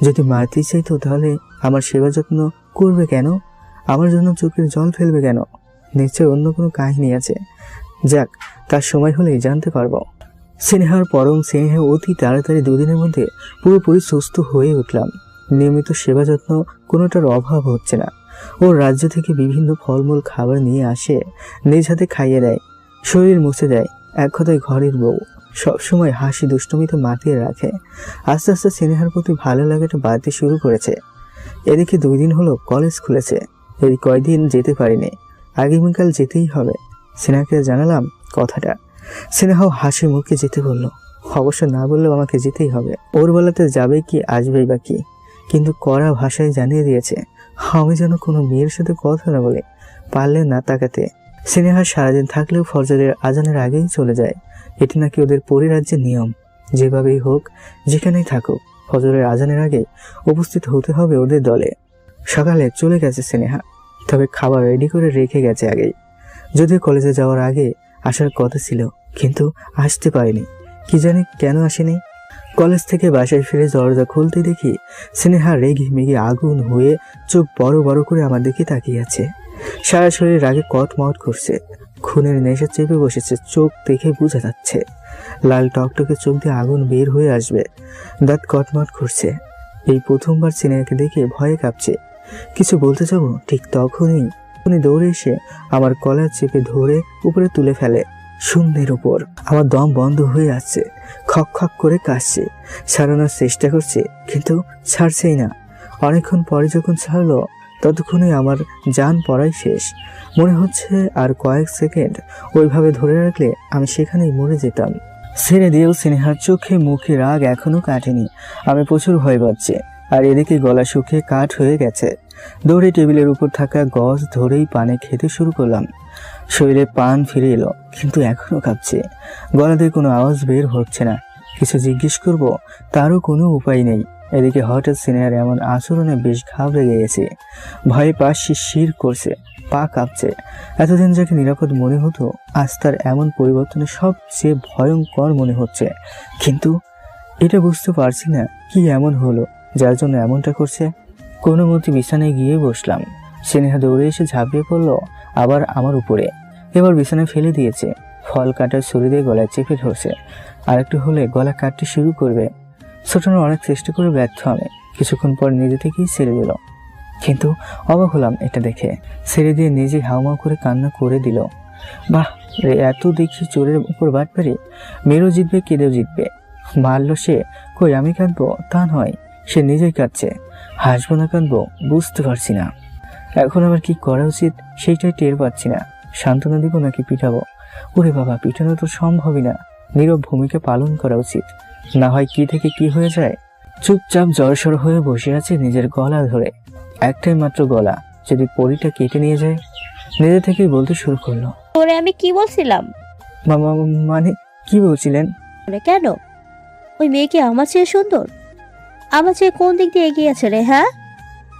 যদি মারতেই চাইতো তাহলে আমার সেবা যত্ন করবে কেন? আমার জন্য চোখের জল ফেলবে কেন? নিশ্চয় অন্য কোনো কাহিনী আছে। যাক, তার সময় হলেই জানতে পারবো। স্নেহার পরম স্নেহে অতি তাড়াতাড়ি দুদিনের মধ্যে পুরোপুরি সুস্থ হয়ে উঠলাম। নিয়মিত সেবা যত্ন কোনোটার অভাব হচ্ছে না। ওর রাজ্য থেকে বিভিন্ন ফলমূল খাবার নিয়ে আসে, নিজ হাতে খাইয়ে দেয়, শরীর মুছে দেয়। এক কথায় ঘরের বউ, সবসময় হাসি দুষ্টুমিতে মাতিয়ে রাখে। আস্তে আস্তে স্নেহার প্রতি ভালো লাগাটা বাড়তে শুরু করেছে। এদিকে 2 দিন হলো কলেজ খুলেছে, এই কয়দিন যেতে পারিনি, আগামীকাল যেতেই হবে। স্নেহাকে জানালাম কথাটা। স্নেহাও হাসি মুখে যেতে বলল। অবশ্য না বললেও আমাকে যেতেই হবে। ওর বেলাতে যাবে কি আসবেই বা কি, কিন্তু কড়া ভাষায় জানিয়ে দিয়েছে আমি যেন কোনো মেয়ের সাথে কথা না বলে, পারলে না তাকাতে। স্নেহা সারাদিন থাকলেও ফজরের আজানের আগেই চলে যায়। এটি নাকি ওদের পরিরাজ্যের নিয়ম। যেভাবেই হোক, যেখানেই থাকুক, ফজরের আজানের আগে উপস্থিত হতে হবে ওদের দলে। সকালে চলে গেছে স্নেহা, তবে খাবার রেডি করে রেখে গেছে আগেই। যদিও কলেজে যাওয়ার আগে আসার কথা ছিল, কিন্তু আসতে পারেনি। কি জানি কেন আসেনি। কলেজ থেকে বাসায় ফিরে দরজা খুলতে দেখি স্নেহা রেগে মেগে আগুন হয়ে চোখ বড় বড় করে আমার দিকে তাকিয়ে আছে। সারা শরীর রাগে কটমট করছে, খুনের নেশা চেপে বসেছে। চোখ দেখে বোঝা যাচ্ছে লাল টকটকে চোখ দিয়ে আগুন বের হয়ে আসবে। দাঁত কটমট করছে। এই প্রথমবার স্নেহাকে দেখে ভয়ে কাঁপছে। কিছু বলতে যাবো, ঠিক তখনই উনি দৌড়ে এসে আমার কলার চেপে ধরে উপরে তুলে ফেলে শূন্যের উপর। আমার দম বন্ধ হয়ে আসছে, খক খক করে কাশছে। ছাড়ানোর চেষ্টা করছে, কিন্তু ছাড়ছেই না। অনেকক্ষণ পরে যখন ছাড়লো, ততক্ষণে আমার জান পড়াই শেষ। মনে হচ্ছে আর কয়েক সেকেন্ড ওইভাবে ধরে রাখলে আমি সেখানেই মরে যেতাম। ছেড়ে দিয়েও স্নেহার চোখে মুখে রাগ এখনো কাটেনি। আমি প্রচুর ভয় পাচ্ছি, আর এদিকে গলা শুকিয়ে কাঠ হয়ে গেছে। দৌড়ে টেবিলের উপর থাকা গজ ধরেই পানে খেতে শুরু করলাম। শরীরে পান ফিরে এলো, কিন্তু এখনো কাঁপছে। গলাতে কোনো আওয়াজ বের হচ্ছে না। কিছু জিজ্ঞেস করব, তারও কোনো উপায় নেই। এদিকে হঠাৎ স্নেহার এমন আচরণে বেশ ঘাবড়ে গিয়েছে। ভয়ে পা শিরশির করছে, পা কাঁপছে। এতদিন যাকে নিরাপদ মনে হতো, আজ তার এমন পরিবর্তনে সবচেয়ে ভয়ঙ্কর মনে হচ্ছে। কিন্তু এটা বুঝতে পারছি না কি এমন হলো যার জন্য এমনটা করছে। কোনো মতে বিছানায় গিয়ে বসলাম। স্নেহা দৌড়ে এসে ঝাঁপিয়ে পড়লো আবার আমার উপরে। এবার বিছানায় ফেলে দিয়েছে। ফল কাটার ছুরি দিয়ে গলায় চেপে ধরছে। আর একটু হলে গলা কাটতে শুরু করবে। ছোটানোর অনেক চেষ্টা করে ব্যর্থ আমি। কিছুক্ষণ পর নিজে থেকেই ছেড়ে দিল। কিন্তু অবাক হলাম এটা দেখে। ছেড়ে দিয়ে নিজে হাউমাউ করে কান্না করে দিল। বাহ রে, এত দেখি চোরের উপর বাট পেরে মেয়েও জিতবে, কেঁদেও জিতবে। মারলো সে, কই আমি কাঁদবো তা নয়, সে নিজেই কাঁদছে। হাসবো না কাঁদবো বুঝতে পারছি না। এখন আমার কি করা উচিত সেইটাই টের পাচ্ছি না। সান্ত্বনা দিব নাকি পিটাবো? ওরে বাবা, পিটানো তো সম্ভবই না। নীরব ভূমিকা পালন করা উচিত, না হয় কি থেকে কি হয়ে যায়। চুপচাপ জড়সড় হয়ে বসে আছে নিজের গলা ধরে। একটাই মাত্র গলা, যদি পরিটা কেটে নিয়ে যায়। নিজে থেকেই বলতে শুরু করলো। তোরে আমি কি বলছিলাম? মানে কি বলছিলেন? মানে কেন? ওই মেয়ে কি আমার চেয়ে সুন্দর? আমার চেয়ে কোন দিক দিয়ে এগিয়ে আছে রে? হ্যাঁ,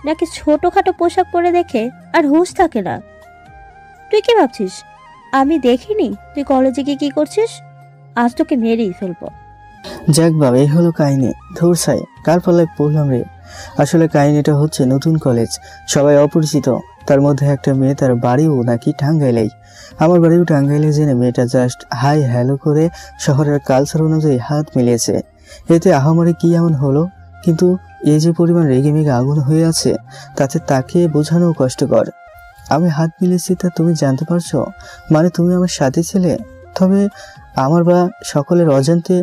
নাকি ছোটখাটো পোশাক পরে দেখে আর হুঁশ থাকে না? তুই কি ভাবছিস আমি দেখিনি তুই কলেজে গিয়ে কি করছিস? আজ তোকে মেরেই ফেলবো। যাক বাবা, এই হলো কাহিনী। ধুর ছাই, কার পাল্লায় পড়লাম রে। আসলে কাহিনীটা হচ্ছে নতুন কলেজ, সবাই অপরিচিত। তার মধ্যে একটা মেয়ে, তার বাড়িও নাকি টাঙ্গাইলেই। আমার বাড়িও টাঙ্গাইলে জেনে মেয়েটা জাস্ট হাই হ্যালো করে শহরের কালচার অনুযায়ী হাত মিলিয়েছে। এতে আহামরি কি এমন হলো? কিন্তু এই যে পরিমাণ রেগে মেগে আগুন হয়ে আছে, তাতে তাকে বোঝানো কষ্টকর। আমি হাত মিলিয়েছি তা তুমি জানতে পারছো? মানে তুমি আমার সাথে ছিলে, তবে আমার বা সকলের অজান্তে।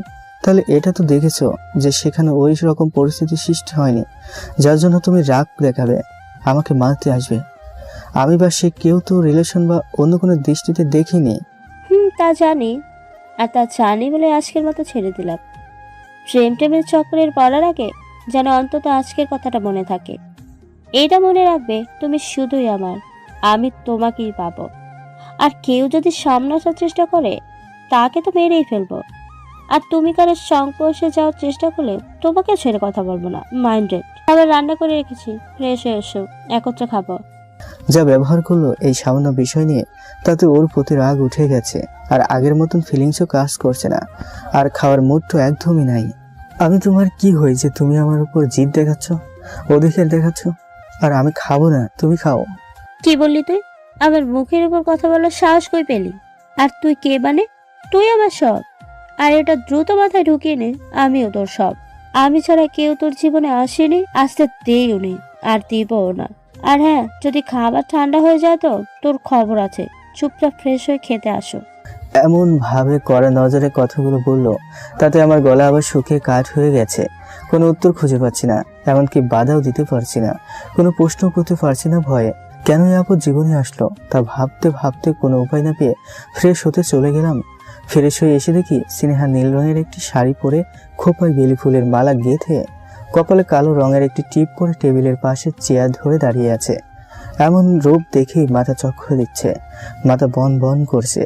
তাহলে এটা তো দেখেছো যে সেখানে ওই রকম পরিস্থিতি সৃষ্টি হয়নি যার জন্য তুমি রাগ দেখাবে, আমাকে মারতে আসবে। আমি বা সে কেউ তো রিলেশন বা অন্য কোনো দৃষ্টিতে দেখিনি। তা জানি, আর তা জানি বলে আজকের মতো ছেড়ে দিলাম। টেমের চক্রের পড়ার আগে যেন অন্তত আজকের কথাটা মনে থাকে। এটা মনে রাখবে, তুমি শুধুই আমার, আমি তোমাকেই পাবো। আর কেউ যদি সামনে আসার চেষ্টা করে তাকে তো মেরেই ফেলবো। আর তুমি কারোর সংস্পর্শে যাওয়ার চেষ্টা করলে তোমাকে ছেড়ে কথা বলবো না। মাইন্ডেড। খাবার রান্না করে রেখেছি, ফ্রেশ হয়ে এসো, একত্রে খাবো। যা ব্যবহার করলো এই সামান্য বিষয় নিয়ে, তাতে ওর প্রতি রাগ উঠে গেছে। আর আগের মতন ফিলিংসও কাজ করছে না। আর খাওয়ার মুড তো একদমই নাই। আমি তোমার কি হই যে তুমি আমার উপর জিদ দেখাচ্ছ, অধিকার দেখাচ্ছ? আর আমি খাবো না, তুমি খাও। কি বললি তুই? আমার মুখের উপর কথা বলার সাহস কই পেলি? আর তুই কে? মানে তুই আমার সব। আর এটা দ্রুত মাথায় ঢুকিয়ে নে, আমিও তোর সব। আমি ছাড়া কেউ তোর জীবনে আসেনি, আসতে দেইও নি, আর দিবও না। আর হ্যাঁ, যদি খাবার ঠান্ডা হয়ে যায় তো তোর খবর আছে। চুপচাপ ফ্রেশ হয়ে খেতে আসো। এমন ভাবে কড়া নজরে কথাগুলো বললো, তাতে আমার গলা আবার শুকিয়ে কাঠ হয়ে গেছে। কোনো উত্তর খুঁজে পাচ্ছি না, এমনকি বাধাও দিতে পারছি না, কোনো প্রশ্ন করতে পারছি না ভয়ে। কেন এই আপদ জীবনে আসলো তা ভাবতে ভাবতে কোনো উপায় না পেয়ে ফ্রেশ হতে চলে গেলাম। ফ্রেশ হয়ে এসে দেখি স্নেহা নীল রঙের একটি শাড়ি পরে, খোপায় বেলি ফুলের মালা গেঁথে, কপালে কালো রঙের একটি টিপ করে টেবিলের পাশে চেয়ার ধরে দাঁড়িয়ে আছে। এমন রূপ দেখেই মাথা চক্কর দিচ্ছে, মাথা বন বন করছে।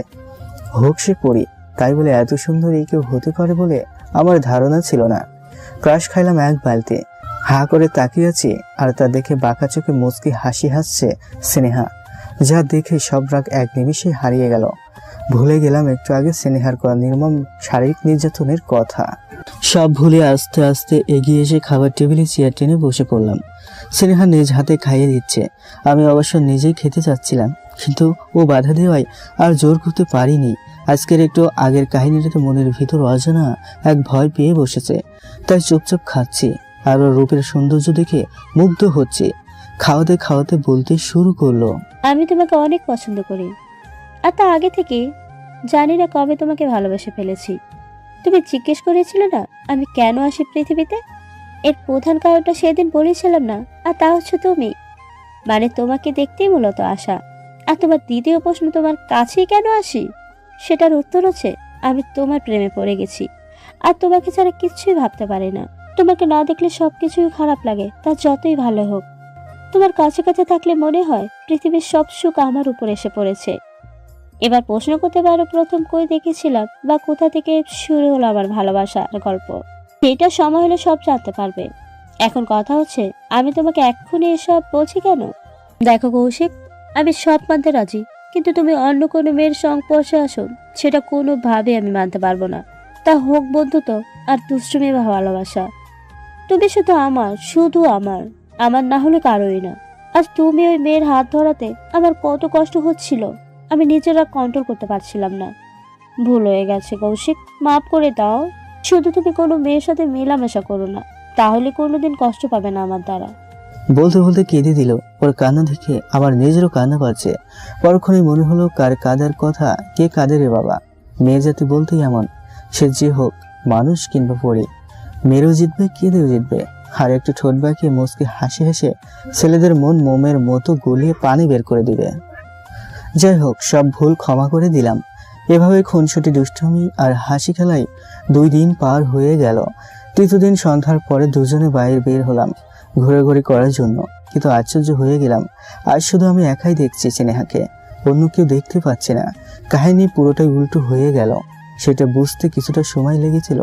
হোক সে পড়ি, তাই বলে এত সুন্দর এই কেউ হতে পারে বলে আমার ধারণা ছিল না। ক্রাশ খাইলাম এক বালতি, হা করে তাকিয়ে আছি, আর তা দেখে বাঁকা চোখে মুচকি হাসি হাসছে স্নেহা। যা দেখে সব রাগ এক নিমিষে হারিয়ে গেল। ভুলে গেলাম একটু আগে স্নেহার করা নির্মম শারীরিক নির্যাতনের কথা। সব ভুলে আস্তে আস্তে এগিয়ে এসে খাবার টেবিলে চেয়ার টেনে বসে পড়লাম। স্নেহা নিজ হাতে খাইয়ে দিচ্ছে। আমি অবশ্য নিজেই খেতে চাচ্ছিলাম, কিন্তু ও বাধা দেওয়ায় আর জোর করতে পারিনি। আজকের একটু আগের কাহিনীটাতে মনের ভিতর অজানা এক ভয় পেয়ে বসেছে, তাই চুপচাপ খাচ্ছি। আর ওর রূপের সৌন্দর্য দেখে মুগ্ধ হচ্ছে। খাওয়াতে খাওয়াতে বলতে শুরু করলো, আমি তোমাকে অনেক পছন্দ করি, আর তা আগে থেকে। জানি না কবে তোমাকে ভালোবেসে ফেলেছি। তুমি জিজ্ঞেস করেছিলে না আমি কেন আসি পৃথিবীতে? এর প্রধান কারণটা সেদিন বলেছিলাম না, আর তা হচ্ছে তুমি। মানে তোমাকে দেখতেই মূলত আসা। আর তোমার দ্বিতীয় প্রশ্ন, তোমার কাছেই কেন আসি, সেটার উত্তর হচ্ছে আমি তোমার প্রেমে পড়ে গেছি। আর তোমাকে ছাড়া কিচ্ছুই ভাবতে পারি না। তোমাকে না দেখলে সবকিছুই খারাপ লাগে, তা যতই ভালো হোক। তোমার কাছে কাছে থাকলে মনে হয় পৃথিবীর সব সুখ আমার উপর এসে পড়েছে। এবার প্রশ্ন করতে পারো, প্রথম কই দেখেছিলাম বা কোথা থেকে শুরু হলো আমার ভালোবাসার গল্প? সেটা সময় হলে সব জানতে পারবে। এখন কথা হচ্ছে, আমি তোমাকে এক্ষুনি এসব বলছি কেন? দেখো কৌশিক, আমি সব মানতে রাজি, কিন্তু তুমি অন্য কোনো মেয়ের সংস্পর্শে আসো সেটা কোনোভাবে আমি মানতে পারবো না। তা হোক বন্ধুত্ব আর দুষ্টুমি বা ভালোবাসা। তুমি শুধু আমার, শুধু আমার, আমার না হলে কারোই না। আজ তুমি ওই মেয়ের হাত ধরাতে আমার কত কষ্ট হচ্ছিল, আমি নিজেরা কন্ট্রোল করতে পারছিলাম না। ভুল হয়ে গেছে কৌশিক, মাফ করে দাও। শুধু তুমি কোনো মেয়ের সাথে মেলামেশা করো না, তাহলে কোনোদিন কষ্ট পাবে না আমার দ্বারা। বলতে বলতে কেঁদে দিল। ওর কান্না দেখে আমার নিজেরও কান্না পাচ্ছে। পরক্ষণে মনে হলো কার কাঁদার কথা, কে কাঁদে রে বাবা। মেয়ে জাতি বলতেই এমন, সে যে হোক, মানুষ কিংবা পরি, মেরেও জিতবে, কেঁদেও জিতবে। আর একটু ঠোঁট বাঁকিয়ে মুচকি হাসি হেসে ছেলেদের মন মোমের মতো গলিয়ে পানি বের করে দিবে। যাই হোক, সব ভুল ক্ষমা করে দিলাম। এভাবে খুনসুটি দুষ্টুমি আর হাসি খেলায় 2 দিন পার হয়ে গেল। তৃতীয় দিন সন্ধ্যার পরে দুজনে বাইরে বের হলাম ঘোরাঘুরি করার জন্য। কিন্তু আশ্চর্য হয়ে গেলাম, আজ শুধু আমি একাই দেখছি স্নেহাকে, অন্য কেউ দেখতে পাচ্ছে না। কাহিনী পুরোটাই উল্টো হয়ে গেল। সেটা বুঝতে কিছুটা সময় লেগেছিল,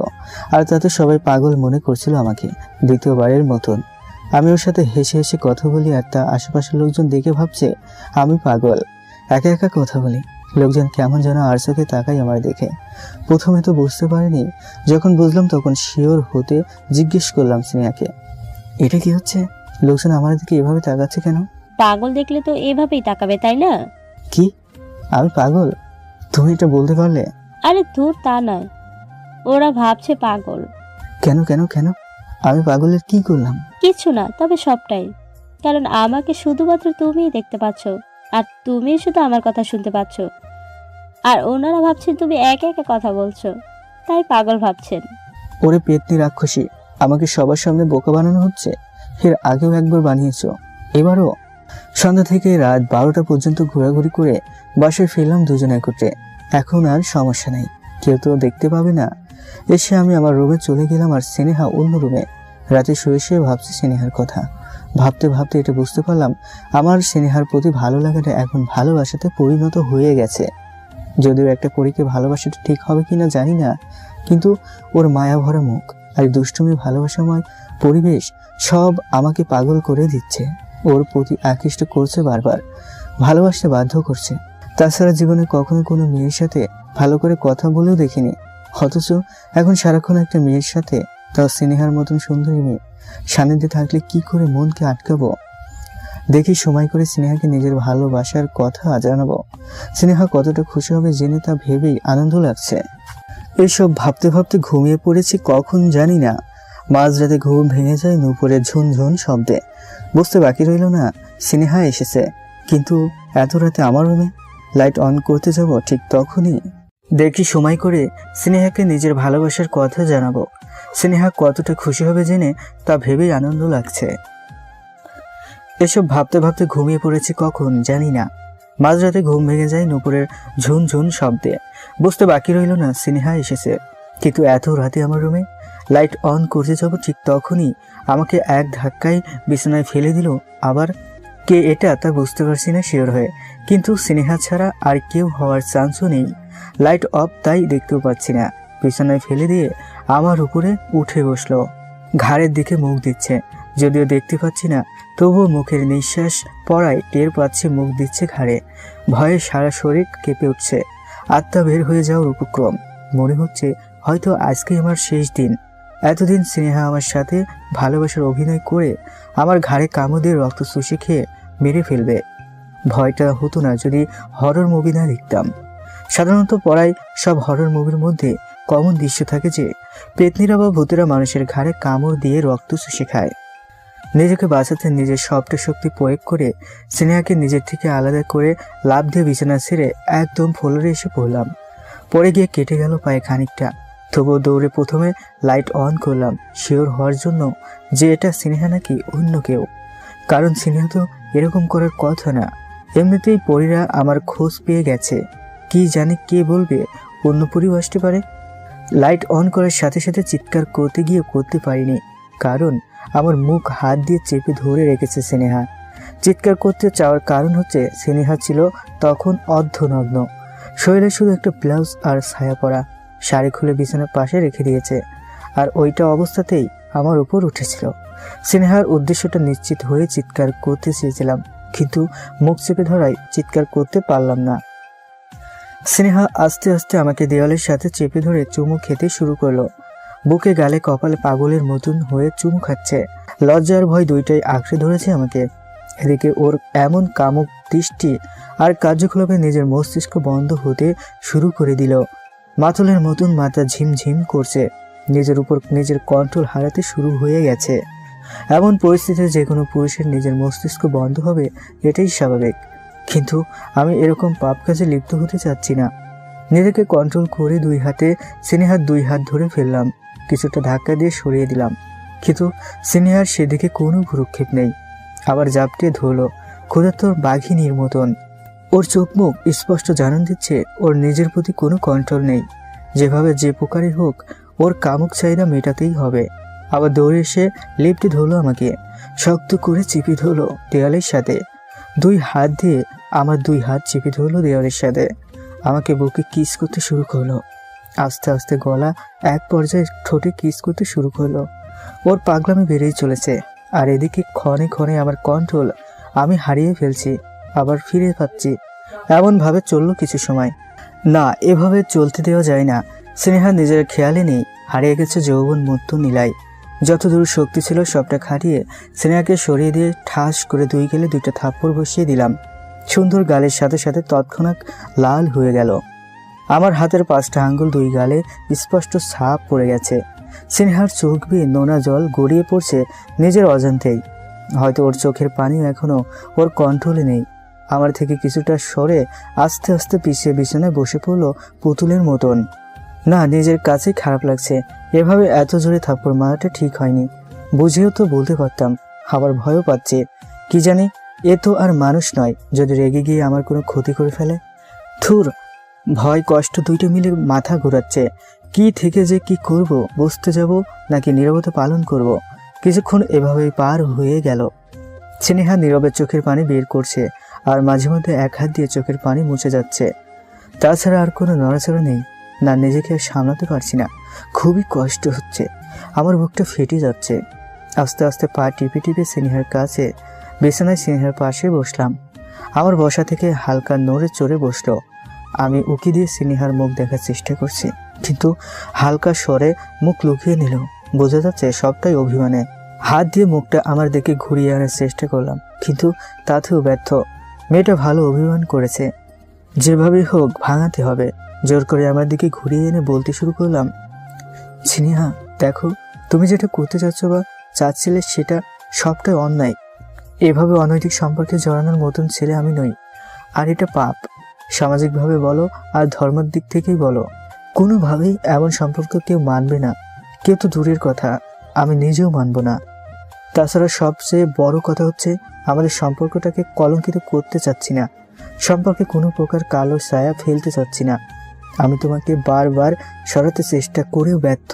আর তাতে সবাই পাগল মনে করছিল আমাকে, দ্বিতীয়বারের মতন। আমি ওর সাথে হেসে হেসে কথা বলি, আর তা আশেপাশের লোকজন দেখে ভাবছে আমি পাগল। একা একা কথা বলি, লোকজন কেমন যেন আর চোখে তাকাই আমার দেখে। প্রথমে তো বুঝতে পারিনি, যখন বুঝলাম তখন শিওর হতে জিজ্ঞেস করলাম স্নেহাকে, এটা কি হচ্ছে? লোকজন আমার দিকে এভাবে তাকাচ্ছে কেন? পাগল দেখলে তো এভাবেই তাকাবে, তাই না? কি, আমি পাগল? তুমি এটা বলতে পারলে? আরে দূর, তা নয়, ওরা ভাবছে পাগল। কেন কেন কেন? আমি পাগলের কি করলাম? কিছু না, তবে সবটাই। কারণ আমাকে শুধুমাত্র তুমিই দেখতে পাচ্ছ, আর তুমি শুধু আমার কথা শুনতে পাচ্ছ। আর ওনারা ভাবছেন তুমি একা একা কথা বলছো, তাই পাগল ভাবছেন। ওরে পেতনি রাক্ষসী, আমাকে সবার সামনে বোকা বানানো হচ্ছে। এর আগেও একবার বানিয়েছো, এবারও। সন্ধ্যা থেকে রাত 12টা পর্যন্ত ঘোরাঘুরি করে বাসায় ফিরলাম দুজন একত্রে। এখন আর সমস্যা নেই, কেউ তো দেখতে পাবে না। এসে আমি আমার রুমে চলে গেলাম, আর স্নেহা অন্য রুমে। রাতে শুয়ে শুয়ে ভাবছি স্নেহার কথা। ভাবতে ভাবতে এটা বুঝতে পারলাম, আমার স্নেহার প্রতি ভালো লাগাটা এখন ভালোবাসাতে পরিণত হয়ে গেছে। যদিও একটা পরীকে ভালোবাসাটা ঠিক হবে কিনা জানি না, কিন্তু ওর মায়া ভরা মুখ আর দুষ্টুমি ভালোবাসাময় পরিবেশ সব আমাকে পাগল করে দিচ্ছে। ওর প্রতি আকৃষ্ট করছে, বারবার ভালোবাসতে বাধ্য করছে। তাছাড়া জীবনে কখনো কোনো মেয়ের সাথে ভালো করে কথা বলেও দেখিনি, অথচ এখন সারাক্ষণ একটা মেয়ের সাথে, তাও স্নেহার মতন সুন্দরী মেয়ে সান্নিধ্যে থাকলে কি করে মনকে আটকাবো। দেখি সময় করে স্নেহাকে নিজের ভালোবাসার কথা জানাবো। স্নেহা কতটা খুশি হবে জেনে তা ভেবেই আনন্দ লাগছে। এসব ভাবতে ভাবতে ঘুমিয়ে পড়েছি কখন জানি না। মাঝরাতে ঘুম ভেঙে যায় নূপুরের ঝুনঝুন শব্দে। বুঝতে বাকি রইল না স্নেহা এসেছে, কিন্তু এত রাতে আমার রুমে। লাইট অন করতে যাব, ঠিক তখনই দেখি সময় করে স্নেহাকে নিজের ভালোবাসার কথা জানাবো। স্নেহা কতটা খুশি হবে জেনে তা ভেবেই আনন্দ লাগছে। এসব ভাবতে ভাবতে ঘুমিয়ে পড়েছি কখন জানি না। মাঝরাতে ঘুম ভেঙে যায় নূপুরের ঝুনঝুন শব্দে। বুঝতে বাকি রইল না স্নেহা এসেছে, কিন্তু এত রাতে আমার রুমে। লাইট অন করতে যাব, ঠিক তখনই আমাকে এক ধাক্কায় বিছানায় ফেলে দিল। আবার কে এটা তা বুঝতে পারছি না শিওর হয়ে, কিন্তু স্নেহা ছাড়া আর কেউ হওয়ার চান্সও নেই। লাইট অফ, তাই দেখতেও পাচ্ছি না। বিছানায় ফেলে দিয়ে আমার উপরে উঠে বসলো, ঘাড়ের দিকে মুখ দিচ্ছে। যদিও দেখতে পাচ্ছি না, তবুও মুখের নিঃশ্বাস পড়ায় টের পাচ্ছে মুখ দিচ্ছে ঘাড়ে। ভয়ে সারা শরীর কেঁপে উঠছে, আত্মা বের হয়ে যাওয়ার উপক্রম। মনে হচ্ছে হয়তো আজকে আমার শেষ দিন। এতদিন স্নেহা আমার সাথে ভালোবাসার অভিনয় করে আমার ঘাড়ে কামড় দিয়ে রক্ত চুষে খেয়ে মেরে ফেলবে। ভয়টা হতো না যদি হরর মুভি না দেখতাম। সাধারণত পড়ায় সব হরর মুভির মধ্যে কমন দৃশ্য থাকে যে পেতনিরা বা ভূতেরা মানুষের ঘাড়ে কামড় দিয়ে রক্ত চুষে খায়। নিজেকে বাঁচাতে নিজের সবটা শক্তি প্রয়োগ করে স্নেহাকে নিজের থেকে আলাদা করে লাফ দিয়ে বিছানা ছেড়ে একদম ফ্লোরে এসে পড়লাম। পরে গিয়ে কেটে গেল পায়ে খানিকটা, তবুও দৌড়ে প্রথমে লাইট অন করলাম, শিওর হওয়ার জন্য যে এটা স্নেহা নাকি অন্য কেউ। কারণ স্নেহা তো এরকম করার কথা না। এমনিতেই পরীরা আমার খোঁজ পেয়ে গেছে, কি জানি কে বলবে অন্য পরিও আসতে পারে। লাইট অন করার সাথে সাথে চিৎকার করতে গিয়ে করতে পারিনি, কারণ আমার মুখ হাত দিয়ে চেপে ধরে রেখেছে স্নেহা। চিৎকার করতে চাওয়ার কারণ হচ্ছে স্নেহা ছিল তখন অর্ধনগ্ন, শরীরে শুধু একটা ব্লাউজ আর ছায়া পরা, শাড়ি খুলে বিছানার পাশে রেখে দিয়েছে, আর ওইটা অবস্থাতেই আমার উপর উঠেছিল। স্নেহার উদ্দেশ্যটা নিশ্চিত হয়ে চিৎকার করতে চেয়েছিলাম, কিন্তু মুখ চেপে ধরায় চিৎকার করতে পারলাম না। স্নেহা আস্তে আস্তে আমাকে দেওয়ালের সাথে চেপে ধরে চুমু খেতে শুরু করলো। বুকে গালে কপালে পাগলের মতন হয়ে চুমু খাচ্ছে। লজ্জার ভয় দুইটাই আঁকড়ে ধরেছে আমাকে। এদিকে ওর এমন কামুক দৃষ্টি আর কার্যকলাপে নিজের মস্তিষ্ক বন্ধ হতে শুরু করে দিল। মাতলের মতন মাথা ঝিমঝিম করছে, নিজের উপর নিজের কন্ট্রোল হারাতে শুরু হয়ে গেছে। এমন পরিস্থিতিতে যে কোনো পুরুষের নিজের মস্তিষ্ক বন্ধ হবে, এটাই স্বাভাবিক। কিন্তু আমি এরকম পাপ কাজে লিপ্ত হতে চাচ্ছি না। নিজেকে কন্ট্রোল করে দুই হাতে স্নেহার দুই হাত ধরে ফেললাম, কিছুটা ধাক্কা দিয়ে সরিয়ে দিলাম। কিন্তু স্নেহার সেদিকে কোনো ভ্রুক্ষেপ নেই, আবার জাপটিয়ে ধরলো ক্ষুধার্তর বাঘিনীর মতন। ওর চোখ মুখ স্পষ্ট জানান দিচ্ছে ওর নিজের প্রতি কোনো কন্ট্রোল নেই। যেভাবে যে প্রকারই হোক ওর কামুক চাহিদা মেটাতেই হবে। আবার দৌড়ে এসে লেপটে ধরলো আমাকে, শক্ত করে চিপে ধরলো দেওয়ালের সাথে। দুই হাত দিয়ে আমার দুই হাত চিপে ধরলো দেওয়ালের সাথে। আমাকে বুকে কিস করতে শুরু করলো, আস্তে আস্তে গলা এক পর্যায়ে ঠোঁটে কিস করতে শুরু করলো। ওর পাগলামি বেড়েই চলেছে, আর এদিকে ক্ষণে ক্ষণে আমার কন্ট্রোল আমি হারিয়ে ফেলছি, আবার ফিরে পাচ্ছি। এমনভাবে চললো কিছু সময়। না, এভাবে চলতে দেওয়া যায় না। স্নেহা নিজের খেয়ালে নেই, হারিয়ে গেছে যৌবন মুক্ত নীলায়। যতদূর শক্তি ছিল সবটা খাটিয়ে স্নেহাকে সরিয়ে দিয়ে ঠাস করে দুই গেলে দুইটা থাপ্পড় বসিয়ে দিলাম। সুন্দর গালের সাথে সাথে তৎক্ষণাৎ লাল হয়ে গেল। আমার হাতের 5টা আঙ্গুল দুই গালে স্পষ্ট ছাপ পড়ে গেছে। স্নেহার চোখ বেয়ে নোনা জল গড়িয়ে পড়ছে নিজের অজান্তেই। হয়তো ওর চোখের পানিও এখনো ওর কন্ট্রোলে নেই। আমার থেকে কিছুটা সরে আস্তে আস্তে পিছিয়ে বিছানায় বসে পড়লো পুতুলের মতন। না, নিজের কাছেই খারাপ লাগছে। এভাবে এত জোরে থাপ্পড় মারাটা ঠিক হয়নি। বুঝেও তো বলতে পারতাম, আবার ভয়ও পাচ্ছে। কি জানি, এ তো আর মানুষ নয়, যদি রেগে গিয়ে আমার কোনো ক্ষতি করে ফেলে। থুর, ভয় কষ্ট দুইটা মিলে মাথা ঘোরাচ্ছে। কি থেকে যে কি করব বুঝতে যাব নাকি নীরবতা পালন করব। কিছুক্ষণ এভাবেই পার হয়ে গেল। স্নেহা নীরবে চোখের পানি বের করছে, আর মাঝে মধ্যে এক হাত দিয়ে চোখের পানি মুছে যাচ্ছে। তাছাড়া আর কোনো নড়াচড়া নেই। না, নিজেকে আর সামলাতে পারছি না, খুবই কষ্ট হচ্ছে, আমার বুকটা ফেটে যাচ্ছে। আস্তে আস্তে পা টিপে টিপে স্নেহার কাছে বিছানায় স্নেহার পাশে বসলাম। আমার বসা থেকে হালকা নড়ে চড়ে বসলো। আমি উকি দিয়ে স্নেহার মুখ দেখার চেষ্টা করছি, কিন্তু হালকা স্বরে মুখ লুকিয়ে নিল। বোঝা যাচ্ছে সবটাই অভিমানে। হাত দিয়ে মুখটা আমার দিকে ঘুরিয়ে আনার চেষ্টা করলাম, কিন্তু তাতেও ব্যর্থ। মেয়েটা ভালো অভিমান করেছে, যেভাবেই হোক ভাঙাতে হবে। জোর করে আমার দিকে ঘুরিয়ে এনে বলতে শুরু করলাম, স্নেহা দেখো, তুমি যেটা করতে চাচ্ছ বা চাচ্ছিলে সেটা সবটাই অন্যায়। এভাবে অনৈতিক সম্পর্কে জড়ানোর মতন ছেলে আমি নই, আর এটা পাপ। সামাজিকভাবে বলো আর ধর্মের দিক থেকেই বলো, কোনোভাবেই এমন সম্পর্ক কেউ মানবে না। কেউ তো দূরের কথা, আমি নিজেও মানব না। তাছাড়া সবচেয়ে বড় কথা হচ্ছে, আমাদের সম্পর্কটাকে কলঙ্কিত করতে চাচ্ছি না, সম্পর্কে কোনো প্রকার কালো ছায়া ফেলতে চাচ্ছি না। আমি তোমাকে বারবার সরাতে চেষ্টা করেও ব্যর্থ,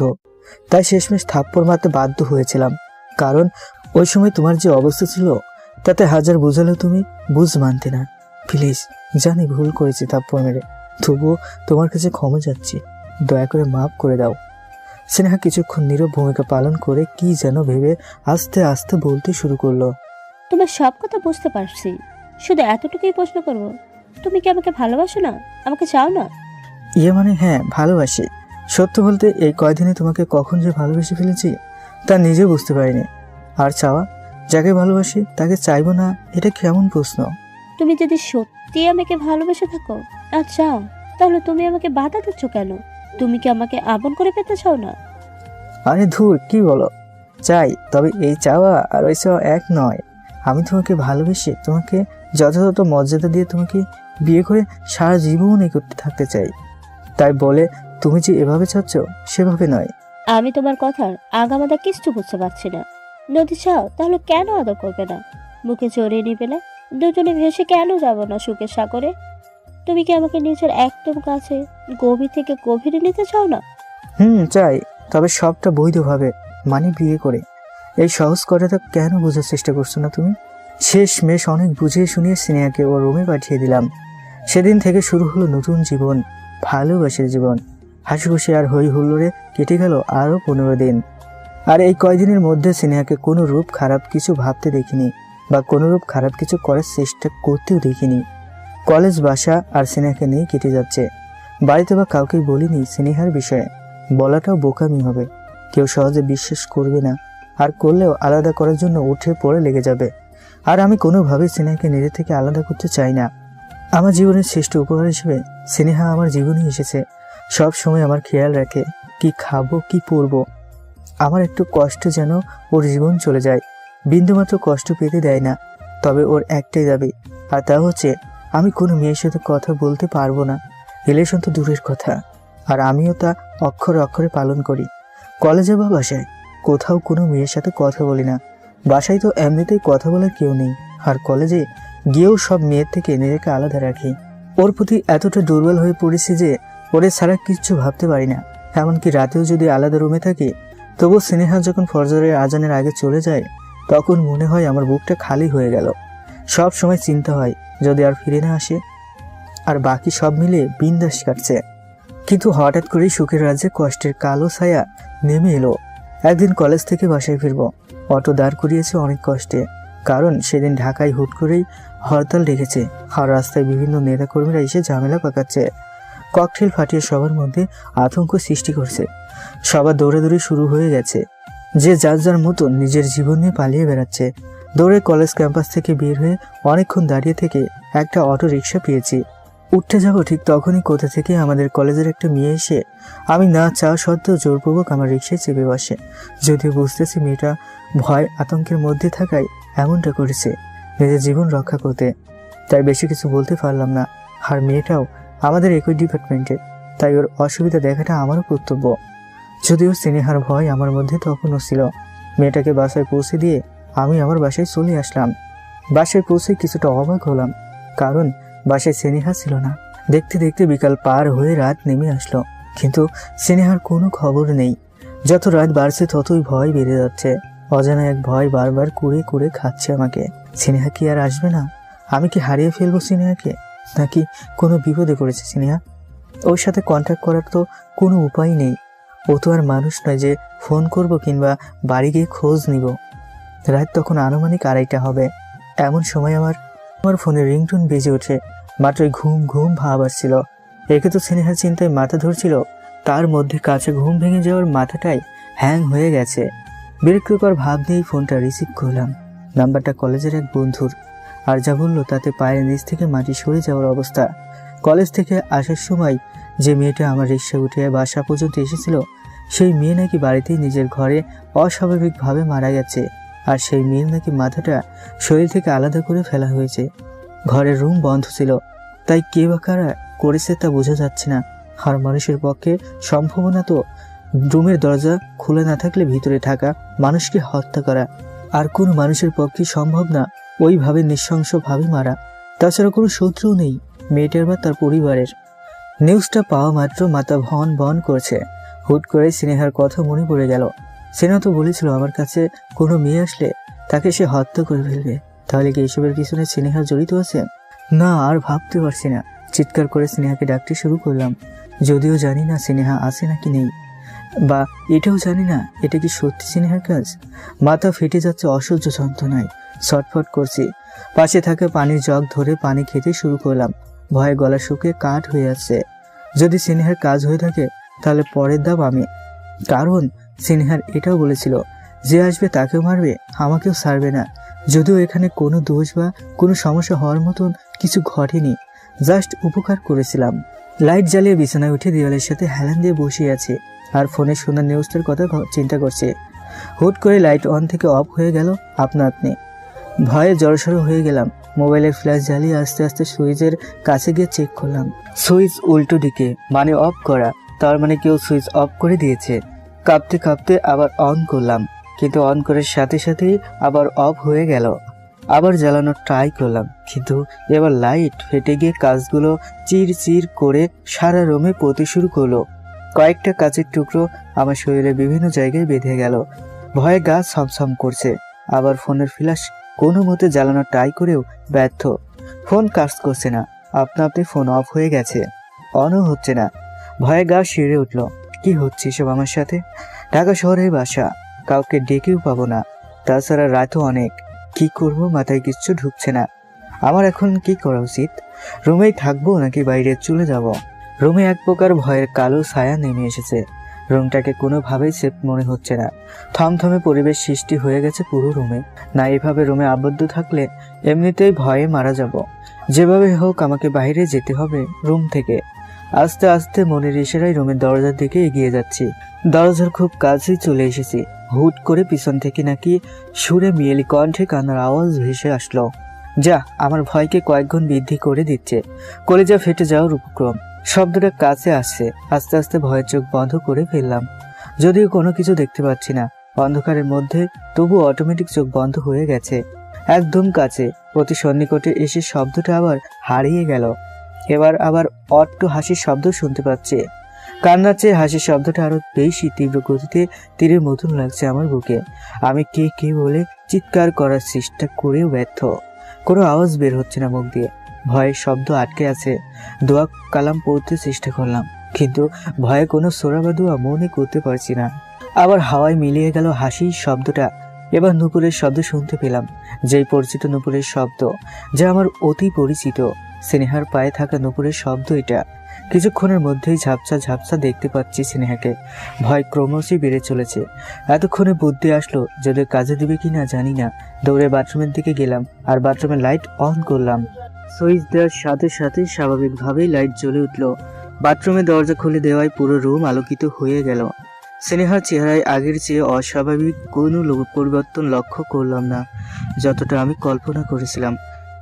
তাই শেষমেশ থাপ্পড় মারতে বাধ্য হয়েছিলাম। কারণ ওই সময় তোমার যে অবস্থা ছিল তাতে হাজার বোঝালেও তুমি বুঝ মানতে না। প্লিজ, জানি ভুল করেছি থাপ্পড় মেরে, তবুও তোমার কাছে ক্ষমা চাচ্ছি, দয়া করে মাফ করে দাও। স্নেহা কিছুক্ষণ নীরব ভূমিকা পালন করে কি যেন ভেবে আস্তে আস্তে বলতে শুরু করলো, তোমার সব কথা বুঝতে পারছি, শুধু এতটুকুই প্রশ্ন করব, তুমি কি আমাকে ভালোবাসো না? আমাকে চাও না? ইয়ে মানে হ্যাঁ, ভালোবাসি। সত্য বলতে এই কয়দিনে তোমাকে কখন যে ভালোবেসে ফেলেছি তা নিজে বুঝতে পারিনি। আর চাওয়া, যাকে ভালোবাসি তাকে চাইবো না, এটা কেমন প্রশ্ন? তুমি যদি সত্যি আমাকে ভালোবেসে থাকো আর চাও, তাহলে তুমি আমাকে বাধা দিচ্ছ কেন? তুমি কি আমাকে আপন করে পেতে চাও না? আরে ধুর, কি বলো? চাই, তবে এই চাওয়া আর ওই চাওয়া এক নয়। আমি তোমাকে ভালোবেসে তোমাকে যথাযথ মর্যাদা দিয়ে তোমাকে বিয়ে করে সারা জীবন এই করতে থাকতে চাই। তাই বলে তুমি যে এভাবে চাচ্ছ সেভাবে নয়। আমি তোমার কথার আগামাদা কিছু বুঝতে পারছি না। যদি চাও তাহলে কেন আদর করবে না, বুকে জড়িয়ে নিবে না, দুজনে ভেসে কেন যাব না সুখের সাগরে? তুমি কি আমাকে নিজের একদম কাছে গভীর থেকে গভীরে নিতে চাও না? চাই, তবে সবটা বৈধভাবে, মানে বিয়ে করে। এই সহজ কথাটা কেন বোঝার চেষ্টা করছো না তুমি? শেষমেশ অনেক বুঝিয়ে শুনিয়ে স্নেহাকে ওর রুমে পাঠিয়ে দিলাম। সেদিন থেকে শুরু হলো নতুন জীবন, ভালোবাসার জীবন। হাসি খুশি আর হই হুল্লোড়ে কেটে গেল আরও 15 দিন। আর এই কয়দিনের মধ্যে স্নেহাকে কোনো রূপ খারাপ কিছু ভাবতে দেখিনি, বা কোনো রূপ খারাপ কিছু করার চেষ্টা করতেও দেখিনি। কলেজ, বাসা আর স্নেহাকে নিয়ে কেটে যাচ্ছে। বাড়িতে বা কাউকে বলিনি স্নেহার বিষয়ে, বলাটাও বোকামি হবে। কেউ সহজে বিশ্বাস করবে না, আর করলেও আলাদা করার জন্য উঠে পড়ে লেগে যাবে। আর আমি কোনোভাবেই স্নেহাকে নিজে থেকে আলাদা করতে চাই না। আমার জীবনের শ্রেষ্ঠ উপহার হিসেবে স্নেহা আমার জীবনে এসেছে। সব সময় আমার খেয়াল রাখে, কি খাবো কি পরবো, আমার একটু কষ্ট যেন ওর জীবন চলে যায়। বিন্দুমাত্র কষ্ট পেতে দেয় না। তবে ওর একটাই দাবি, আর তা হচ্ছে আমি কোনো মেয়ের সাথে কথা বলতে পারবো না। রিলেশন তো দূরের কথা, আর আমিও তা অক্ষরে অক্ষরে পালন করি। কলেজে বা বাসায় কোথাও কোনো মেয়ের সাথে কথা বলি না। বাসায় তো এমনিতেই কথা বলার কেউ নেই, আর কলেজে গিয়েও সব মেয়ের থেকে নিজেকে আলাদা রাখি। ওর প্রতি এতটা দুর্বল হয়ে পড়েছি যে ওরে ছাড়া কিচ্ছু ভাবতে পারি না। এমনকি রাতেও যদি আলাদা রুমে থাকি, তবু স্নেহা যখন ফজরের আজানের আগে চলে যায়, তখন মনে হয় আমার বুকটা খালি হয়ে গেল। সব সময় চিন্তা হয় যদি আর ফিরে না আসে। আর বাকি সব মিলে বিন্দাস কাটছে। কিন্তু হঠাৎ করেই সুখের রাজ্যে কষ্টের কালো ছায়া নেমে এলো। একদিন কলেজ থেকে বাসায় ফিরবো, অটো দাঁড় করিয়েছে অনেক কষ্টে, কারণ সেদিন ঢাকায় হুট করেই হরতাল ডেকেছে। আর রাস্তায় বিভিন্ন নেতাকর্মীরা এসে ঝামেলা পাকাচ্ছে, ককটেল ফাটিয়ে সবার মধ্যে আতঙ্ক সৃষ্টি করছে। সবার দৌড়াদৌড়ি শুরু হয়ে গেছে, যে যার যার মতো নিজের জীবন নিয়ে পালিয়ে বেড়াচ্ছে। দৌড়ে কলেজ ক্যাম্পাস থেকে বের হয়ে অনেকক্ষণ দাঁড়িয়ে থেকে একটা অটো রিক্সা পেয়েছি। উঠতে যাব ঠিক তখনই কোথা থেকে আমাদের কলেজের একটা মেয়ে এসে আমি না চাওয়া সত্ত্বেও জোরপূর্বক আমার রিক্সায় চেপে বসে। যদিও বুঝতেছি মেয়েটা ভয় আতঙ্কের মধ্যে থাকায় এমনটা করেছে নিজের জীবন রক্ষা করতে, তাই বেশি কিছু বলতে পারলাম না। আর মেয়েটাও আমাদের একই ডিপার্টমেন্টের, তাই ওর অসুবিধা দেখাটা আমারও কর্তব্য। যদিও স্নেহার ভয় আমার মধ্যে তখনও ছিল। মেয়েটাকে বাসায় পৌঁছে দিয়ে আমি আমার বাসায় চলে আসলাম। বাসায় পৌঁছে কিছুটা অবাক হলাম, কারণ বাসায় স্নেহা ছিল না। দেখতে দেখতে বিকাল পার হয়ে রাত নেমে আসলো, কিন্তু স্নেহার কোনো খবর নেই। যত রাত বাড়ছে ততই ভয় বেড়ে যাচ্ছে। অজানা এক ভয় বারবার কুড়ে কুড়ে খাচ্ছে আমাকে। স্নেহা কি আর আসবে না? আমি কি হারিয়ে ফেলবো স্নেহাকে, নাকি কোনো বিপদে পড়েছে স্নেহা? ওর সাথে কন্ট্যাক্ট করার তো কোনো উপায় নেই। ও তো আর মানুষ নয় যে ফোন করব কিংবা বাড়ি গিয়ে খোঁজ নিব। রাত তখন আনুমানিক 2:30 হবে। এমন সময় আমার ফোনে রিংটোন বেজে ওঠে। মাত্রই ঘুম ঘুম ভাব আসছিল। একে তো স্নেহার চিন্তায় মাথা ধরছিল, তার মধ্যে কাছে ঘুম ভেঙে যাওয়ার মাথাটাই হ্যাং হয়ে গেছে। বিরক্তিকর ভাব নিয়েই ফোনটা রিসিভ করলাম। নাম্বারটা কলেজের এক বন্ধুর, আর যা বললো তাতে পায়ের নিচ থেকে মাটি সরে যাওয়ার অবস্থা। কলেজ থেকে আসার সময় যে মেয়েটা আমার রিক্সা উঠে বাসা পর্যন্ত এসেছিল, সেই মেয়ে নাকি বাড়িতেই নিজের ঘরে অস্বাভাবিকভাবে মারা গেছে। আর সেই মেয়ের নাকি মাথাটা শরীর থেকে আলাদা করে ফেলা হয়েছে। ঘরের রুম বন্ধ ছিল, তাই কে বা কারা করেছে তা বোঝা যাচ্ছে না। আর মানুষের পক্ষে সম্ভাবনা তো রুমের দরজা খুলে না থাকলে ভিতরে থাকা মানুষকে হত্যা করা, আর কোনো মানুষের পক্ষে সম্ভব না ওইভাবে নৃশংসভাবে মারা। তাছাড়া কোনো শত্রু নেই মেয়েটার বা তার পরিবারের। নিউজটা পাওয়া মাত্র মাথা ভন ভন করছে। হুট করে স্নেহার কথা মনে পড়ে গেল। স্নেহা তো বলেছিল আমার কাছে কোনো মেয়ে আসলে তাকে সে হত্যা করে ফেলবে। তাহলে কি এসবের পিছনে স্নেহা জড়িত আছে? না, আর ভাবতে পারছি না। চিৎকার করে স্নেহাকে ডাকতে শুরু করলাম, যদিও জানি না স্নেহা আছে নাকি নেই, বা এটাও জানি না এটা কি সত্যি স্নেহার কাজ। মাথা ফেটে যাচ্ছে অসহ্য যন্ত্রণায়, ছটফট করছি। পাশে থাকা পানির জগ ধরে পানি খেতে শুরু করলাম। ভয়ে গলা শুকিয়ে কাঠ হয়ে যাচ্ছে। যদি স্নেহার কাজ হয়ে থাকে তাহলে পরের দাব আমি, কারণ স্নেহার এটাও বলেছিল যে আসবে তাকেও মারবে, আমাকেও ছাড়বে না। যদিও এখানে কোনো দোষ বা কোনো সমস্যা হওয়ার মতন কিছু ঘটেনি, জাস্ট উপকার করেছিলাম। লাইট জ্বালিয়ে বিছানায় উঠে দেওয়ালের সাথে হেলান দিয়ে বসে আছে আর ফোনে শোনা নিউজটার কথা চিন্তা করছে। হুট করে লাইট অন থেকে অফ হয়ে গেল আপনা আপনি। ভয়ে জড়সড় হয়ে গেলাম। মোবাইলের ফ্ল্যাশ জ্বালিয়ে আস্তে আস্তে সুইচের কাছে গিয়ে চেক করলাম। সুইচ উল্টো দিকে, মানে অফ করা। তার মানে কেউ সুইচ অফ করে দিয়েছে। কাঁপতে কাঁপতে আবার অন করলাম, কিন্তু অন করার সাথে সাথেই আবার অফ হয়ে গেল। আবার জ্বালানোর ট্রাই করলাম, কিন্তু এবার লাইট ফেটে গিয়ে কাঁচগুলো চির চির করে সারা রুমে পড়তে শুরু করলো। কয়েকটা কাঁচের টুকরো আমার শরীরে বিভিন্ন জায়গায় বেঁধে গেল। ভয়ে গা ছমছম করছে। আবার ফোনের ফ্ল্যাশ কোনো মতে জ্বালানোর ট্রাই করেও ব্যর্থ। ফোন কাজ করছে না, আপনা আপনি ফোন অফ হয়ে গেছে, অনও হচ্ছে না। ভয়ে গা শিউরে উঠল। কি হচ্ছে এসব আমার সাথে? ঢাকা শহরের বাসা, কাউকে ডেকেও পাবো না। তাছাড়া রাতও অনেক। কি করব মাথায় কিচ্ছু ঢুকছে না। আমার এখন কি করা উচিত? রুমেই থাকবো নাকি বাইরে চলে যাব? রুমে এক প্রকার ভয়ের কালো ছায়া নেমে এসেছে। রুমটাকে কোনোভাবেই সেফ মনে হচ্ছে না। থমথমে পরিবেশ সৃষ্টি হয়ে গেছে পুরো রুমে। না, এভাবে রুমে আবদ্ধ থাকলে এমনিতেই ভয়ে মারা যাব। যেভাবে হোক আমাকে বাইরে যেতে হবে রুম থেকে। আস্তে আস্তে মনের ইশারায় রুমের দরজার দিকে এগিয়ে যাচ্ছি। দরজার খুব কাছেই চলে এসেছি। হুট করে পিছন থেকে নাকি সুরে মিয়েলি কণ্ঠে কান্নার আওয়াজ ভেসে আসলো, যা আমার ভয়কে কয়েক গুণ বৃদ্ধি করে দিচ্ছে। কলিজা ফেটে যাওয়ার উপক্রম। শব্দটা কাছে আসছে। আস্তে আস্তে ভয়ের চোখ বন্ধ করে ফেললাম, যদিও কোনো কিছু দেখতে পাচ্ছি না অন্ধকারের মধ্যে, তবু অটোমেটিক চোখ বন্ধ হয়ে গেছে। একদম কাছে, অতি সন্নিকটে এসে শব্দটা আবার হারিয়ে গেল। এবার আবার অট্ট হাসির শব্দ শুনতে পাচ্ছি। কান্নার চেয়ে হাসির শব্দটা আরো বেশি তীব্র গতিতে তীরের মতন লাগছে আমার বুকে। আমি কে কে বলে চিৎকার করার চেষ্টা করেও ব্যর্থ। কোনো আওয়াজ বের হচ্ছে না মুখ দিয়ে। ভয়ের শব্দ আটকে আছে। দোয়া কালাম পড়তে চেষ্টা করলাম, কিন্তু ভয়ে কোনো সোরা বা দোয়া মনে করতে পারছি না। আবার হাওয়ায় মিলিয়ে গেল হাসির শব্দটা। এবার নুপুরের শব্দ শুনতে পেলাম, যেই পরিচিত নুপুরের শব্দ, যা আমার অতি পরিচিত। স্নেহার পায়ে থাকা নুপুরের শব্দ এটা। কিছুক্ষণের মধ্যেই ঝাপসা ঝাপসা দেখতে পাচ্ছি স্নেহাকে। ভয় ক্রমশই বেড়ে চলেছে। এতক্ষণে বুদ্ধি আসলো, যদি কাজে দিবে কিনা জানি না। দৌড়ে বাথরুমের দিকে গেলাম আর বাথরুমের লাইট অন করলাম। সুইচ দেওয়ার সাথে সাথে স্বাভাবিকভাবেই লাইট জ্বলে উঠল। বাথরুমের দরজা খুলে দেওয়ায় পুরো রুম আলোকিত হয়ে গেল। স্নেহার চেহারায় আগের চেয়ে অস্বাভাবিক কোনো পরিবর্তন লক্ষ্য করলাম না, যতটা আমি কল্পনা করেছিলাম।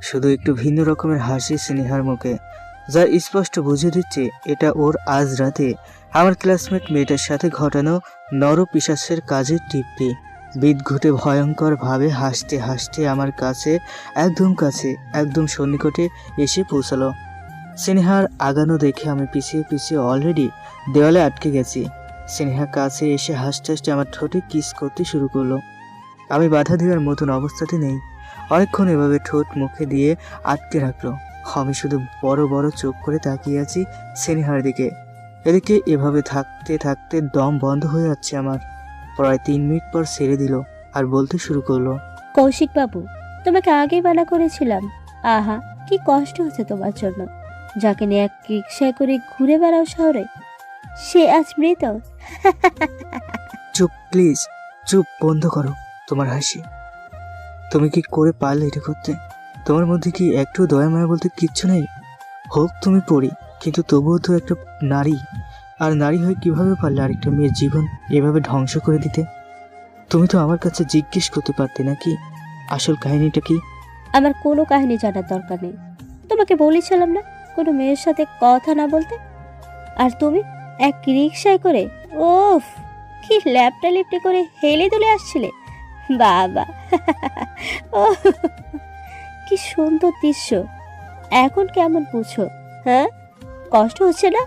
শুধু একটু ভিন্ন রকমের হাসি স্নেহার মুখে, যা স্পষ্ট বুঝিয়ে দিচ্ছে এটা ওর আজ রাতে আমার ক্লাসমেট মেয়েটার সাথে ঘটানো নরপিশাচের কাজের টিপটি। বিদঘুটে ভয়ঙ্কর ভাবে হাসতে হাসতে আমার কাছে, একদম সন্নিকটে এসে পৌঁছালো। স্নেহার আগানো দেখে আমি পিছিয়ে পিছিয়ে অলরেডি দেওয়ালে আটকে গেছি। স্নেহা কাছে এসে হাসতে হাসতে আমার ঠোঁটে কিস করতে শুরু করলো। আমি বাধা দেওয়ার মতন অবস্থাতে নেই। অনেকক্ষণ এভাবে ঠোঁট মুখে দিয়ে আটকে রাখলো। আমি শুধু বড় বড় চোখ করে তাকিয়ে আছি স্নেহার দিকে। এদিকে এভাবে থাকতে থাকতে দম বন্ধ হয়ে যাচ্ছে আমার। প্রায় 3 মিনিট পর ছেড়ে দিল আর বলতে শুরু করলো, কৌশিক বাবু, তোমাকে আগেই মানা করেছিলাম। আহা, কি কষ্ট হচ্ছে তোমার জন্য। যাকে নিয়ে এক রিক্সায় করে ঘুরে বেড়াও শহরে, সে আজ মৃত। চুপ প্লিজ, চুপ বন্ধ করো তোমার হাসি। তুমি কি করে পারলে এটা করতে? তোমার মধ্যে কি একটু দয়া মায়া বলতে কিচ্ছু নেই? হোক তুমি পড়ি, কিন্তু তবুও তো একটা নারী। আর নারী হয়ে কিভাবে পারলে আরেকটা মেয়ের জীবন এভাবে ধ্বংস করে দিতে? তুমি তো আমার কাছে জিজ্ঞেস করতে পারতে নাকি আসল কাহিনীটা কি? আমার কোনো কাহিনী জানার দরকার নেই। তোমাকে বলেছিলাম না কোনো মেয়ের সাথে কথা না বলতে। আর তুমি এক রিক্সায় করে, ওফ, কি ল্যাপটা লেপটে করে হেলে দুলে আসছিলে। বাবা, ও কি সুন্দর দৃশ্য। এখন কেমন বুঝো? হ্যাঁ, কষ্ট হচ্ছে না?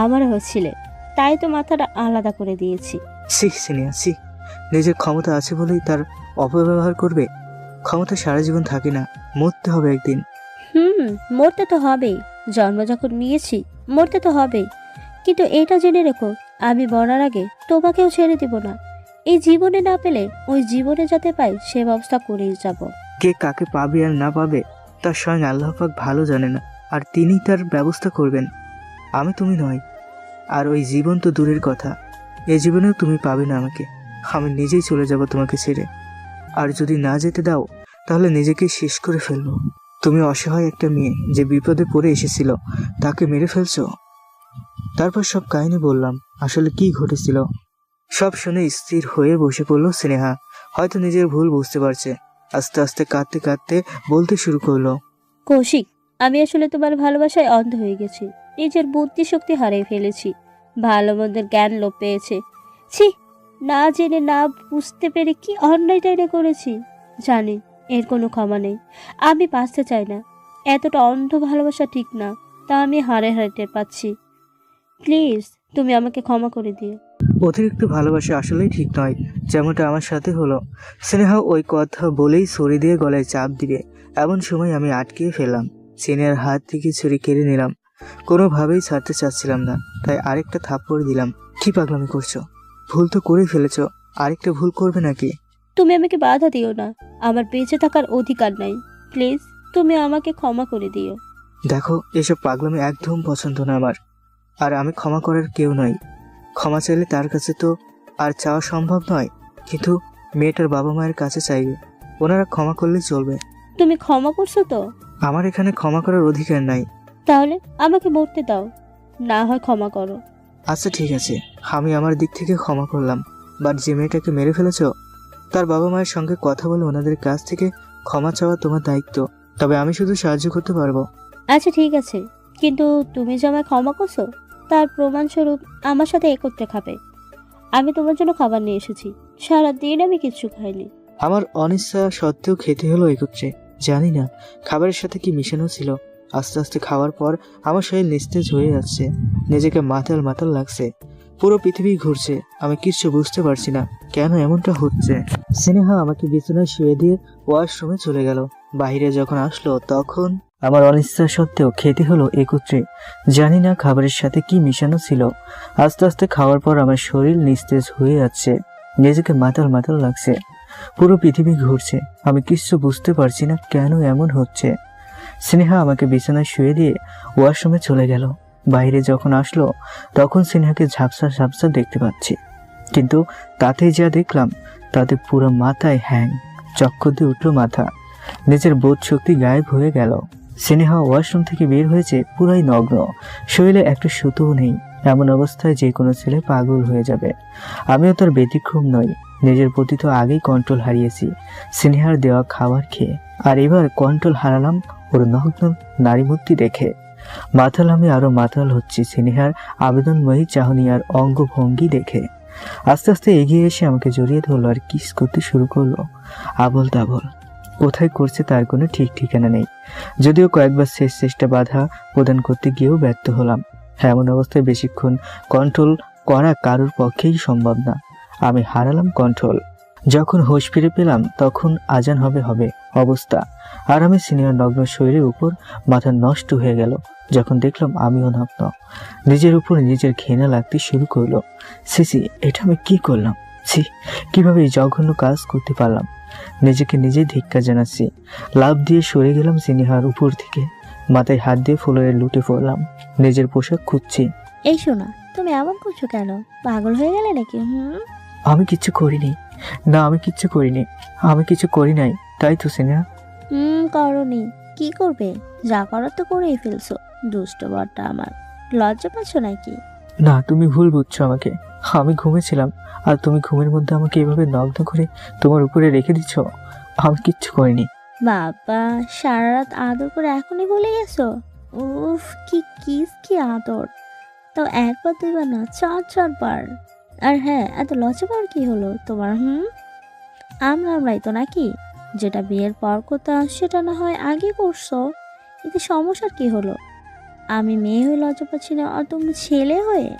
আমার হচ্ছিলে, তাই তো মাথাটা আলাদা করে দিয়েছি। সিনিয়া সি, নিজের ক্ষমতা আছে বলেই তার অপব্যবহার করবে? ক্ষমতা সারা জীবন থাকে না, মরতে হবে একদিন। মরতে তো হবেই। জন্ম যখন নিয়েছি মরতে তো হবেই। কিন্তু এটা জেনে রেখো, আমি মরার আগে তোমাকেও ছেড়ে দিব না। এই জীবনে না পেলে ওই জীবনে যাতে পাই সে ব্যবস্থা করেই যাব। কে কাকে পাবে আর না পাবে তার স্বয়ং আল্লাহ পাক ভালো জানে না, আর তিনিই তার ব্যবস্থা করবেন। আমি তুমি নয়। আর ওই জীবন তো দূরের কথা, এই জীবনেও তুমি পাবে না আমাকে। আমি নিজেই চলে যাব তোমাকে ছেড়ে। আর যদি না যেতে দাও তাহলে নিজেকে শেষ করে ফেলবো। তুমি অসহায় একটা মেয়ে যে বিপদে পড়ে এসেছিল, তাকে মেরে ফেলছো। তারপর সব কাহিনী বললাম, আসলে কি ঘটেছিল। সব শুনে স্থির হয়ে বসে পড়লো স্নেহা। হয়তো নিজের ভুল বুঝতে পারছে। আস্তে আস্তে কাঁদতে কাঁদতে বলতে শুরু করলো, কৌশিক, আমি আসলে তোমার ভালোবাসায় অন্ধ হয়ে গেছি। নিজের বুদ্ধি শক্তি হারিয়ে ফেলেছি। ভালো মন্দের জ্ঞান লোপ পেয়েছে। ছি, না জেনে না বুঝতে পেরে কি অন্যায়টা করেছি। জানি এর কোনো ক্ষমা নেই। আমি বাঁচতে চাই না। এতটা অন্ধ ভালোবাসা ঠিক না, তা আমি হারে টের পাচ্ছি। প্লিজ তুমি আমাকে ক্ষমা করে দিও। অতিরিক্ত ভালোবাসা আসলেই ঠিক নয়, যেমনটা আমার সাথে হলো। স্নেহা ওই কথা বলেই ছুরি দিয়ে গলায় চাপ দিবে, এমন সময় আমি আটকিয়ে ফেললাম। স্নেহার হাত থেকে ছুরি কেড়ে নিলাম। কোনোভাবেই ছাড়তে চাচ্ছিলাম না, তাই আরেকটা থাপ্পড় দিলাম। কি পাগলামি করছো? ভুল তো করে ফেলেছো, আরেকটা ভুল করবে নাকি? তুমি আমাকে বাধা দিও না। আমার বেঁচে থাকার অধিকার নাই। প্লিজ তুমি আমাকে ক্ষমা করে দিও। দেখো, এসব পাগলামি একদম পছন্দ না আমার। আর আমি ক্ষমা করার কেউ নই। ক্ষমা চাইলে তার কাছে তো আর চাওয়া সম্ভব নয়, কিন্তু মেয়েটার বাবা মায়ের কাছে চাইবে। ওনারা ক্ষমা করলে চলবে। তুমি ক্ষমা করছো তো? আমার এখানে ক্ষমা করার অধিকার নাই। তাহলে আমাকে মরতে দাও, না হয় ক্ষমা করো। আচ্ছা ঠিক আছে, আমি আমার দিক থেকে ক্ষমা করলাম, বাট যে মেয়েটাকে মেরে ফেলেছো তার বাবা মায়ের সঙ্গে কথা বলে ওনাদের কাছ থেকে ক্ষমা চাওয়া তোমার দায়িত্ব। তবে আমি শুধু সাহায্য করতে পারবো। আচ্ছা ঠিক আছে, কিন্তু তুমি যে আমায় ক্ষমা করছো তার প্রমাণস্বরূপ আমার সাথে একত্রে খাবে। আমি তোমার জন্য খাবার নিয়ে এসেছি, সারাদিন আমি কিচ্ছু খাইনি। আমার অনিচ্ছা সত্ত্বেও খেতে হলো একত্রে। জানি না খাবারের সাথে কি মিশানো ছিল। আস্তে আস্তে খাওয়ার পর আমার শরীর নিস্তেজ হয়ে যাচ্ছে, নিজেকে মাতাল মাতাল লাগছে। পুরো পৃথিবী ঘুরছে, আমি কিচ্ছু বুঝতে পারছি না কেন এমনটা হচ্ছে। স্নেহা আমাকে বিছানায় শুয়ে দিয়ে ওয়াশরুমে চলে গেল। বাইরে যখন আসলো তখন আমার অনিচ্ছা সত্ত্বেও খেতে হলো একত্রে। জানি না খাবারের সাথে কি মিশানো ছিল। আস্তে আস্তে খাওয়ার পর আমার শরীর নিস্তেজ হয়ে যাচ্ছে, নিজেকে মাতাল মাতাল লাগছে। পুরো পৃথিবী ঘুরছে, আমি কিচ্ছু বুঝতে পারছি না কেন এমন হচ্ছে। স্নেহা আমাকে বিছানায় শুয়ে দিয়ে ওয়াশরুমে চলে গেল। বাইরে যখন আসলো তখন স্নেহাকে ঝাপসা ঝাপসা দেখতে পাচ্ছি, কিন্তু তাতে যা দেখলাম তাতে পুরো মাথায় হ্যাং, চক্কর দিয়ে উঠলো মাথা, নিজের বোধ শক্তি গায়েব হয়ে গেল। স্নেহা ওয়াশরুম থেকে বের হয়েছে পুরাই নগ্ন, শরীরে একটা সুতোও নেই। এমন অবস্থায় যে কোনো ছেলে পাগল হয়ে যাবে, আমিও তার ব্যতিক্রম নই। নিজের প্রতি তো আগেই কন্ট্রোল হারিয়েছি স্নেহার দেওয়া খাবার খেয়ে, আর এবার কন্ট্রোল হারালাম ওর নগ্ন নারীমূর্তি দেখে। মাতাল আমি আরো মাতাল হচ্ছি স্নেহার আবেদনময়ী চাহনি আর অঙ্গভঙ্গি দেখে। আস্তে আস্তে এগিয়ে এসে আমাকে জড়িয়ে ধরলো আর কিস করতে শুরু করলো। আবল তাবল, কোথায় করছে তার কোনো ঠিক ঠিকানা নেই। যদিও কয়েকবার শেষ চেষ্টা বাধা প্রদান করতে গিয়েও ব্যর্থ হলাম। এমন অবস্থায় বেশিক্ষণ কন্ট্রোল করা কারোর পক্ষেই সম্ভব না। আমি হারালাম কন্ট্রোল। যখন হোশ ফিরে পেলাম তখন আজান হবে অবস্থা, আর আমি সিনিয়র নগ্ন শরীরের উপর মাথা নষ্ট হয়ে গেল। যখন দেখলাম আমিও নগ্ন, নিজের উপর নিজের ঘৃণা লাগতে শুরু করলো। সিসি, এটা আমি কি করলাম? ছি, কিভাবে এই জঘন্য কাজ করতে পারলাম? নিজেকে নিজেই ধিক্কার জানাচ্ছি। লাফ দিয়ে সরে গেলাম সিনিহার উপর থেকে, মাথায় হাত দিয়ে ফ্লোরে লুটে পড়লাম, নিজের পোশাক খুঁজছি। এই শোনা, তুমি এমন করছো কেন? পাগল হয়ে গেলে নাকি? আমি কিচ্ছু করিনি। না, আমি কিচ্ছু করিনি, আমি কিছু করি নাই। তাই তো সিনিয়া। করনি, কি করবে? যা করার তো করেই ফেলছো। দুষ্ট বরটা আমার, লজ্জা পাচ্ছ নাকি? না, তুমি ভুল বুঝছো আমাকে। আমি ঘুমেছিলাম আর তুমি ঘুমের মধ্যে আমাকে এভাবে নগ্ন করে তোমার উপরে রেখে দিচ্ছ। আমি কিচ্ছু করিনি। বাবা, সারা রাত আদর করে এখনই বলে গেছো? উফ, কি কিস, কি আদর! তাও একবার দুইবার না, 4-4 বার। আর হ্যাঁ, এত লজ্জা পাওয়ার কি হলো তোমার? আমরাই তো নাকি? যেটা বিয়ের পর করতাম সেটা না হয় আগে করছো, এতে সমস্যার কি হলো? আমি মেয়ে হয়ে লজ্জা পাচ্ছি না, আর তুমি ছেলে হয়ে?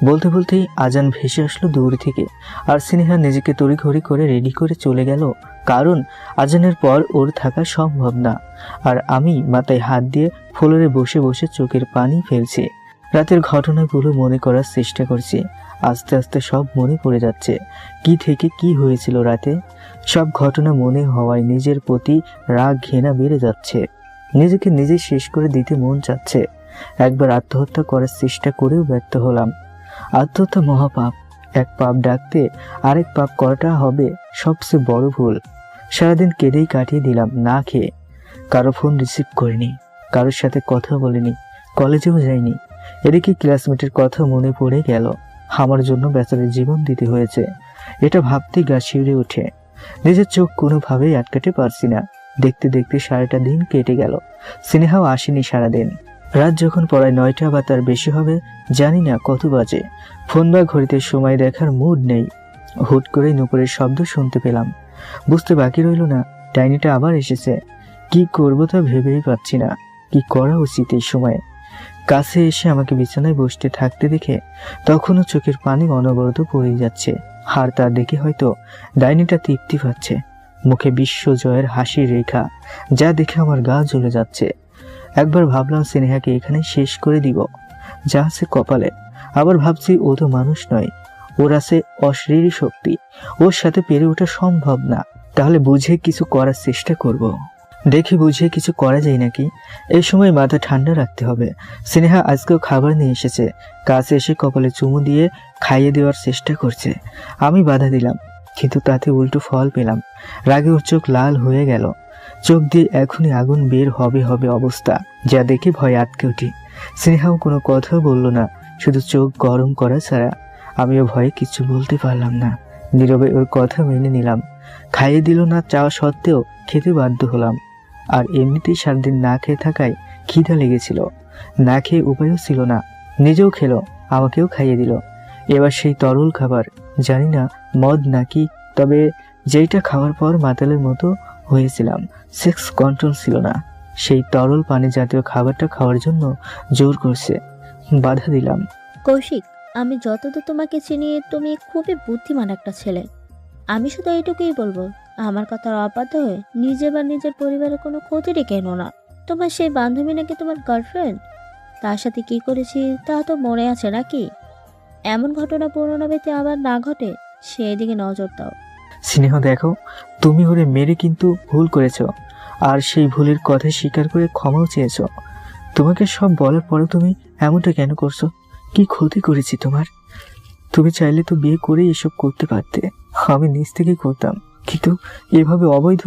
বলতে বলতেই আজান ভেসে আসলো দূর থেকে, আর স্নেহা নিজেকে তড়িঘড়ি করে রেডি করে চলে গেল, কারণ আজানের পর ওর থাকা সম্ভব না। আর আমি মাথায় হাত দিয়ে ফ্লোরে বসে বসে চোখের পানি ফেলছি। রাতের ঘটনাগুলো মনে করার চেষ্টা করছি। আস্তে আস্তে সব মনে পড়ে যাচ্ছে, কি থেকে কি হয়েছিল রাতে। সব ঘটনা মনে হওয়ায় নিজের প্রতি রাগ ঘৃণা বেড়ে যাচ্ছে। নিজেকে নিজে শেষ করে দিতে মন চাচ্ছে। একবার আত্মহত্যা করার চেষ্টা করেও ব্যর্থ হলাম। আত্মহত্যা মহাপাপ, এক পাপ ডাকতে আরেক পাপ করাটা হবে সবচেয়ে বড় ভুল। সারাদিন কেঁদেই কাটিয়ে দিলাম না খেয়ে। কারো ফোন রিসিভ করিনি, কারোর সাথে কথা বলিনি, কলেজেও যাইনি। এদিকে ক্লাসমেটের কথা মনে পড়ে গেল। আমার জন্য বেচারার জীবন দিতে হয়েছে, এটা ভাবতেই গা শিউরে ওঠে। নিজের চোখ কোনোভাবেই আটকাতে পারছি না। দেখতে দেখতে সারাটা দিন কেটে গেল, স্নেহাও আসেনি সারাদিন। রাত যখন পড়ায় 9টা বা তার বেশি হবে, জানি না কত বাজে। ফোন বা ঘড়িতে সময় দেখার মুড নেই। হুট করে নুপুরের শব্দ শুনতে পেলাম। বুঝতে বাকি রইল না ডাইনিটা আবার এসেছে। কি করব তা ভেবেই পাচ্ছি না, কি করা উচিত এই সময়ে। কাছে এসে আমাকে বিছানায় বসতে থাকতে দেখে তখনও চোখের পানি অনবরত পড়ে যাচ্ছে। আর তা দেখে হয়তো ডাইনিটা তৃপ্তি পাচ্ছে, মুখে বিশ্বজয়ের হাসির রেখা, যা দেখে আমার গা জ্বলে যাচ্ছে। একবার ভাবলাম স্নেহাকে এখানে শেষ করে দিব, যা আছে কপালে। আবার ভাবছি ও তো মানুষ নয়, ওর আছে অশরীরী শক্তি, ওর সাথে পেরে ওঠা সম্ভব না। তাহলে বুঝে কিছু করার চেষ্টা করব, দেখে বুঝে কিছু করা যায় নাকি। এই সময় মাথা ঠান্ডা রাখতে হবে। স্নেহা আজকেও খাবার নিয়ে এসেছে, কাছে এসে কপালে চুমু দিয়ে খাইয়ে দেওয়ার চেষ্টা করছে। আমি বাধা দিলাম, কিন্তু তাতে উল্টো ফল পেলাম। রাগে ওর চোখ লাল হয়ে গেল, চোখ দিয়ে এখনই আগুন বের হবে অবস্থা, যা দেখে ভয় আটকে উঠি। স্নেহাও কোনো কথা বলল না, শুধু চোখ গরম করা ছাড়া। আমিও ভয়ে কিছু বলতে পারলাম না। নীরবে ওর কথা মেনে নিলাম। খাইয়ে দিল না চাওয়া সত্ত্বেও খেতে বাধ্য হলাম। আর এমনিতেই 7 দিন না খেয়ে থাকায় খিদা লেগেছিল। না খেয়ে উপায়ও ছিল না। নিজেও খেলো, আমাকেও খাইয়ে দিল। এবার সেই তরল খাবার, জানি না মদ নাকি, তবে যেইটা খাওয়ার পর মাতালের মতো হয়েছিলাম। সেক্স কন্ট্রোল ছিল না। সেই তরল পানি জাতীয় খাবারটা খাওয়ার জন্য জোর করছে। বাধা দিলাম। কৌশিক, আমি যতদূর তোমাকে চিনি তুমি খুবই বুদ্ধিমান একটা ছেলে। আমি শুধু এইটুকুই বলবো, আমার কথার অবাধ্য হয়ে নিজে বা নিজের পরিবারের কোনো ক্ষতি ডেকে এনো না। তোমার সেই বান্ধবী নাকি তোমার গার্লফ্রেন্ড, তার সাথে কি করেছি তা তো মনে আছে নাকি? এমন ঘটনা পুনরাবৃত্তি আবার না ঘটে সেই দিকে নজর দাও। স্নেহ দেখো, তুমি ওরে মেরে কিন্তু ভুল করেছ, আর সেই ভুলের কথা স্বীকার করে ক্ষমাও চেয়েছ। তোমাকে সব বলার পরেও তুমি এমনটা কেন করছো? কি ক্ষতি করেছি তোমার? তুমি চাইলে তো বিয়ে করে এসব করতে পারতে। আমি নিজ থেকেই করতাম, কিন্তু এভাবে অবৈধ।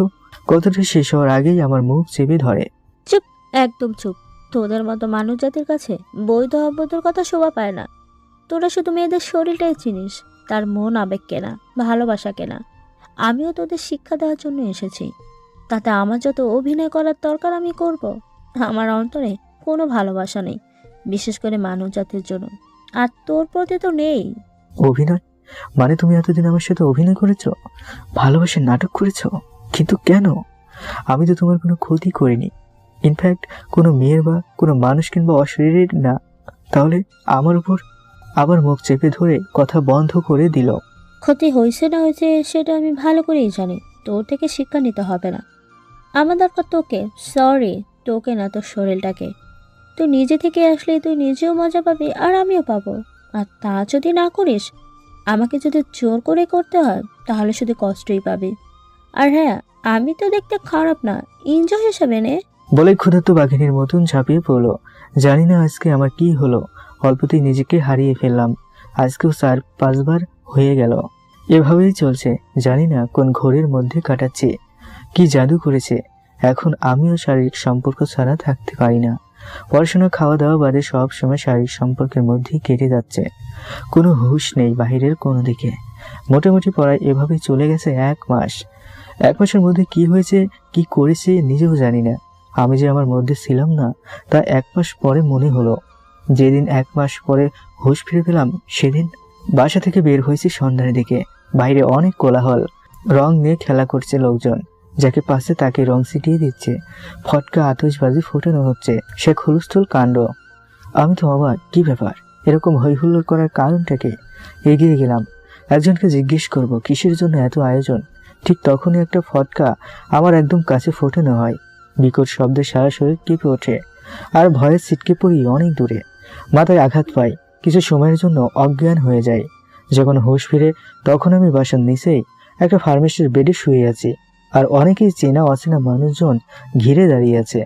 কথাটা শেষ হওয়ার আগেই আমার মুখ চেপে ধরে। চুপ, একদম চুপ। তোদের মতো মানুষ জাতির কাছে বৈধ অবৈধর কথা শোভা পায় না। তোরা শুধু মেয়েদের শরীরটাই চিনিস, তার মন আবেগ কেনা, ভালোবাসা কেনা। আমিও তোদের শিক্ষা দেওয়ার জন্য এসেছি। তাতে আমার যত অভিনয় করার দরকার আমি করব। আমার অন্তরে কোনো ভালোবাসা নেই, বিশেষ করে মানব জাতির জন্য। আর তোর প্রতি তো নেই। অভিনয় মানে তুমি এতদিন আমার সাথে অভিনয় করেছো, ভালোবাসার নাটক করেছো? কিন্তু কেন? আমি তো তোমার কোনো ক্ষতি করিনি। ইনফ্যাক্ট কোনো মেয়ের বা কোনো মানুষ কিংবা অশরীরের না। তাহলে আমার উপর আবার মুখ চেপে ধরে কথা বন্ধ করে দিল। ক্ষতি হয়েছে না হয়েছে সেটা আমি ভালো করেই জানি। তোর থেকে শিক্ষা নিতে হবে না। আমার দরকার তোকে, সরি, তোকে না, তোর শরীরটাকে। তুই নিজে থেকে আসলে তুই নিজেও মজা পাবি আর আমিও পাবো। আর তা যদি না করিস, আমাকে যদি জোর করে করতে হয়, তাহলে শুধু কষ্টই পাবি। আর হ্যাঁ, আমি তো দেখতে খারাপ না, এনজয় হিসেবে নে। বলে ক্ষুধার্ত বাঘিনীর মতন ঝাঁপিয়ে পড়লো। জানি না আজকে আমার কি হলো, অল্পতেই নিজেকে হারিয়ে ফেললাম। আজকেও 4-5 বার হয়ে গেল। এভাবেই চলছে। জানি না কোন ঘোরের মধ্যে কাটাচ্ছি, কি জাদু করেছে। এখন আমিও শারীরিক সম্পর্ক ছাড়া থাকতে পারি না। পড়াশোনা, খাওয়া দাওয়া বাদে সব সময় শারীরিক সম্পর্কের মধ্যেই কেটে যাচ্ছে। কোনো হুঁশ নেই বাহিরের কোনো দিকে। মোটামুটি পড়ায় এভাবে চলে গেছে 1 মাস। 1 মাসের মধ্যে কি হয়েছে, কি করেছে নিজেও জানি না। আমি যে আমার মধ্যে ছিলাম না তা 1 মাস পরে মনে হলো। যেদিন 1 মাস পরে হুঁশ ফিরে পেলাম, সেদিন বাসা থেকে বের হয়েছি সন্ধ্যার দিকে। বাইরে অনেক কোলাহল, রং নিয়ে খেলা করছে লোকজন। যাকে পাচ্ছে তাকে রং ছিটিয়ে দিচ্ছে, ফটকা আতশবাজি ফোটানো হচ্ছে। সে হুলস্থুল কাণ্ড। আমি তো অবাক, কি ব্যাপার, এরকম হইহুল্লোড় করার কারণটা কি? এগিয়ে গেলাম, একজনকে জিজ্ঞেস করব কিসের জন্য এত আয়োজন। ঠিক তখনই একটা ফটকা আমার একদম কাছে ফোটানো হয়। বিকট শব্দে সারা শরীর কেঁপে ওঠে, আর ভয়ে ছিটকে পড়ি অনেক দূরে। মাথায় আঘাত পাই, কিছু সময়ের জন্য অজ্ঞান হয়ে যায়। যখন হুঁশ ফিরে তখন আমি বাসার নিচেই একটা ফার্মেসির বেডে শুয়ে আছি, আর অনেকেই চেনা অচেনা মানুষজন ঘিরে দাঁড়িয়ে আছে।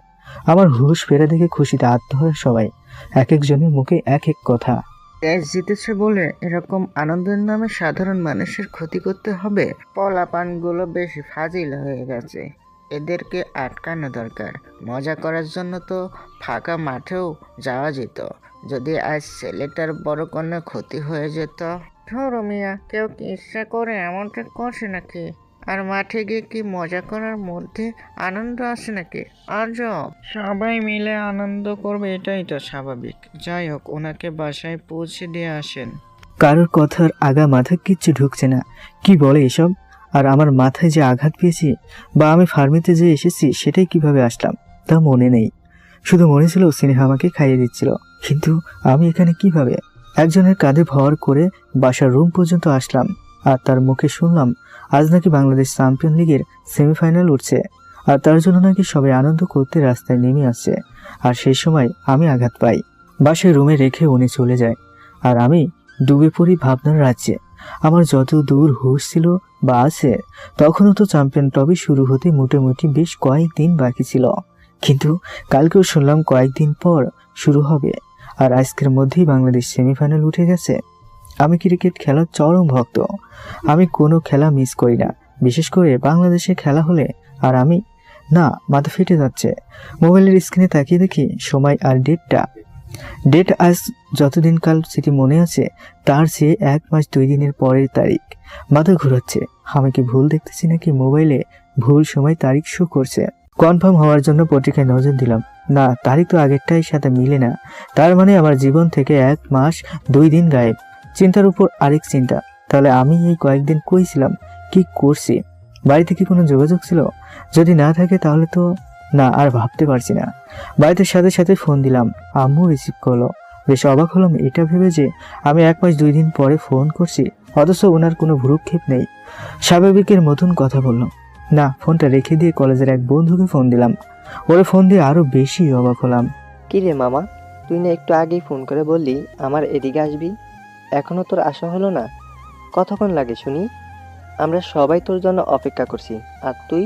আমার হুঁশ ফেরা দেখে খুশিতে আত্মহারা সবাই। এক একজনের মুখে এক এক কথা। দেশ জিতেছে বলে এরকম আনন্দের নামে সাধারণ মানুষের ক্ষতি করতে হবে? পোলাপানগুলো বেশি ফাজিল হয়ে গেছে, এদেরকে আটকানো দরকার। মজা করার জন্য তো ফাঁকা মাঠেও যাওয়া যেত। যদি আজ ছেলেটার বড় কোনো ক্ষতি হয়ে যেত। ধরো মিয়া, কেউ কি ইচ্ছা করে এমনটা করছে নাকি? আর মাঠে গিয়ে কি মজা করার মধ্যে আনন্দ আছে নাকি? আজব। সবাই মিলে আনন্দ করবে, এটাই তো স্বাভাবিক। যাই হোক, ওনাকে বাসায় পৌঁছে দিয়ে আসেন। কারোর কথার আগা মাথা কিচ্ছু ঢুকছে না। কি বলে এসব? আর আমার মাথায় যে আঘাত পেয়েছি বা আমি ফার্মেতে যে এসেছি সেটাই কিভাবে আসলাম তা মনে নেই। শুধু মনে ছিল স্নেহা আমাকে খাইয়ে দিচ্ছিল। কিন্তু আমি এখানে কিভাবে? একজনের কাঁধে ভর করে বাসার রুম পর্যন্ত আসলাম, আর তার মুখে শুনলাম আজ নাকি বাংলাদেশ চ্যাম্পিয়ন লিগের সেমিফাইনাল উঠছে, আর তার জন্য নাকি সবাই আনন্দ করতে রাস্তায় নেমে আসছে। আর সেই সময় আমি আঘাত পাই। বাসায় রুমে রেখে উনি চলে যায়, আর আমি ডুবে পড়ি ভাবনার রাজ্যে। আমার যত দূর হুঁশ ছিল বা আছে, তখনও তো চ্যাম্পিয়ন ট্রফি শুরু হতে মোটামুটি বেশ কয়েকদিন বাকি ছিল। কিন্তু কালকেও শুনলাম কয়েকদিন পর শুরু হবে, আর আজকের মধ্যেই বাংলাদেশ সেমিফাইনাল উঠে গেছে। আমি ক্রিকেট খেলার চরম ভক্ত। আমি কোনো খেলা মিস করি না, বিশেষ করে বাংলাদেশে খেলা হলে। আর আমি না, মাথা ফেটে যাচ্ছে। মোবাইলের স্ক্রিনে তাকিয়ে দেখি সময় আর ডেটটা ডেট আজ যতদিন কাল স্মৃতি মনে আছে তার চেয়ে 1 মাস 2 দিনের পরের তারিখ। মাথা ঘুরাচ্ছে, আমি কি ভুল দেখতেছি নাকি মোবাইলে ভুল সময় তারিখ শো করছে। কনফার্ম হওয়ার জন্য পত্রিকায় নজর দিলাম, না তারিখ তো আগেরটাই সাথে মিলে না। তার মানে আমার জীবন থেকে 1 মাস 2 দিন গায়েব। চিন্তার উপর আরেক চিন্তা, তাহলে আমি এই কয়েকদিন কই ছিলাম, কি করছি? বাড়িতে কি কোনো যোগাযোগ ছিল? যদি না থাকে তাহলে তো না, আর ভাবতে পারছি না। বাড়িতে সাথে সাথে ফোন দিলাম, আম্মু রিসিভ করলো। বেশ অবাক হলাম এটা ভেবে যে আমি 1 মাস 2 দিন পরে ফোন করছি, অথচ ওনার কোনো ভ্রুক্ষেপ নেই। স্বাভাবিকের মতন কথা বলল। না, ফোনটা রেখে দিয়ে কলেজের এক বন্ধুকে ফোন দিলাম। ওরে ফোন দিয়ে আরো বেশি অবাক হলাম। কি রে মামা, তুই না একটু আগেই ফোন করে বললি আমার এদিকে আসবি, এখনো তোর আসা হলো না? কতক্ষণ লাগে শুনি? আমরা সবাই তোর জন্য অপেক্ষা করছি, আর তুই?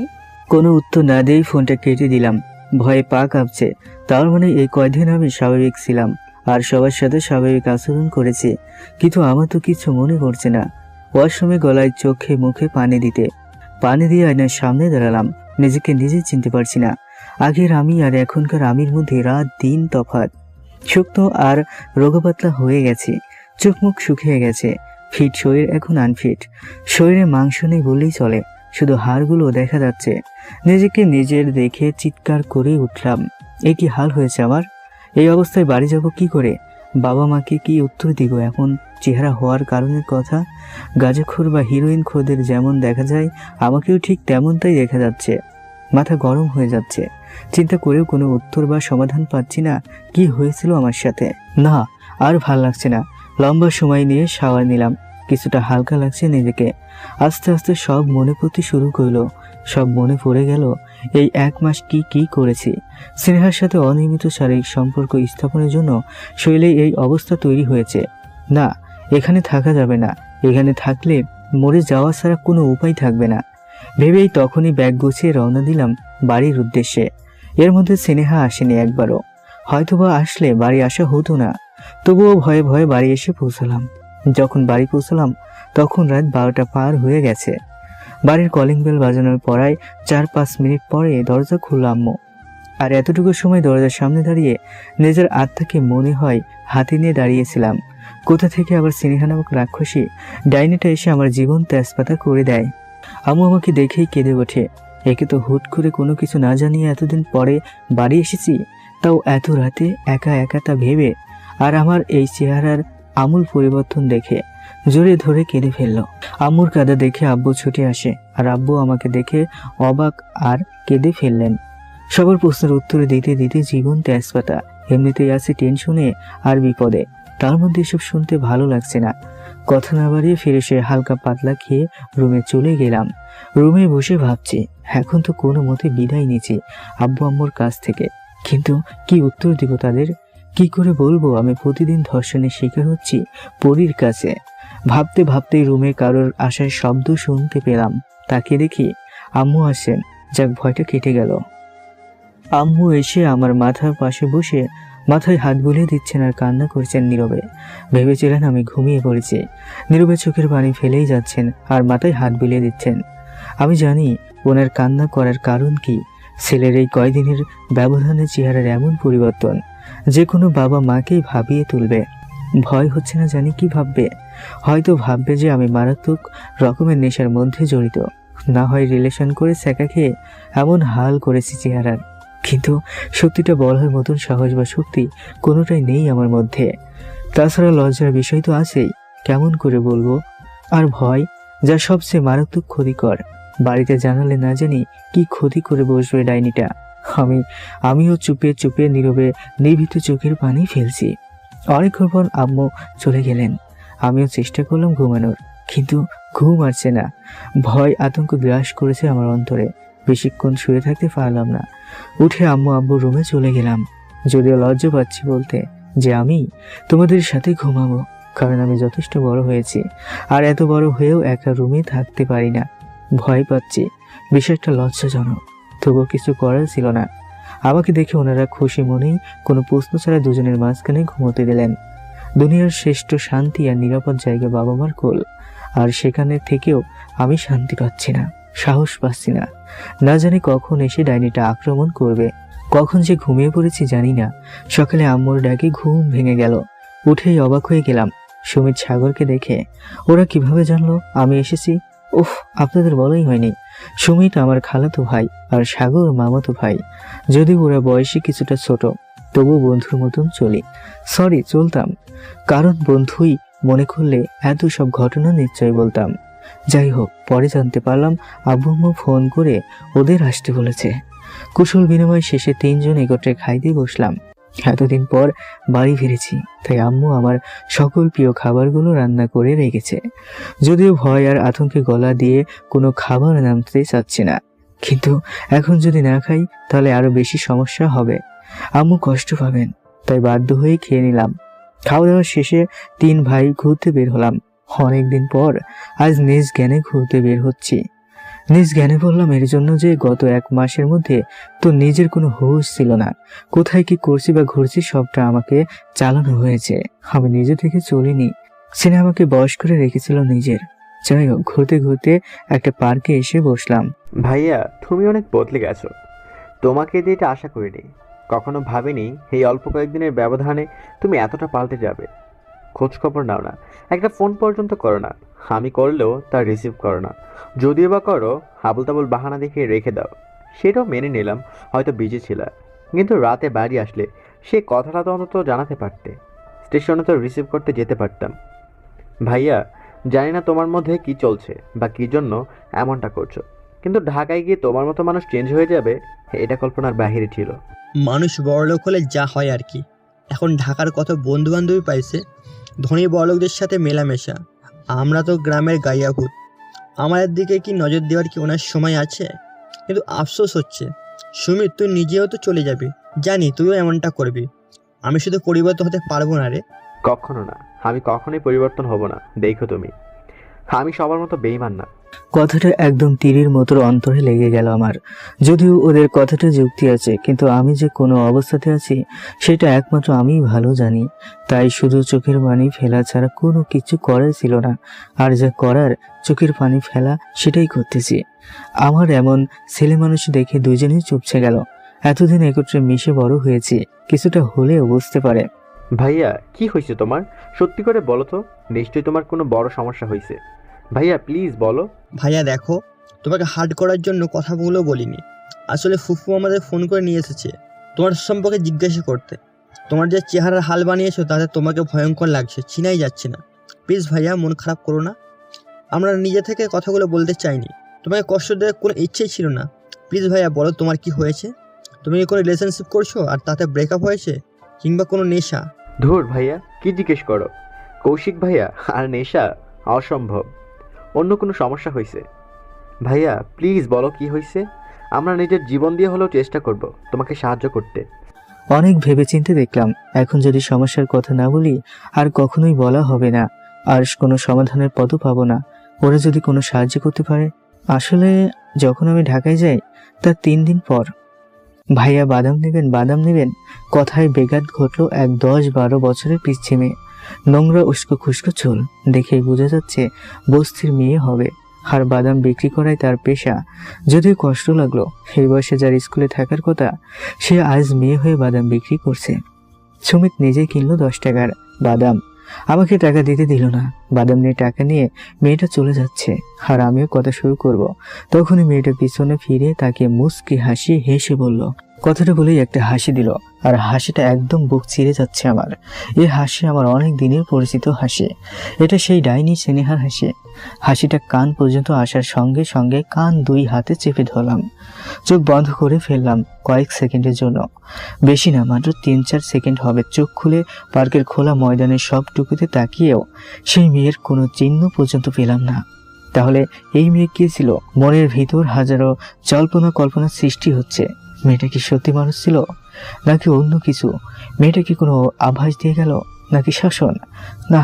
কোনো উত্তর না দিয়েই ফোনটা কেটে দিলাম। ভয়ে পা কাঁপছে। তার মানে এই কয়দিন আমি স্বাভাবিক ছিলাম আর সবার সাথে স্বাভাবিক আচরণ করেছি, কিন্তু আমার তো কিছু মনে পড়ছে না। ওয়াশরুমে গলায় চোখে মুখে পানি দিয়ে আয়নার সামনে দাঁড়ালাম। নিজেকে নিজে চিনতে পারছি না। আগের আমি আর এখনকার আমির মধ্যে রাত দিন তফাৎ। শুকনো আর রোগপাতলা হয়ে গেছে, চোখ মুখ শুকিয়ে গেছে। ফিট শরীর এখন আনফিট। শরীরে মাংস নেই বললেই চলে, শুধু হাড়গুলো দেখা যাচ্ছে। নিজেকে নিজের দেখে চিৎকার করে উঠলাম, এ কি হাল হয়েছে আমার? এই অবস্থায় বাড়ি যাব কি করে? বাবা মাকে কি উত্তর দিব এখন চেহারা হওয়ার কারণের কথা? গাঁজাখোর বা হিরোইন খোরদের যেমন দেখা যায় আমাকেও ঠিক তেমনটাই দেখা যাচ্ছে। মাথা গরম হয়ে যাচ্ছে। চিন্তা করেও কোনো উত্তর বা সমাধান পাচ্ছি না। কি হয়েছিল আমার সাথে? না, আর ভাল লাগছে না। লম্বা সময় নিয়ে শাওয়ার নিলাম। কিছুটা হালকা লাগছে নিজেকে। আস্তে আস্তে সব মনে পড়তে শুরু করলো। সব মনে পড়ে গেল এই 1 মাস কি করেছি। স্নেহার সাথে অনিয়মিত শারীরিক সম্পর্ক স্থাপনের জন্য শরীরে এই অবস্থা তৈরি হয়েছে। না, এখানে থাকা যাবে না। এখানে থাকলে মরে যাওয়া ছাড়া কোনো উপায় থাকবে না ভেবেই তখনই ব্যাগ গুছিয়ে রওনা দিলাম বাড়ির উদ্দেশ্যে। এর মধ্যে স্নেহা আসেনি একবারও। হয়তোবা আসলে বাড়ি আসা হতো না। তবুও ভয়ে ভয়ে বাড়ি এসে পৌঁছলাম। যখন বাড়ি পৌঁছলাম তখন রাত 12টা পার হয়ে গেছে। বাড়ির কলিং বেল বাজানোর পরায় 4-5 মিনিট পরে দরজা খুললাম আম্মু। আর এতটুকু সময় দরজার সামনে দাঁড়িয়ে নিজের আত্মাকে মনে হয় হাতে নিয়ে দাঁড়িয়েছিলাম। কোথা থেকে আবার স্নেহা নামক রাক্ষসী ডাইনিটা এসে আমার জীবন তেজপাতা করে দেয়। আম্মু আমাকে দেখেই কেঁদে ওঠে। একে তো হুট করে কোনো কিছু না জানিয়ে এতদিন পরে বাড়ি এসেছি, তাও এত রাতে একা একা, তা ভেবে আর আমার এই চেহারার আমূল পরিবর্তন দেখে জোরে ধরে কেঁদে ফেললো। আম্মুর কাঁদা দেখে আব্বু ছুটে আসে আর আব্বু আমাকে দেখে অবাক আর কেঁদে ফেললেন। সবার প্রশ্নের উত্তর দিতে দিতে জীবন তেজপাতা। এমনিতেই আছে টেনশনে আর বিপদে, তার মধ্যে এসব শুনতে ভালো লাগছে না। কথা না বাড়িয়ে ফিরে সে হালকা পাতলা খেয়ে রুমে চলে গেলাম। রুমে বসে ভাবছি এখন তো কোনো মতে বিদায় নিয়েছি আব্বু আম্মুর কাছ থেকে, কিন্তু কি উত্তর দিব তাদের? কি করে বলবো আমি প্রতিদিন ধর্ষণের শিকার হচ্ছি পরীর কাছে? ভাবতে ভাবতেই রুমে কারোর আসার শব্দ শুনতে পেলাম। তাকিয়ে দেখি আম্মু আসেন। যাক, ভয়টা কেটে গেল। আম্মু এসে আমার মাথার পাশে বসে মাথায় হাত বুলিয়ে দিচ্ছেন আর কান্না করছেন নীরবে। ভেবেছিলেন আমি ঘুমিয়ে পড়েছি। নীরবে চোখের পানি ফেলেই যাচ্ছেন আর মাথায় হাত বুলিয়ে দিচ্ছেন। আমি জানি ওনার কান্না করার কারণ কি। ছেলের এই কয়দিনের ব্যবধানে চেহারার এমন পরিবর্তন যে কোনো বাবা মাকেই ভাবিয়ে তুলবে। ভয় হচ্ছে না জানি কি ভাববে। হয়তো ভাববে যে আমি মারাত্মক রকমের নেশার মধ্যে জড়িত, না হয় রিলেশন করে সেকা খেয়ে এমন হাল করেছি চেহারার। কিন্তু সত্যিটা বলার মতন সাহস বা শক্তি কোনোটাই নেই আমার মধ্যে। তাছাড়া লজ্জার বিষয় তো আছেই, কেমন করে বলবো? আর ভয়, যা সবচেয়ে মারাত্মক ক্ষতিকর। বাড়িতে জানালে না জানি কি ক্ষতি করে বসবে ডাইনিটা। আমিও চুপে চুপে নীরবে নির্ভীত চোখের পানি ফেলছি। অনেকক্ষণ পর আম্মু চলে গেলেন। আমিও চেষ্টা করলাম ঘুমানোর, কিন্তু ঘুম আসছে না। ভয় আতঙ্ক গ্রাস করেছে আমার অন্তরে। বেশিক্ষণ শুয়ে থাকতে পারলাম না। উঠে আব্বুর রুমে চলে গেলাম। যদিও লজ্জা পাচ্ছি বলতে যে আমি তোমাদের সাথে ঘুমাবো, কারণ আমি যথেষ্ট বড় হয়েছি আর এত বড় হয়েও একা রুমে থাকতে পারি না। ভয় পাচ্ছি, বিষয়টা লজ্জাজনক, তবুও কিছু করার ছিল না। আমাকে দেখে ওনারা খুশি মনেই কোনো প্রশ্ন ছাড়া দুজনের মাঝখানে ঘুমোতে দিলেন। দুনিয়ার শ্রেষ্ঠ শান্তি আর নিরাপদ জায়গা বাবা মার কোল, আর সেখানে থেকেও আমি শান্তি পাচ্ছি না, সাহস পাচ্ছি না। না জানি কখন এসে ডাইনিটা আক্রমণ করবে। কখন যে ঘুমিয়ে পড়েছি জানি না। সকালে আম্মুর ডাকে ঘুম ভেঙে গেল। উঠেই অবাক হয়ে গেলাম সুমিত সাগরকে দেখে। ওরা কিভাবে জানলো আমি এসেছি? উফ, আপনাদের বলাই হয়নি। সুমিত আমার খালাতো ভাই আর সাগর মামাতো ভাই। যদিও ওরা বয়সে কিছুটা ছোট, তবু বন্ধুর মতন চলি। সরি, চলতাম, কারণ বন্ধুই মনে করলে এত সব ঘটনা নিশ্চয়ই বলতাম। যাই হোক, পরে জানতে পারলাম আব্বু আম্মু ফোন করে ওদের আসতে বলেছে। কুশল বিনিময় শেষে 3 জন একত্রে খাইতে বসলাম। এতদিন পর বাড়ি ফিরেছি, তাই আম্মু আমার সকল প্রিয় খাবারগুলো রান্না করে রেখেছে। যদিও ভয় আর আতঙ্কে গলা দিয়ে কোনো খাবার নামতে চাচ্ছে না, কিন্তু এখন যদি না খাই তাহলে আরো বেশি সমস্যা হবে। আম্মু কষ্ট পাবেন, তাই বাধ্য হয়ে খেয়ে নিলাম। খাওয়া দাওয়া শেষে 3 ভাই ঘুরতে বের হলাম। অনেকদিন পর আজ নিজ জ্ঞানে ঘুরতে বের হচ্ছি। নিজ জ্ঞানে বললাম এর জন্য যে গত 1 মাসের মধ্যে তো নিজের কোনো হুঁশ ছিল না। কোথায় কি করছি বা ঘুরছি সবটা আমাকে চালানো হয়েছে, আমি নিজে থেকে চলিনি। সিনে আমাকে বয়স করে রেখেছিল নিজের। যাই হোক, ঘুরতে ঘুরতে একটা পার্কে এসে বসলাম। ভাইয়া, তুমি অনেক বদলে গেছো। তোমাকে দিয়ে এটা আশা করিনি, কখনো ভাবিনি এই অল্প কয়েকদিনের ব্যবধানে তুমি এতটা পাল্টে যাবে। খোঁজ খবর নাও না, একটা ফোন পর্যন্ত করো না। আমি করলেও তা রিসিভ করো না, যদিও বা করো আবল তাবল বাহানা দেখে রেখে দাও। সেটাও মেনে নিলাম, হয়তো বিজি ছিল, কিন্তু রাতে বাড়ি আসলে সে কথাটা তো অন্তত জানাতে পারতে। স্টেশনে তো রিসিভ করতে যেতে পারতাম। ভাইয়া, জানি না তোমার মধ্যে কি চলছে বা কী জন্য এমনটা করছো, কিন্তু ঢাকায় গিয়ে তোমার মতো মানুষ চেঞ্জ হয়ে যাবে এটা কল্পনার বাহিরে ছিল। মানুষ বড়লোক হলে যা হয় আর কি। এখন ঢাকার কত বন্ধু বান্ধবী পাইছে, ধনী বড়লোকদের সাথে মেলামেশা। আমরা তো গ্রামের গাইয়াভূত, আমাদের দিকে কি নজর দেওয়ার কি ওনার সময় আছে? কিন্তু আফসোস হচ্ছে, সুমিত তুই নিজেও তো চলে যাবি, জানি তুইও এমনটা করবি। আমি শুধু পরিবর্তন হতে পারবো না রে। কখনো না, আমি কখনোই পরিবর্তন হব না। দেখো তুমি, আমি সবার মতো বেইমান না। কথাটা একদম তীরের মতো অন্তরে লেগে গেল আমার। যদিও ওদের কথাটা যুক্তি আছে, কিন্তু আমি যে কোনো অবস্থাতে আছি সেটা একমাত্র আমিই ভালো জানি। তাই শুধু চোখের পানি ফেলা ছাড়া কোনো কিছু করার ছিল না। আর যা করার, চোখের পানি ফেলা, সেটাই করতেছি। আমার এমন ছেলে মানুষ দেখে দুজনেই চুপছে গেল। এতদিন একত্রে মিশে বড় হয়েছি, কিছুটা হলেও বুঝতে পারে। ভাইয়া, কি হয়েছে তোমার? সত্যি করে বলো তো, নিশ্চয়ই তোমার কোনো বড় সমস্যা হয়েছে। ভাইয়া প্লিজ বলো। ভাইয়া দেখো, তোমাকে হার্ট করার জন্য কথাগুলো বলিনি। আসলে ফুফু আমাদের ফোন করে নিয়ে এসেছে তোমার সম্পর্কে জিজ্ঞাসা করতে। তোমার যে চেহারার হাল বানিয়েছো তাতে তোমাকে ভয়ঙ্কর লাগছে, চিনাই যাচ্ছে না। প্লিজ ভাইয়া, মন খারাপ করো না। আমরা নিজে থেকে কথাগুলো বলতে চাইনি, তোমাকে কষ্ট দেওয়ার কোনো ইচ্ছেই ছিল না। প্লিজ ভাইয়া বলো, তোমার কি হয়েছে? তুমি কি কোনো রিলেশনশিপ করছো আর তাতে ব্রেকআপ হয়েছে, কিংবা কোনো নেশা? ধুর ভাইয়া, কি জিজ্ঞেস করো? কৌশিক ভাইয়া আর নেশা? অসম্ভব। অন্য কোনো সমস্যা হয়েছে? ভাইয়া প্লিজ বলো কি হয়েছে। আমরা নিজের জীবন দিয়ে হলেও চেষ্টা করব তোমাকে সাহায্য করতে। অনেক ভেবেচিন্তে দেখলাম এখন যদি সমস্যার কথা না বলি আর কখনোই বলা হবে না, আর কোনো সমাধানের পথও পাবো না। ওরা যদি কোনো সাহায্য করতে পারে। আসলে যখন আমি ঢাকায় যাই তার 3 দিন পর ভাইয়া বাদাম নেবেন কথায় বেঘাত ঘটলো এক 10-12 বছরের পিচ্ছি মেয়ে। নোংরা উস্কো খুস্কো চুল, দেখেই বোঝা যাচ্ছে বস্তির মেয়ে হবে। আর বাদাম বিক্রি করাই তার পেশা। যদিও কষ্ট লাগলো, এই বয়সে যার স্কুলে থাকার কথা সে আজ মেয়ে হয়ে বাদাম বিক্রি করছে। সুমিত নিজেই কিনলো 10 টাকার বাদাম, আমাকে টাকা দিতে দিল না। বাদাম নিয়ে টাকা নিয়ে মেয়েটা চলে যাচ্ছে, আর আমিও কথা শুরু করব। তখনই মেয়েটা পিছনে ফিরে তাকে মুচকি হাসি হেসে বলল। কথাটা বলেই একটা হাসি দিল, আর হাসিটা একদম বুক চিরে যাচ্ছে আমার। এই হাসি আমার অনেক দিনের পরিচিত হাসি। এটা সেই ডাইনি স্নেহার হাসি। হাসিটা কান পর্যন্ত আসার সঙ্গে সঙ্গে কান 2 হাতে চেপে ধরলাম, চোখ বন্ধ করে ফেললাম কয়েক সেকেন্ডের জন্য। বেশি না, মাত্র 3-4 সেকেন্ড হবে। চোখ খুলে পার্কের খোলা ময়দানের সবটুকুতে তাকিয়েও সেই মেয়ের কোনো চিহ্ন পর্যন্ত পেলাম না। তাহলে এই মেয়ে কে ছিল? মনের ভিতর হাজারো জল্পনা কল্পনা সৃষ্টি হচ্ছে। মেয়েটা কি সত্যি মানুষ ছিল, নাকি অন্য কিছু? মেয়েটা কি কোনো আভাস দিয়ে গেল, নাকি শাসন? না,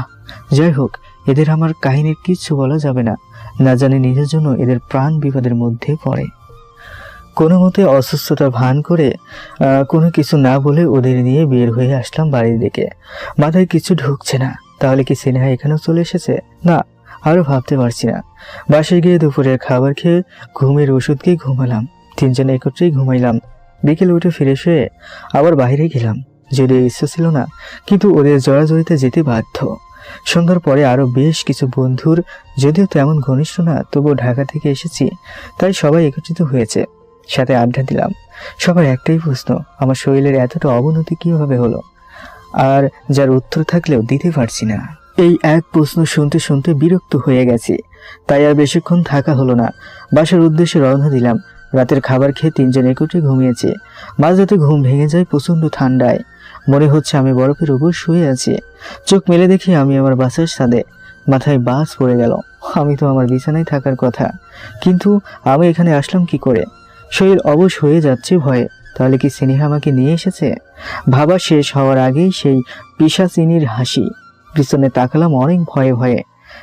যাই হোক, এদের আমার কাহিনীর কিচ্ছু বলা যাবে না। না জানি নিজের জন্য এদের প্রাণ বিপদের মধ্যে পড়ে। কোনো মতে অসুস্থতা ভান করে কোনো কিছু না বলে ওদের নিয়ে বের হয়ে আসলাম বাড়ির দিকে। মাথায় কিছু ঢুকছে না। তাহলে কি স্নেহা এখানেও চলে এসেছে? না, আরো ভাবতে পারছি না। বাসায় গিয়ে দুপুরের খাবার খেয়ে ঘুমের ওষুধ খেয়ে ঘুমালাম। 3 জনে একত্রেই ঘুমাইলাম। বিকেলে উঠে ফিরে এসে আবার বাইরে গেলাম। যদিও ইচ্ছে ছিল না, কিন্তু ওদের জড়াজড়িতে যেতে বাধ্য। সন্ধ্যার পরে আরো বেশ কিছু বন্ধুর, যদিও তেমন ঘনিষ্ঠ না, তবুও ঢাকা থেকে এসেছি, তাই সবাই একত্রিত হয়েছে। সাথে আড্ডা দিলাম। সবার একটাই প্রশ্ন, আমার শরীরের এতটা অবনতি কিভাবে হলো, আর যার উত্তর থাকলেও দিতে পারছি না। এই এক প্রশ্ন শুনতে শুনতে বিরক্ত হয়ে গেছি, তাই আর বেশিক্ষণ থাকা হলো না। বাসার উদ্দেশ্যে রওনা দিলাম। রাতের খাবার খেয়ে তিনজন একত্রে ঘুমিয়েছে। মাঝরাতে ঘুম ভেঙে যায় প্রচন্ড ঠান্ডায়। মনে হচ্ছে আমি বরফের উপর শুয়ে আছি। চোখ মেলে দেখি আমি আমার বাসার ছাদে। মাথায় বাস পড়ে গেল। আমি তো আমার বিছানায় থাকার কথা, কিন্তু আমি এখানে আসলাম কি করে? শরীর অবশ হয়ে যাচ্ছে ভয়ে। তাহলে কি স্নেহা আমাকে নিয়ে এসেছে? ভাবা শেষ হওয়ার আগেই সেই পিশাচিনীর হাসি। পিছনে তাকালাম অনেক ভয়ে ভয়ে।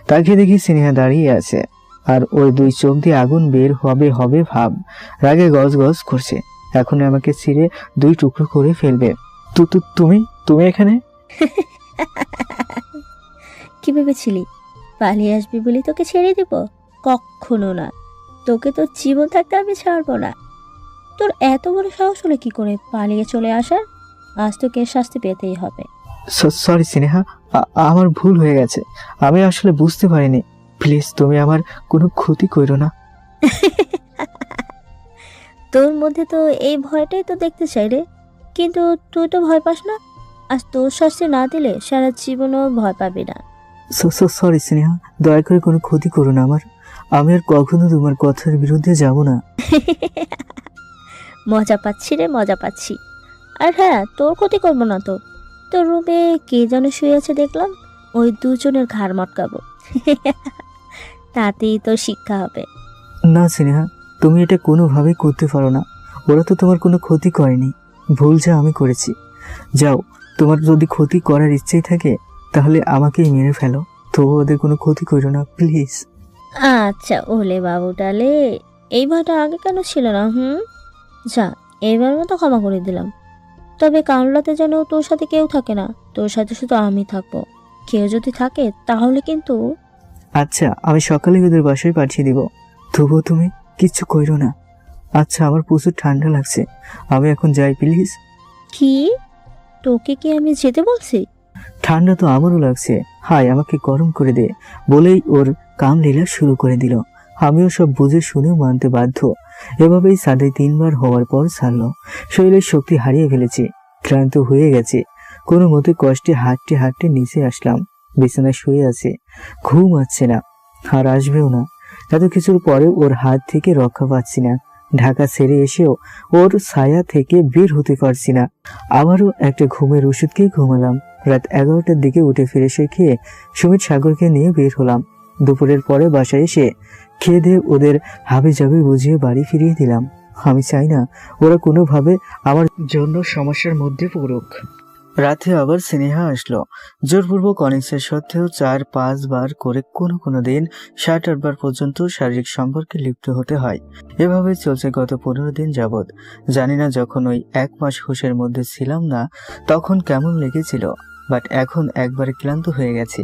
তাকিয়ে দেখি স্নেহা দাঁড়িয়ে আছে, আর ওই দুই চোখ দিয়ে আগুন বের হবে হবে ভাব। রাগে গজ গজ করছে, এখন আমাকে ছিঁড়ে দুই টুকরো করে ফেলবে। তুমি তুমি এখানে? কি ভেবেছিলি পালিয়ে আসবি বলে তোকে ছেড়ে দেব? কখনো না, তোকে তো জীবন থাকতে আমি ছাড়বো না। তোর এত বড় সাহস হলে কি করে পালিয়ে চলে আসার? আজ তোকে শাস্তি পেতেই হবে। সরি স্নেহা, আমার ভুল হয়ে গেছে। আমি আসলে বুঝতে পারিনি। প্লিজ তুমি আমার কোনো ক্ষতি করো না। তোর মধ্যে তো এই ভয়টাই তো দেখতে চাই রে, কিন্তু তুই তো ভয় পাস না। আজ তোর শাস্তি না দিলে সারা জীবনও ভয় পাবি না। সরি স্নেহা, দয়া করে কোনো ক্ষতি করো না আমার। আমি আর কখনো তোমার কথার বিরুদ্ধে যাব না। মজা পাচ্ছি রে, মজা পাচ্ছি। আর হ্যাঁ, তোর ক্ষতি করবো না তো। তোর রুমে কে যেন শুয়ে আছে দেখলাম, ওই দুজনের ঘাড় মটকাবো। তাতেই তোর শিক্ষা হবে। না স্নেহা, তুমি এটা কোনোভাবেই করতে পারো না। ওরা তো তোমার কোনো ক্ষতি করেনি। ভুল যা আমি করেছি। যাও, তোমার যদি ক্ষতি করার ইচ্ছেই থাকে তাহলে আমাকেই মেরে ফেলো, তবু ওদের কোনো ক্ষতি করো না প্লিজ। আচ্ছা ওলে বাবু ডালে, এই ভয়টা আগে কেন ছিল না? যা, এবার মতো ক্ষমা করে দিলাম। তবে কানলাতে যেন তোর সাথে কেউ থাকে না, তোর সাথে শুধু আমি থাকবো। কেউ যদি থাকে তাহলে কিন্তু। আচ্ছা, আমি সকালে ওদের বাসায় পাঠিয়ে দিব, তবুও তুমি কিচ্ছু করো না। আচ্ছা, আমার প্রচুর ঠান্ডা লাগছে, আমি এখন যাই প্লিজ। কি, তোকে কি আমি যেতে বলছি? ঠান্ডা তো আমারও লাগছে, হাই আমাকে গরম করে দে বলেই ওর কাম লীলা শুরু করে দিল। আমিও সব বুঝে শুনেও মানতে বাধ্য। এভাবেই 3.5 হওয়ার পর ছাড়লো। শরীরের শক্তি হারিয়ে ফেলেছি, ক্লান্ত হয়ে গেছে। কোনো মতে কষ্টে হাঁটতে হাঁটতে নিচে আসলাম। বিছানায় শুয়ে আছে, ঘুম আসছে না, আর আসবেও না। এত কিছুর পরে ওর হাত থেকে রক্ষা পাচ্ছি না। ঢাকা ছেড়ে এসেও ওর ছায়া থেকে বের হতে পারছি না। আবারও একটা ঘুমের ওষুধ খেয়ে ঘুমালাম। রাত 11টার দিকে উঠে ফিরে খেয়ে সুমিত সাগরকে নিয়ে বের হলাম। দুপুরের পরে বাসায় এসে খেয়ে দিয়ে ওদের হাবি জাবি বুঝিয়ে বাড়ি ফিরিয়ে দিলাম। আমি চাই না ওরা কোনোভাবে আমার জন্য সমস্যার মধ্যে পড়ুক। রাতে আবার স্নেহা আসলো। জোরপূর্বক অনিচ্ছার সত্ত্বেও 4-5 বার করে কোনো দিন 7-8 বার পর্যন্ত শারীরিক সম্পর্কে লিপ্ত হতে হয়। এভাবে চলছে গত 15 দিন যাবৎ। জানি না যখন ওই 1 মাস হুঁশের মধ্যে ছিলাম না তখন কেমন লেগেছিল, বাট এখন একবারে ক্লান্ত হয়ে গেছি।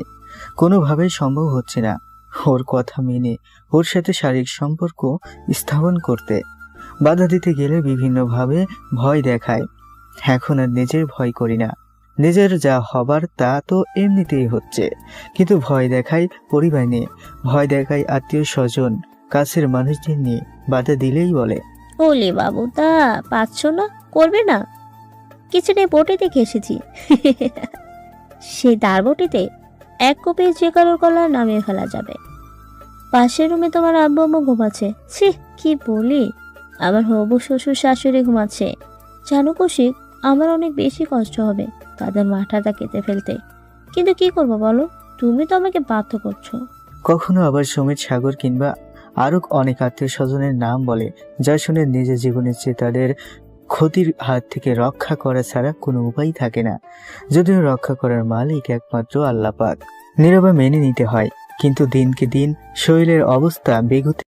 কোনোভাবেই সম্ভব হচ্ছে না ওর কথা মেনে ওর সাথে শারীরিক সম্পর্ক স্থাপন করতে। বাধা দিতে গেলে বিভিন্নভাবে ভয় দেখায়। এখন আর নিজের ভয় করি না, নিজের যা হবার তা তো এমনিতেই হচ্ছে। কিন্তু ভয় দেখায় পরিবার নিয়ে, ভয় দেখায় আত্মীয় স্বজন, কাছের মানুষদের নিয়ে। বাধা দিলেই বলে, ওলে বাবু তা পাচ্ছ না, করবে না। কিচেনে বটি দেখে এসেছি। সেই দার বটিতে এক কোপে যে কারোর গলা নামিয়ে ফেলা যাবে। পাশের রুমে তোমার আব্বু আম্মু ঘুমাচ্ছে। ছি, কি বলি, আমার হবু শ্বশুর শাশুড়ি ঘুমাচ্ছে। জানো কৌশিক, আমার অনেক বেশি কষ্ট হবে তাদের মাথাটা কেটে ফেলতে, কিন্তু কি করবো বলো, তুমি তো আমাকে বাধ্য করছো। কখনো আবার সুমিত সাগর কিংবা আরো অনেক আত্মীয় স্বজনের নাম বলে, যা শুনে নিজের জীবনের চেয়ে তাদের ক্ষতির হাত থেকে রক্ষা করা ছাড়া কোনো উপায় থাকে না। যদিও রক্ষা করার মালিক একমাত্র আল্লাহ পাক। নীরবে মেনে নিতে হয়, কিন্তু দিনকে দিন শরীরের অবস্থা বেগতিক